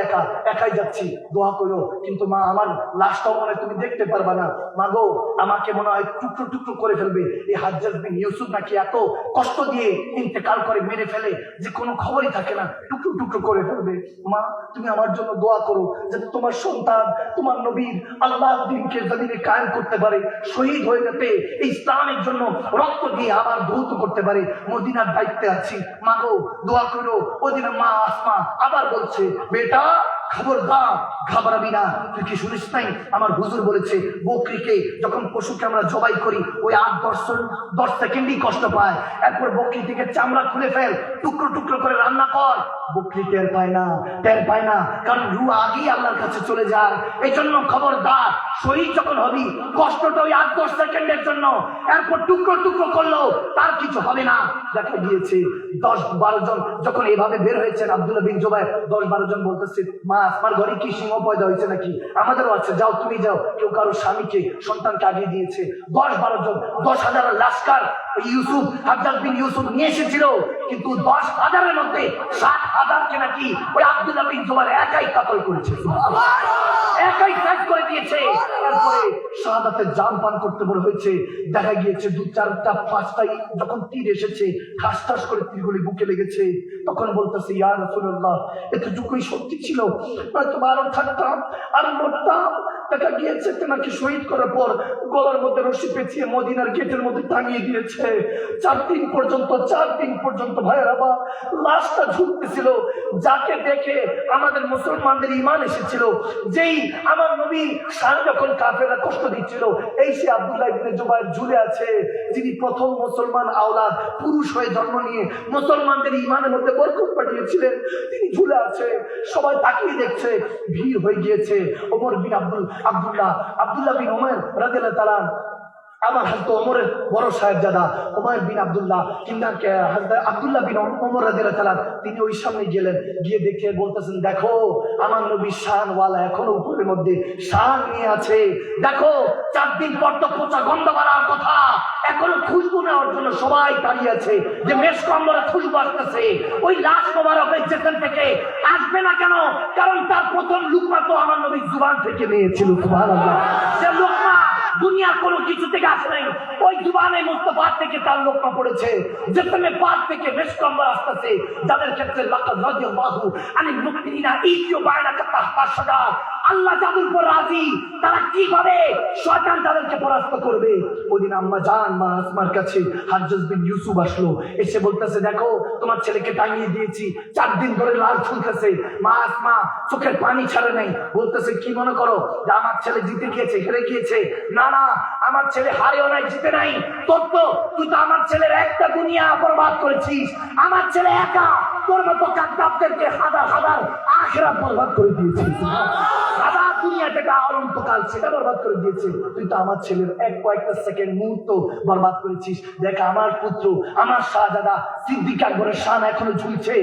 একাই যাচ্ছি, দোয়া করো, কিন্তু মা আমার লাশটাও মনে তুমি দেখতে পারবা না, মা গো আমাকে মনে হয় টুকরো টুকরো করে ফেলবে। এই হাজ্জাজ বিন ইউসুফ নাকি এত কষ্ট দিয়ে ইন্তেকাল করে, মেরে ফেলে যে কোনো খবরই থাকে না, টুকরো টুকরো করে ফেলবে। মা তুমি আমার জন্য দোয়া করো, যাতে তোমার সন্তান তোমার নবীর আল্লাহ দিনকে জমিনে কায়েম করতে পারে, শহীদ হয়ে যেতে এই ইসলামের জন্য রক্ত দিয়ে আবার ধৌত করতে পারে। মদিনার দায়িত্বে আছি, মা গো দোয়া করো। ওদিনে মা আসমা আবার বলছে, বেটা খবরদার ঘাবড়াবি না, তুই কি শুনিস নাই আমার হুজুর বলেছে বকরিকে যখন পশুকে আমরা জবাই করি ওই 8-10 সেকেন্ডই কষ্ট পায়, এরপর বকরি থেকে চামড়া খুলে ফেল, টুকরো টুকরো করে রান্না কর। বকরি টের পায় না, কারণ রু আগেই আল্লাহর কাছে চলে যায়। এই জন্য খবরদার, শহীদ যখন হবি কষ্টটা ওই 8-10 সেকেন্ডের জন্য, এরপর টুকরো টুকরো করলো তার কিছু হবে না। দেখা গিয়েছে 10-12 জন যখন এইভাবে বের হয়েছেন, আব্দুল্লাহ বিন জুবাইর 10-12 জন বলতেছে, মা আমার ঘরে কি সিংহ পয়দা হয়েছে নাকি? আমাদেরও আছে, যাও তুমি যাও। কেউ কারো স্বামীকে সন্তানকে আগিয়ে দিয়েছে। 10-12 জন, 10,000 লাস্কার ইউসুফ, হাজ্জাজ বিন ইউসুফ নিয়ে এসেছিল, কিন্তু 10,000-এর মধ্যে 7,000-কে নাকি ওই আব্দুল্লাহ বিন জুবাইর একাই কাতল করেছে, একাই ত্যাগ করে দিয়েছে। এরপরে শাহাদাতের জাম পান করতে বড় হয়েছে। দেখা গিয়েছে 2-4-5টা যখন তীর এসেছে, ঠাস ঠাস করে তীরগুলি বুকে লেগেছে, তখন বলতেছে, ইয়া রাসূলুল্লাহ, এতটুকুই শক্তি ছিল, নয়তো আরো থাকতাম আর মরতাম, দেখা গিয়েছে তেনাকে শহীদ করার পর গলার মধ্যে রশি পেঁচিয়ে মদিনার গেটের মধ্যে টাঙিয়ে দিয়েছে। 4 দিন পর্যন্ত ভাইয়েরা বা লাশটা ঝুলতেছিল। যাকে দেখে আমাদের মুসলমানদের ঈমান এসেছিল, যেই আমার নবী শান যখন কাফেররা কষ্ট দিচ্ছিল, এই সে আব্দুল্লাহ ইবনে জুবাইর ঝুলে আছে, যিনি প্রথম মুসলমান আওলাদ, পুরুষ হয়ে জন্ম নিয়ে মুসলমানদের ঈমানের মধ্যে বরকত পাঠিয়েছিলেন। তিনি ঝুলে আছে, সবাই তাকিয়ে দেখছে, ভিড় হয়ে গিয়েছে। ওমর বিন আব্দুল্লাহ বিন ওমর রাদিয়াল্লাহু তাআলা, আমার হযরত ওমরের বড় সাহেবজাদা উমাইর বিন আব্দুল্লাহ কিংবা হযরত আব্দুল্লাহ বিন ওমর রাদিয়াল্লাহু তাআলা, তিনি ওই সামনে গেলেন, গিয়ে দেখে বলতেছেন, দেখো আমার নবী শানওয়ালা এখনো উপরের মধ্যে শান নিয়ে আছে। দেখো 4 দিন পর তো পচা গন্ধ বাড়ার কথা, এখনো খুশবু নেওয়ার জন্য সবাই দাঁড়িয়ে আছে, যে মেশকম্বরা খুশবু আসতেছে। ওই লাশ মোবারকের যেখান থেকে আসবে না কেন? কারণ তার প্রথম লুকমা তো আমার নবীর জুবান থেকে নিয়েছিল। সুবহানাল্লাহ। সে লুকমা দুনিয়ার কোনো কিছু থেকে আসে নাই, ওই জুবানে মুস্তাফা থেকে তার লোকমা পড়েছে। যেখানে পাক থেকে মেশকম্বর আসতেছে, যাদের ক্ষেত্রে লাকাদ রাদিয়াল্লাহু আনিল মুমিনিনা ইয বাইনাকা তাহতা শাজার, আল্লাহ যাদের উপর রাজি, তারা কিভাবে শয়তান তাদেরকে পরাস্ত করবে। ওইদিন আম্মা জান মা আসমার কাছে হাজ্জাজ বিন ইউসুফ আসলো, এসে বলতেছে, দেখো তোমার ছেলেকে টাঙিয়ে দিয়েছি, 4 দিন ধরে লাল ফুলতেছে। মা আসমা চোখের পানি ছাড়ে নাই, বলতেছে, কি মনে করো যে আমার ছেলে জিতে গিয়েছে, হেরে গিয়েছে? না না, আমার ছেলে হারেও নাই, জিতে নাই। তোর তো, তুই তো আমার ছেলের একটা দুনিয়া বরবাদ করেছিস। আমার ছেলে একা তোর মতো কাদ্দাবদেরকে হাজার হাজার আখিরাত বরবাদ করে দিয়েছিস। সারা দুনিয়াটাকে অনন্তকাল সেটা বরবাদ করে দিয়েছে। তুই তো আমার ছেলের কয়েকটা সেকেন্ড মুহূর্ত বরবাদ করেছিস। দেখ আমার পুত্র, আমার শাহজাদা সিদ্দিক আকবরের শান এখনো ঝুলছে,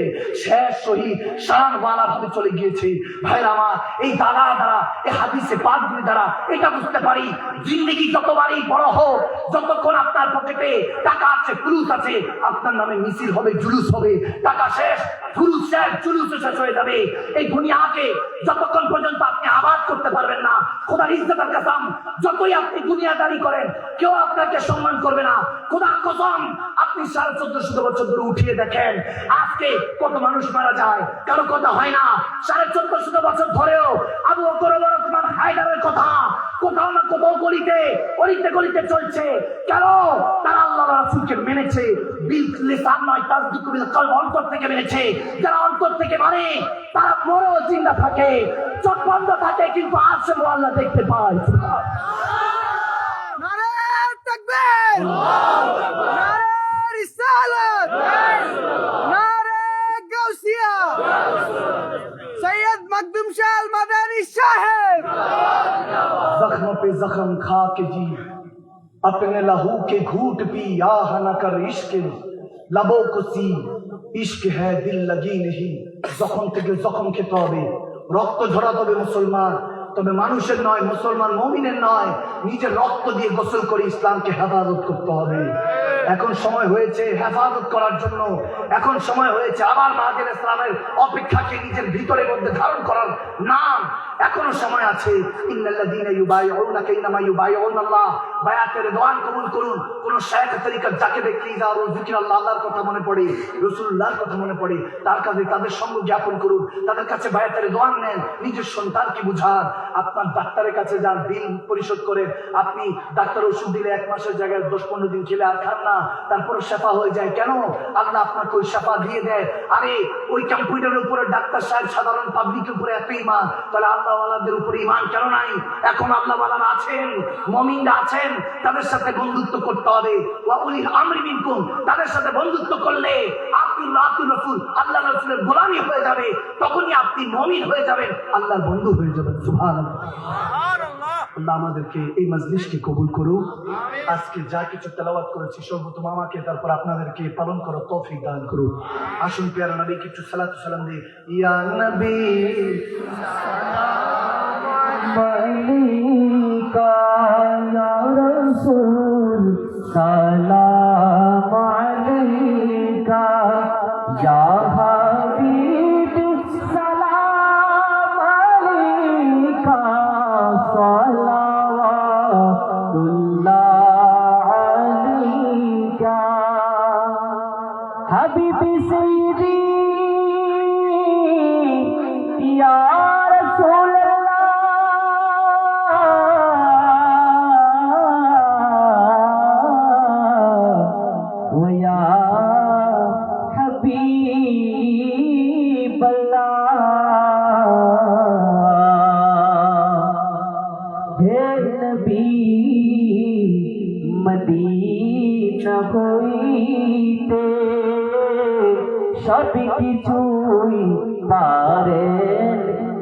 শেষ শহীদ শানওয়ালা ভাবে চলে গিয়েছে। ভাইরা আমার, এই দ্বারা এই হাদিসে পাকগুলি দ্বারা এটা বুঝতে পারি, জিন্দেগি যতবারই বড় হোক, যতক্ষণ আপনার পকেটে টাকা আছে, ফুলুস আছে, আপনার নামে মিছিল হবে, জুলুস হবে। টাকা শেষ, ফুলুস শেষ, জুলুস শেষ হয়ে যাবে। এই দুনিয়াকে যতক্ষণ পর্যন্ত আপনি আবাদ করতে পারবেন না, খোদার ইজ্জতের কসম, যতই আপনি দুনিয়াদারি করেন, কেউ আপনাকে সম্মান করবে না। খোদার কসম, আপনি 1450 বছর ধরে উঠিয়ে দেখেন, আজকে কত মানুষ মারা যায়, কারো কথা হয় না। 1450 বছর ধরেও আবু বকর, ওমর, ওসমান, হায়দারের কথা কোথাও না কোথাও গলিতে চলছে। কেন? তারা আল্লাহ রাসূলকে মেনেছে, বিল লিসান নয়, তাসদিকু বিল কলব, অন্তর থেকে মেনেছে। যারা অন্তর থেকে মানে, তারা মরেও জিন্দা থাকে, চোখ বন্ধ থাকে, কিন্তু আরশে আল্লাহ দেখতে পায়। নারে তাকবীর, নারে রিসালাত, নারে গাউসিয়া, সৈয়দ মখদুম শাহ আল মাদানী साहब। जख्म पे जख्म खा के जी, अपने लहू के घूट पी, आह न कर इश्क लबों को सी, इश्क है दिल लगी नहीं। जख्म থেকে জখম খেতে হবে, রক্ত ঝরাতে হবে মুসলমান, তবে মানুষের নয়, মুসলমান মুমিনের নয়, নিজের রক্ত দিয়ে গোসল করে ইসলামকে হেফাজত করতে হবে। এখন সময় হয়েছে হেফাজত করার জন্য, এখন সময় হয়েছে আবার মাহাদির ইসলামের অপেক্ষাকে নিজের ভিতরের মধ্যে ধারণ করার নাম। এখনো সময় আছে। ইন্নাল্লাযীনা ইউবাইউনাকা ইন্নামা ইউবাইউনাল্লাহ, বায়াতের দোয়ান কবুল করুন। কোন শায়খ তরিকত যাকে দেখলে ইজারু যিকরাল্লাহ, আল্লাহর কথা মনে পড়ে, রাসূলুল্লাহর কথা মনে পড়ে, তার কাছে তাদের সঙ্গ জ্ঞাপন করুন, তাদের কাছে বায়াতের দোয়ান নেন, নিজের সন্তানকে বুঝান। আপনার ডাক্তারের কাছে যান, বিল পরিশোধ করে, আপনি ডাক্তার ওষুধ দিলে 1 মাসের জায়গায় 10-15 দিন খেলে আর খান না, তারপরে শেফা হয়ে যায়। কেন? আল্লাহ আপনাকে ওই শেফা দিয়ে দেয়। আরে ওই কম্পিউটারের উপরে ডাক্তার সাহেব সাধারণ পাবলিকের উপরে এত ঈমান, তাহলে আল্লাহওয়ালাদের উপরে ঈমান কেন নাই? এখন আল্লাহওয়ালারা আছেন, মুমিনরা আছেন, তাদের সাথে বন্ধুত্ব করতে হবে। ওয়া উলিল আমরি মিনকুম, তাদের সাথে বন্ধুত্ব করলে আপনি আতিউর রাসূল, আল্লাহ রাসূলের গোলামি হয়ে যাবে, তখনই আপনি মুমিন হয়ে যাবেন, আল্লাহর বন্ধু হয়ে যাবেন। সুবহানাল্লাহ। আল্লাহ আমাদেরকে এই মজলিসকে কবুল করুন। আজকে যা কিছু তেলাওয়াত করেছি সর্বপ্রথম আমাকে, তারপর আপনাদেরকে পালন করার তৌফিক দান করুন। আসুন প্যারা নবী কিছু সালাত সালাম দিই। ইয়া নবী সালাম আলাইকা, ইয়া রাসূল সালাম আলাইকা, ইয়া হাবিব সালাম আলাইকা, সালাওয়াতুল্লাহ আলাইকা, হাবিবি সাইয়্যিদি ইয়া রাসূলুল্লাহ না হইতে সব কিছুই পারেন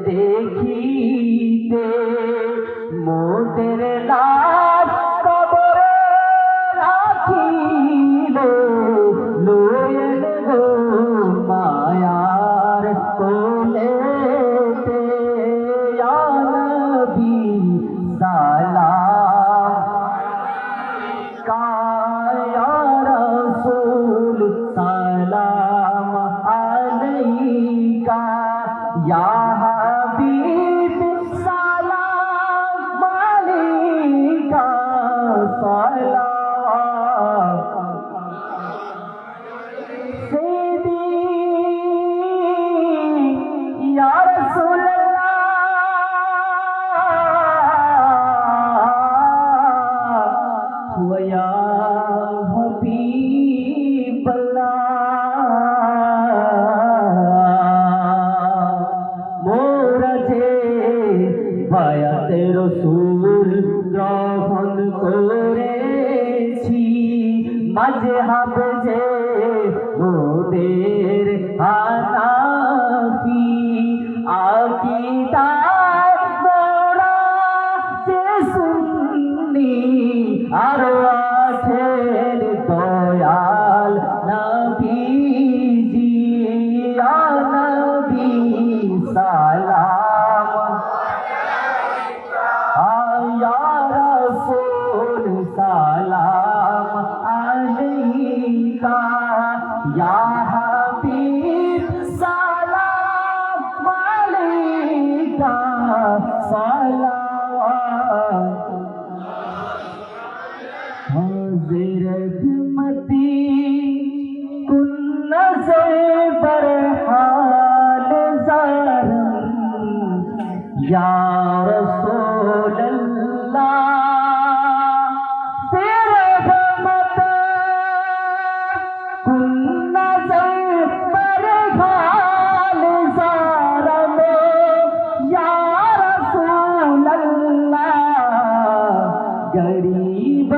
দেখিতে মোদের লাশ কবরে রাখিলে লয়েন গো মায়ার কোলেতে ইয়া নবী সালাম या रसूल सलाम अलैका या हबीब सलाम अलैका सलाम सैयदी या रसूल या हबीब मोरा जे बायात रसूल ग्रहण करेছি মাযহাব যে মোদের হানাফি আকীদায় মোরা যে সুন্নি আর আছেন দয়াল নবীজি ইয়া নবী সালাম ইয়া রাসূল সালাম আলাইকা ইয়া হাবিব সালাম আলাইকা সালাম हज़रत मती कुन नज़र पर हाल ज़ारम या रसूल अल्लाह रहमत कुन नज़र पर हाल ज़ारम या रसूल अल्लाह गरीब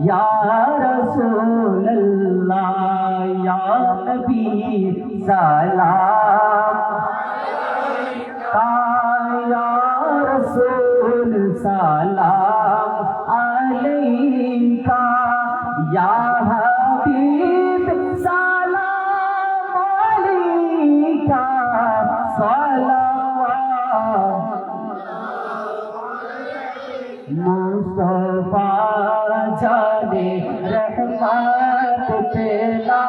या रसूल अल्लाह या नबी सलाम या रसूल सलाम अलैका या हबीब सलाम अलैका सलाम मुस्तफा जाने रहमत पेला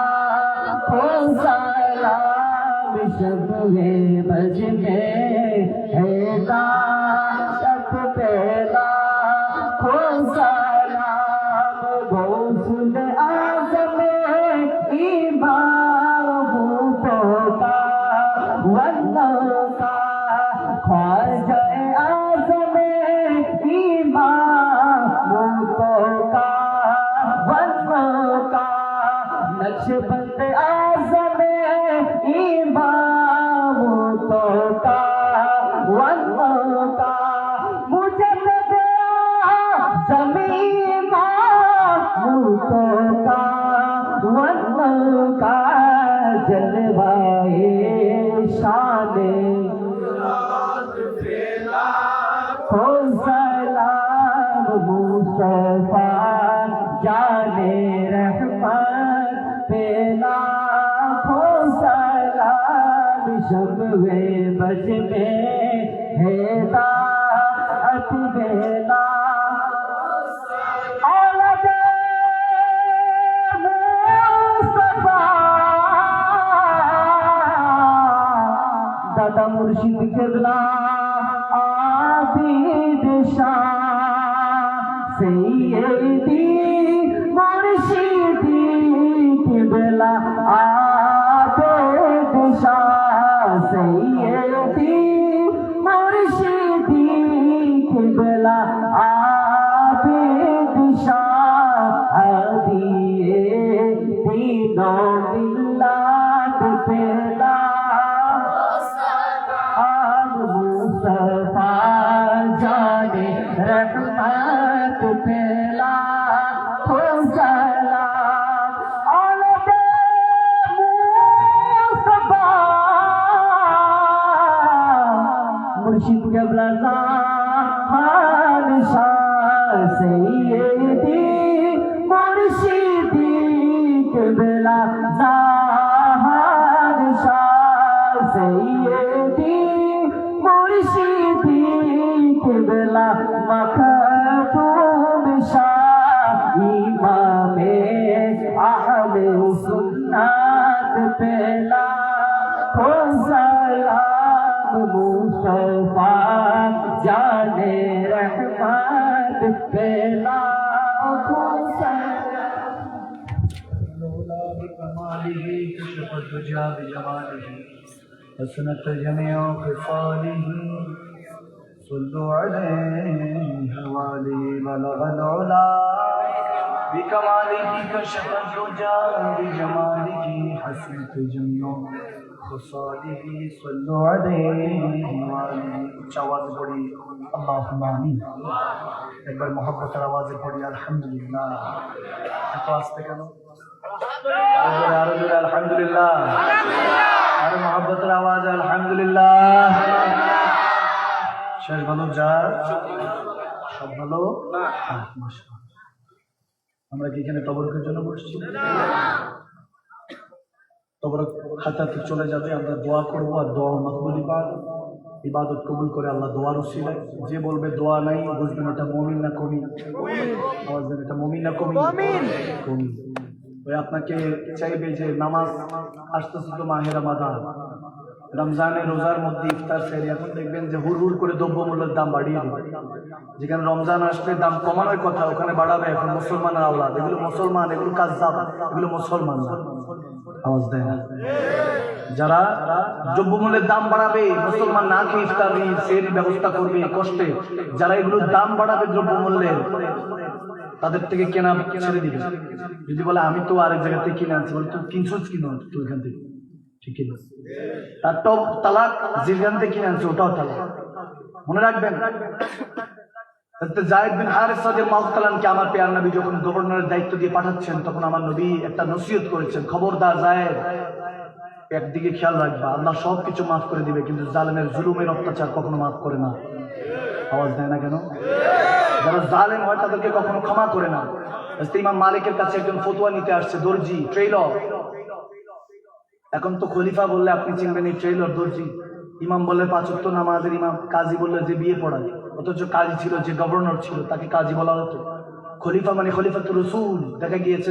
हो सलाम शब-ए बज में हिदायत पेला हो सलाम गौसुल आज़म इमाम का वल्ला का ख्वाजा आज़म नक्शबंद आज़म इमाम तो का वन्नो का मुजद्दिद आज़म इमाम तो का वन्नो का जलवाए शाने हो सलाम मुस्तफा जाने रहमत पेला हो सलाम शब-ए बज में हिदायत बेला औलद मुस्तफा दादा मुर्शिद किबला आबिद शाह सैयदी मुर्शिदी किबला आबिद शाह सैयदी मुर्शिदी किबला आबिद शाह दिए दीनो मिल्लत पेला मुस्तफा रहमत फैला हो सलाम औलदे मुस्तफा मुर्शिद क़िबला ज़ाहर शाह सैयदी मुर्शिदी क़िबला ज़ाहर शाह सैयदी मुर्शिदी क़िबला मखदूम शाह इमामे अहले सुन्नत पहला हो सलाम मुस्तफा जाने रहमत पहला हो लौला बिकमालिही कशफ़ दुजा बिजमालिही हसनत जमीउ ख़िसालिही सल्लु अलैहि वाली बलगल उला बिकमालिही कशफ़ दुजा बिजमालिही हसनत जमीउ ख़िसालिही सल्लु अलैहि वाली। उच्च आवाज़ पढ़ी अल्लाहुम्मा आमीन। एक बार मोहब्बतेर आवाज़े पढ़ी अल्हम्दुलिल्लाह। এত আস্তে কেন? আরো জোরে আলহামদুলিল্লাহ। আর মোহাব্বতের আওয়াজ আলহামদুলিল্লাহ। শেষ ভালো যা সব ভালো। মাশাআল্লাহ। আমরা কি এখানে তবরকের জন্য বসছি? তবরক হাতে চলে যাবে, আমরা দোয়া করবো আর দোয়া মকবুল ইবাদত কবুল করে আল্লাহ দোয়ার উসিলায়। যে বলবে দোয়া নাই বুঝবেন এটা মুমিন না কমি। আওয়াজ দেন এটা মুমিন না কমি? কমি। ওই আপনাকে চাইবে যে নামাজ আসতেছে তো মাহে রমাদান, রমজানের রোজার মধ্যে ইফতার সেরে, এখন দেখবেন যে হুড় হুড় করে দ্রব্যমূল্যের দাম বাড়িয়ে দেবে। যেখানে রমজান আসলে দাম কমানোর কথা ওখানে বাড়াবে। এখন মুসলমানের আওলাদ, এগুলো মুসলমান, এগুলো কাজ্জাব, এগুলো মুসলমান না। আওয়াজ দেয় না? যারা দ্রব্যমূল্যের দাম বাড়াবে, মুসলমান না খেয়ে ইফতার সেরে ব্যবস্থা করবে কষ্টে, যারা এগুলোর দাম বাড়াবে দ্রব্যমূল্যের, তাদের থেকে কেনা ছেড়ে দিবে। যদি বলে আমি তো আরেক জায়গা থেকে কিনে আনছি, বলে তুই কিনছিস কিনো তুই এখান থেকে, ঠিক আছে? তার তো তালাক, যেখান থেকে কিনে আনছে ওটাও তালাক। মনে রাখবেন, যায়েদ বিন হারিস রাদিয়াল্লাহু তাআলা কে আমার প্রিয় নবী যখন গভর্নরের দায়িত্ব দিয়ে পাঠাচ্ছেন, তখন আমার নবী একটা নসিহত করেছেন, খবরদার যায়েদ, একদিকে খেয়াল রাখবা, আল্লাহ সবকিছু মাফ করে দিবে, কিন্তু জালেমের জুলুমের অত্যাচার কখনো মাফ করে না। আওয়াজ দেয় না কেন? যারা জালেম হয় তাদেরকে কখনো ক্ষমা করে না। ইমাম মালিকের কাছে একজন ফতোয়া নিতে আসছে, দর্জি, ট্রেইলর। এখন তো খলিফা বললে আপনি চিনবেন এই ট্রেইলর দর্জি। ইমাম বললে 5 ওয়াক্ত নামাজের ইমাম, কাজী বললে যে বিয়ে পড়ায়, অথচ কাজী ছিল যে গভর্নর ছিল তাকে কাজী বলা হতো। খলিফা মানে খলিফাতুর রাসূল, দেখা গিয়েছে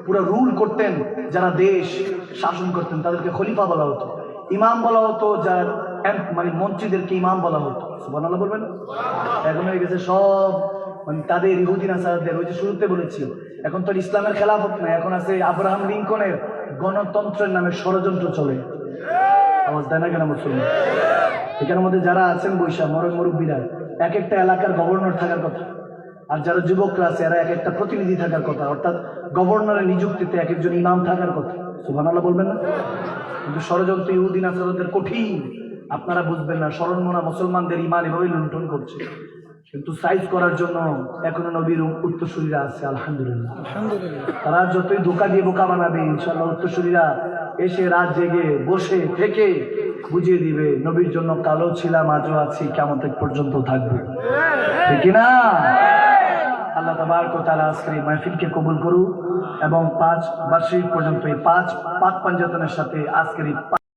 পুরো রুল করতেন, যারা দেশ শাসন করতেন তাদেরকে খলিফা বলা হতো। ইমাম বলা হতো যারা মানে মন্ত্রীদেরকে ইমাম বলা হতো। সুবহানাল্লাহ বলবেন? এখন হয়ে গেছে সব মানে তাদের ইহুদি নাসারাদের, ওই যে শুরুতে বলেছি, এখন তো ইসলামের খেলাফত নাই, এখন আছে আব্রাহাম লিঙ্কনের গণতন্ত্রের নামে ষড়যন্ত্র চলে। আওয়াজ দেয় না কেন মুসলমান? এখানের মধ্যে যারা আছেন বৈশা মুরব্বীরা, এক একটা এলাকার গভর্নর থাকার কথা, আর যারা যুবকরা আছে এরা এক একটা প্রতিনিধি থাকার কথা, অর্থাৎ গভর্নরের নিযুক্তিতে এক একজন ইমাম থাকার কথা। সুবহানাল্লাহ বলবেন না? কিন্তু ষড়যন্ত্র ইহুদি নাসারাদের কঠিন, আপনারা বুঝবেন না। স্মরণমনা মুসলমানদের ইমান এভাবে লুণ্ঠন করছে, কিন্তু সাইজ করার জন্য এখনো নবীর উত্তরসূরিরা আছে। আলহামদুলিল্লাহ। তারা যতই ধোঁকা দিয়ে বোকা বানাবে, ইনশাআল্লাহ উত্তরসূরিরা এসে রাত জেগে বসে থেকে বুঝিয়ে দিবে নবীর জন্য কালো ছিলাম, আজও আছি, কিয়ামত পর্যন্ত থাকবে। ঠিক না? আল্লাহ তাবারক ওয়া তাআলা আজকের মাহফিলকে কবুল করুক এবং 5 বার্ষিক পর্যন্ত এই 5 পাক পাঞ্জাতনের সাথে আজকের